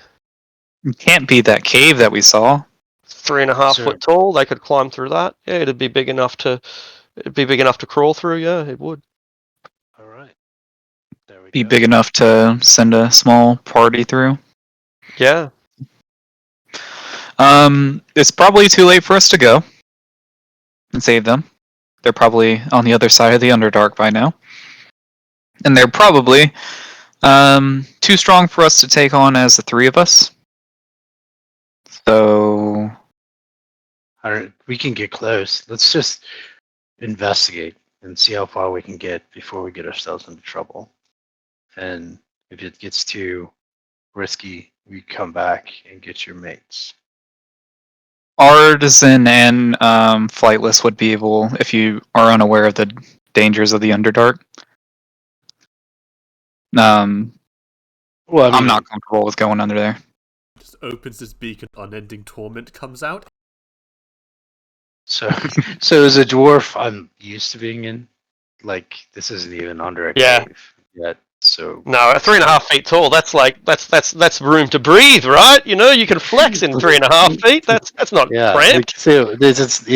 It can't be that cave that we saw. 3.5 foot tall. They could climb through that. Yeah, it'd be big enough to crawl through. Yeah, it would. All right. There we Be go. big enough to send a small party through. Yeah. It's probably too late for us to go and save them. They're probably on the other side of the Underdark by now. And they're probably too strong for us to take on as the three of us. So All right, we can get close. Let's just investigate and see how far we can get before we get ourselves into trouble. And if it gets too risky, we come back and get your mates. Artisan and Flightless would be able, if you are unaware of the dangers of the Underdark. Well, I mean, I'm not comfortable with going under there. Just opens his beak and unending torment comes out. so as a dwarf, I'm used to being in. Like, this isn't even under a Yeah. cave yet. So No, at 3.5 feet tall, that's room to breathe, right? You know, you can flex in 3.5 feet. That's not yeah, cramped, like,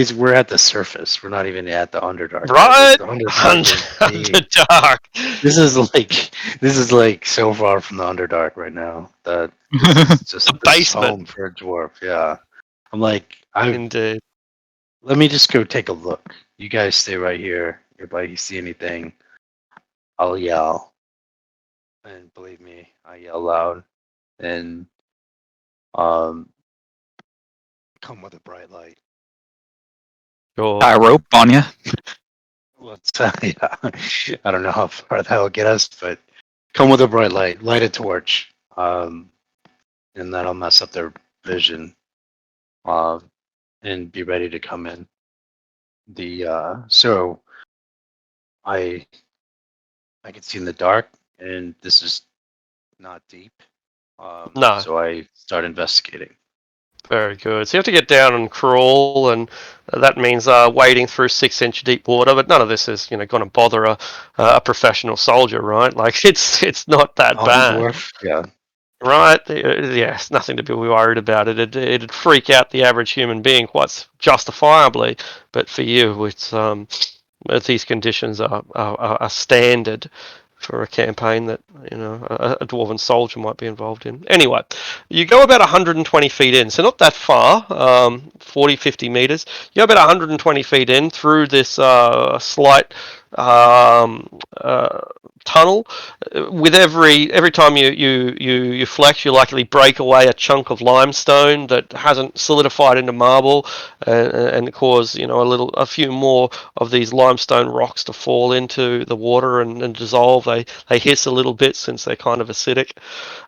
so we're at the surface. We're not even at the Underdark. right? The Underdark is deep. Dark. This is like so far from the Underdark right now that it's just The this is basement. home for a dwarf. Yeah, I'm like, Indeed. let me just go take a look. You guys stay right here. If I see anything, I'll yell. And believe me, I yell loud. And come with a bright light. Sure. Tie a rope on you. Let's yeah. I don't know how far that'll get us, but come with a bright light. Light a torch. And that'll mess up their vision. And be ready to come in. So I can see in the dark, and this is not deep. No. So I start investigating. Very good. So you have to get down and crawl, and that means wading through 6-inch deep water. But none of this is, going to bother a professional soldier, right? Like it's not that Alton bad, dwarf. Yeah. right? Yeah, it's nothing to be worried about. It'd freak out the average human being quite justifiably, but for you, it's these conditions are standard for a campaign that a dwarven soldier might be involved in. Anyway, you go about 120 feet in, so not that far, 40, 50 meters. You go about 120 feet in through this slight um, uh, tunnel. With every time you flex, you likely break away a chunk of limestone that hasn't solidified into marble, and cause a few more of these limestone rocks to fall into the water and dissolve. They hiss a little bit since they're kind of acidic,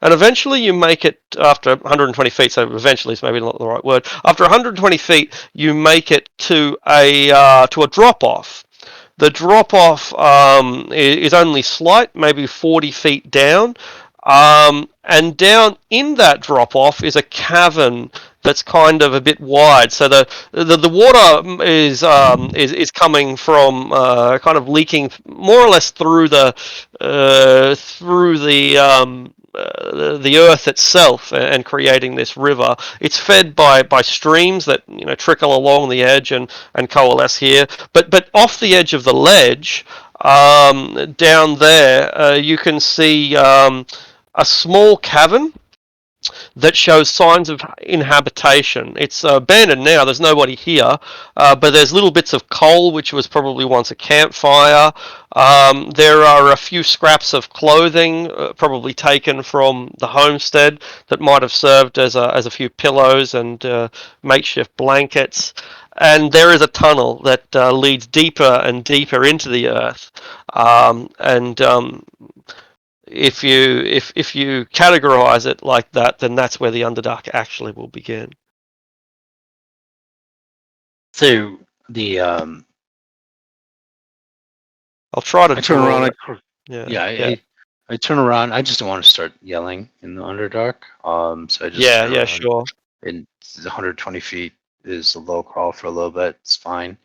and eventually you make it after 120 feet. So eventually is maybe not the right word. After 120 feet, you make it to a drop off. The drop off is only slight, maybe 40 feet down. And down in that drop off is a cavern that's kind of a bit wide. So the water is coming from kind of leaking more or less through the earth itself and creating this river. It's fed by streams that trickle along the edge and coalesce here. But off the edge of the ledge, down there, you can see a small cavern that shows signs of inhabitation. It's abandoned now. There's nobody here, but there's little bits of coal, which was probably once a campfire. There are a few scraps of clothing, probably taken from the homestead, that might have served as a few pillows and makeshift blankets. And there is a tunnel that leads deeper and deeper into the earth, and if you categorize it like that, then that's where the Underdark actually will begin. So the I'll try to I turn draw around. it. I turn around. I just don't want to start yelling in the Underdark. So I just turn around. Sure. And 120 feet is a low crawl for a little bit. It's fine.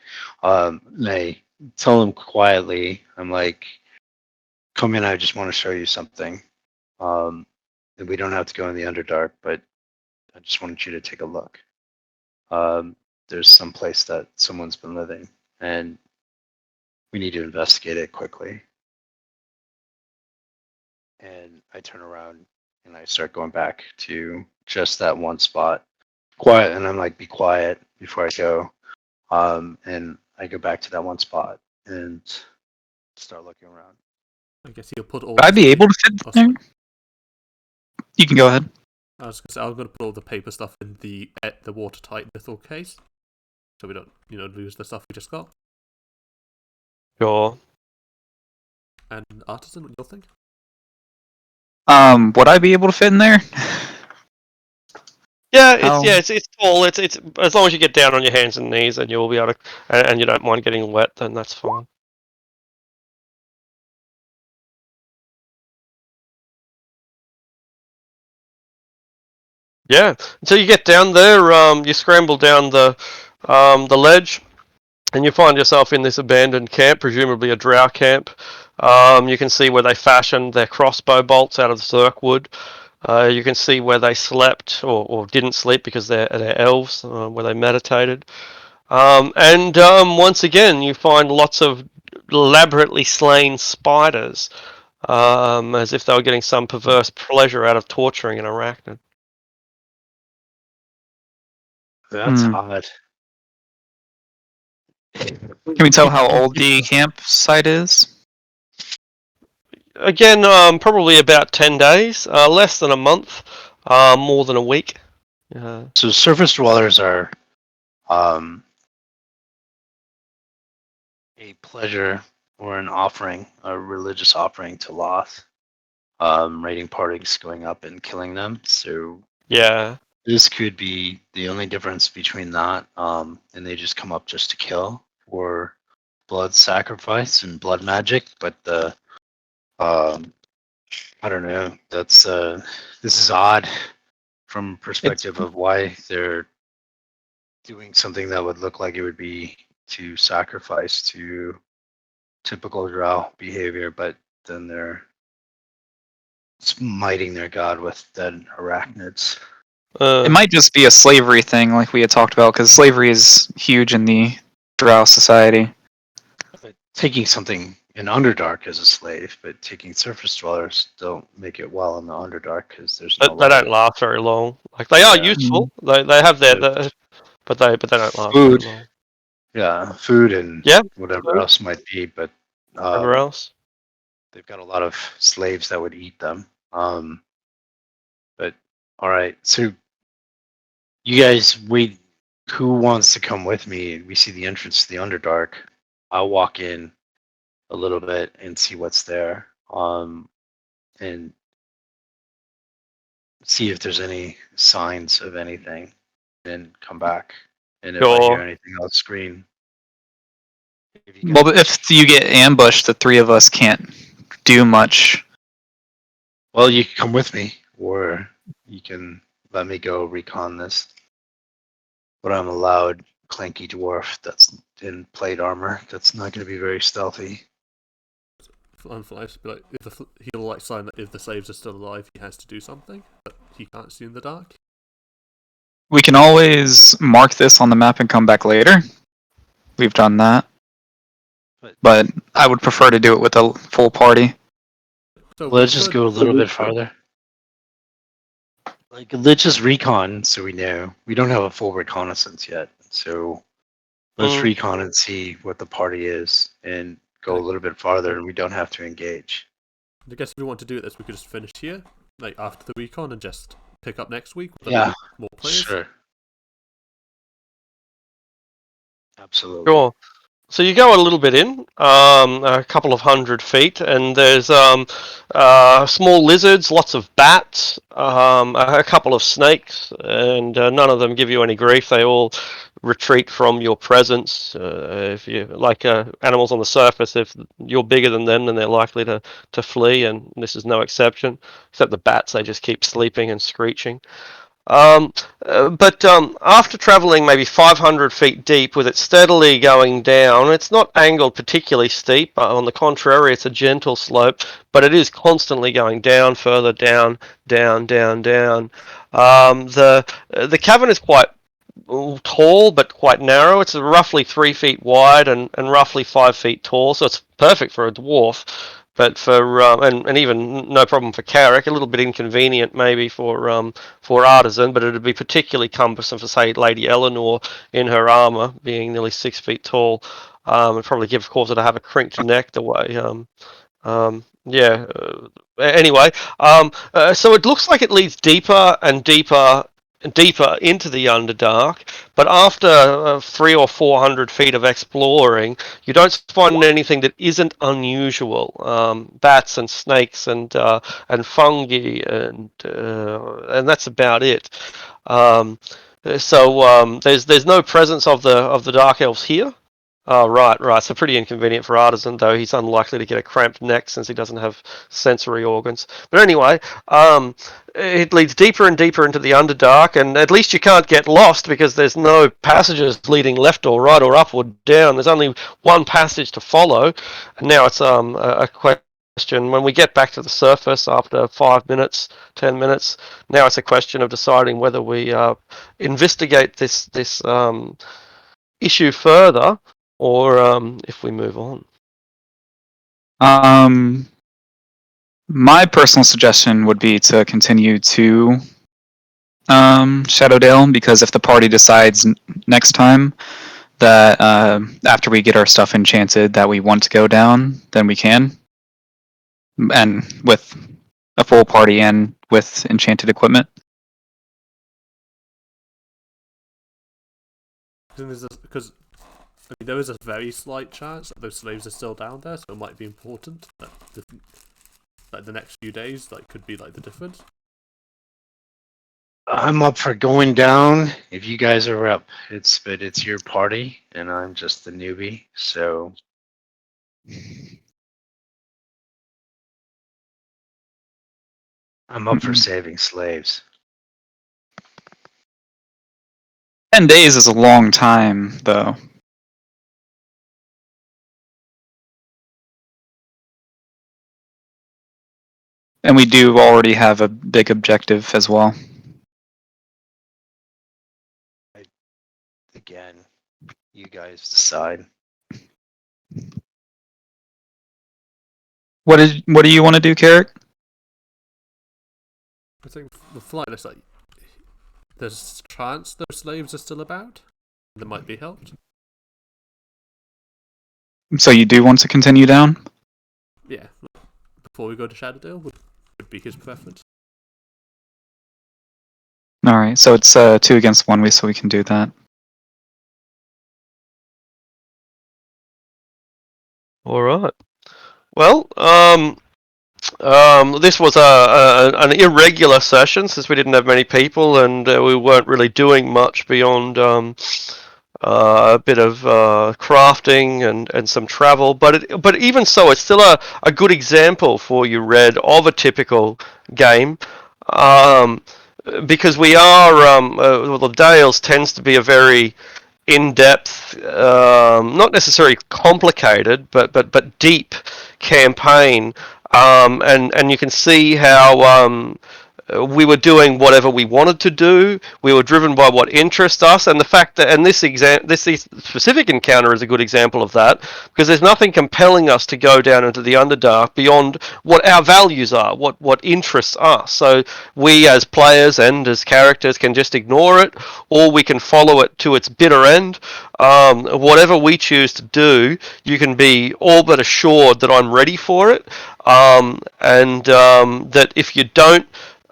And I tell him quietly. I'm like, "Come in. I just want to show you something. And we don't have to go in the Underdark, but I just wanted you to take a look. There's some place that someone's been living, and we need to investigate it quickly." And I turn around and I start going back to just that one spot. Quiet, and I'm like, "Be quiet before I go." And I go back to that one spot and start looking around. I guess you'll put all. Would I be able to fit Oh, there? sorry. You can go ahead. I was gonna say I'm gonna put all the paper stuff in the watertight little case, so we don't lose the stuff we just got. Sure. And Artisan, what do you think? Would I be able to fit in there? It's tall. It's as long as you get down on your hands and knees, and you'll be able to, and you don't mind getting wet, then that's fine. Yeah. Until you get down there, you scramble down the ledge, and you find yourself in this abandoned camp, presumably a drow camp. You can see where they fashioned their crossbow bolts out of zerk wood. You can see where they slept or didn't sleep because they're elves, where they meditated. And once again, you find lots of elaborately slain spiders, as if they were getting some perverse pleasure out of torturing an arachnid. That's odd. Can we tell how old the campsite is? Again, probably about 10 days, less than a month, more than a week. So surface dwellers are a pleasure or an offering, a religious offering to Loth. Raiding parties going up and killing them. So Yeah. this could be the only difference between that and they just come up just to kill, or blood sacrifice and blood magic. But the I don't know. That's this is odd from perspective of why they're doing something that would look like it would be to sacrifice to typical drow behavior, but then they're smiting their god with dead arachnids. It might just be a slavery thing, like we had talked about, because slavery is huge in the Drow society. But taking something in Underdark as a slave, but taking surface dwellers don't make it well in the Underdark because there's no They don't light. last very long. Like they are Yeah. useful. They have But but they don't last very food, long. yeah, food and Yeah, whatever food, else might be, but whatever else. they've got a lot of slaves that would eat them. But all right, so you guys wait. Who wants to come with me? We see the entrance to the Underdark. I'll walk in a little bit and see what's there. And see if there's any signs of anything, and come back. And if I hear Sure. anything, I'll scream. If you Well, can, but if you get ambushed, the three of us can't do much. well, you can come with me, or you can let me go recon this. But I'm a loud, clanky dwarf that's in plate armor. That's not going to be very stealthy. Unflies, but like, he'll like sign that if the slaves are still alive, he has to do something, but he can't see in the dark. We can always mark this on the map and come back later. We've done that. But I would prefer to do it with a full party. So Let's just go a little bit farther. Like, let's just recon so we know. We don't have a full reconnaissance yet, so let's recon and see what the party is, and go a little bit farther, and we don't have to engage. I guess if we want to do this, we could just finish here, like after the recon, and just pick up next week with more players. Sure. Absolutely. Sure. So you go a little bit in, a couple of 100 feet, and there's small lizards, lots of bats, a couple of snakes, and none of them give you any grief. They all retreat from your presence. If you like animals on the surface, if you're bigger than them, then they're likely to flee, and this is no exception. Except the bats, they just keep sleeping and screeching. But after traveling maybe 500 feet deep with it steadily going down, it's not angled particularly steep. On the contrary, it's a gentle slope, but it is constantly going down, further down, down, down, down. The cavern is quite tall but quite narrow. It's roughly 3 feet wide and roughly 5 feet tall, so it's perfect for a dwarf. But for and even no problem for Carrick, a little bit inconvenient maybe for Artisan, but it'd be particularly cumbersome for say Lady Eleanor in her armor, being nearly 6 feet tall. And probably cause her to have a crinked neck the way yeah. Anyway, so it looks like it leads deeper and deeper and deeper into the Underdark, but after 300 or 400 feet of exploring, you don't find anything that isn't unusual. Bats and snakes and fungi and that's about it. There's no presence of the dark elves here. Oh, right. So pretty inconvenient for Artisan, though he's unlikely to get a cramped neck since he doesn't have sensory organs. But anyway, it leads deeper and deeper into the Underdark, and at least you can't get lost because there's no passages leading left or right or up or down. There's only one passage to follow, and now it's a question. When we get back to the surface after 5 minutes, 10 minutes, now it's a question of deciding whether we investigate this issue further or if we move on. My personal suggestion would be to continue to Shadowdale, because if the party decides next time that after we get our stuff enchanted that we want to go down, then we can, and with a full party and with enchanted equipment. Because there is a very slight chance that those slaves are still down there, so it might be important that the next few days could be the difference. I'm up for going down if you guys are up. But it's your party, and I'm just the newbie, so I'm up for saving slaves. 10 days is a long time, though. And we do already have a big objective as well. Again, you guys decide. What do you want to do, Carrick? I think the flight looks like there's a chance those slaves are still about. They might be helped. So you do want to continue down? Yeah. Before we go to Shadowdale would be his preference. All right, so it's 2 against 1, so we can do that. All right. Well, this was an irregular session since we didn't have many people and we weren't really doing much beyond a bit of crafting and some travel. But even so, it's still a good example for you, Red, of a typical game. Because we are, well, the Dales tends to be a very in-depth, not necessarily complicated, but deep campaign, and you can see how we were doing whatever we wanted to do. We were driven by what interests us, and the fact that, and this specific encounter is a good example of that, because there's nothing compelling us to go down into the Underdark beyond what our values are, what interests us. So we, as players and as characters, can just ignore it, or we can follow it to its bitter end. Whatever we choose to do, you can be all but assured that I'm ready for it, and that if you don't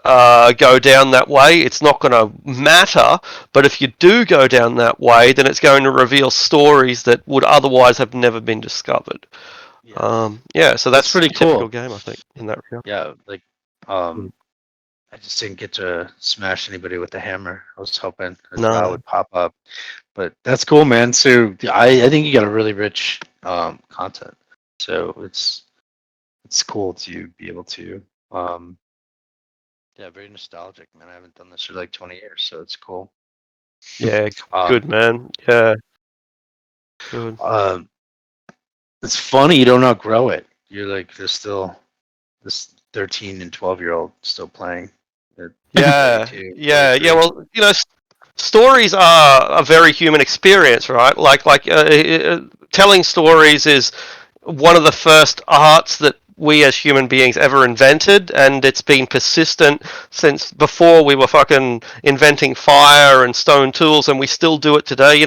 go down that way, it's not going to matter. But if you do go down that way, then it's going to reveal stories that would otherwise have never been discovered. Yeah, so that's pretty a typical cool. game, I think, in that regard. Yeah, like I just didn't get to smash anybody with the hammer. I was hoping a drow would pop up, but that's cool, man. So I think you got a really rich content. So it's cool to be able to yeah, very nostalgic, man. I haven't done this for like 20 years, so it's cool. Yeah, good, man. Yeah, good. It's funny you don't outgrow it. You're like there's still this 13 and 12-year-old still playing. Yeah, 32, yeah, 33. yeah. Well, stories are a very human experience, right? Telling stories is one of the first arts that we as human beings ever invented, and it's been persistent since before we were fucking inventing fire and stone tools, and we still do it today.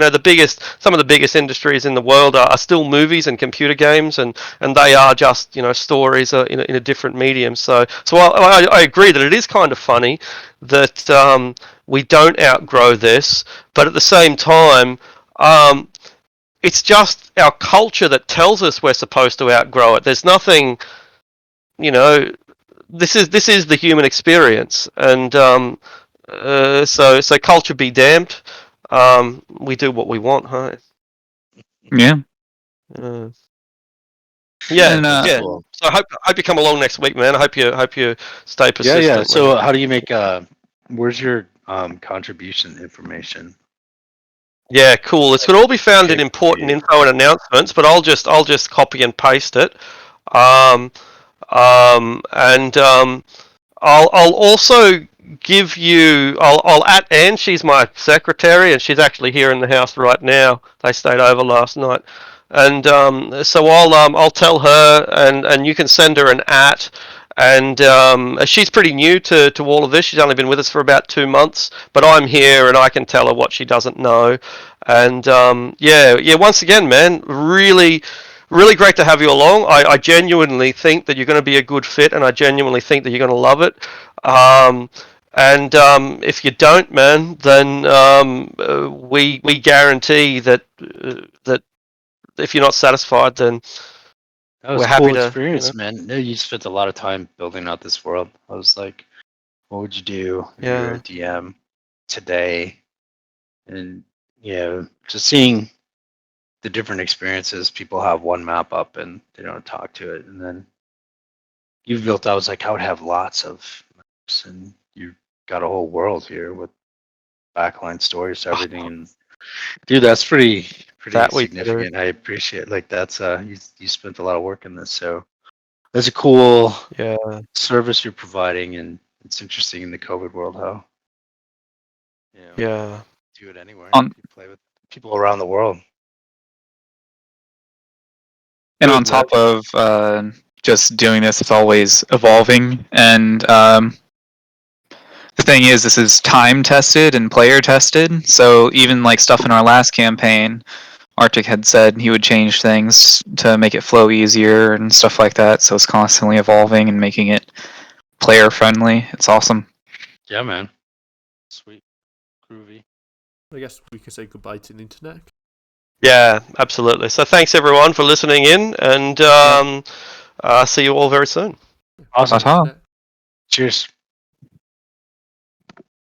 Some of the biggest industries in the world are still movies and computer games, and they are just stories in a different medium. So I agree that it is kind of funny that we don't outgrow this, but at the same time, it's just our culture that tells us we're supposed to outgrow it. There's nothing, this is the human experience, and so culture be damned. We do what we want, huh? Yeah. Yeah, And, yeah. Cool. So I hope you come along next week, man. I hope you stay persistent. Yeah. man. So how do you make where's your contribution information? Yeah, cool. It's going to all be found in important info and announcements, but I'll just copy and paste it. And I'll also give you. I'll at Anne. She's my secretary, and she's actually here in the house right now. They stayed over last night, and so I'll tell her, and you can send her an at. And she's pretty new to all of this. She's only been with us for about 2 months, but I'm here and I can tell her what she doesn't know. And yeah. Once again, man, really, really great to have you along. I genuinely think that you're going to be a good fit, and I genuinely think that you're going to love it. And if you don't, man, then we guarantee that if you're not satisfied, then That was we're a happy cool to. experience, man. No, you spent a lot of time building out this world. I was like, what would you do if you were a DM today? And just seeing the different experiences. People have one map up and they don't talk to it, and then you've built. I was like, I would have lots of and you got a whole world here with backline stories to everything. And dude, that's pretty That we do. significant. I appreciate like that's you spent a lot of work in this, so that's a cool Yeah. service you're providing, and it's interesting in the COVID world how Yeah. do it anywhere. On You play with people around the world. and Good, on top man. of just doing this, it's always evolving. And the thing is, this is time tested and player tested. So even like stuff in our last campaign, Arctic had said he would change things to make it flow easier and stuff like that. So it's constantly evolving and making it player friendly. It's awesome. Yeah, man. Sweet. Groovy. I guess we can say goodbye to the internet. Yeah, absolutely. So thanks everyone for listening in, and see you all very soon. Awesome. Ta-ta. Internet. Cheers.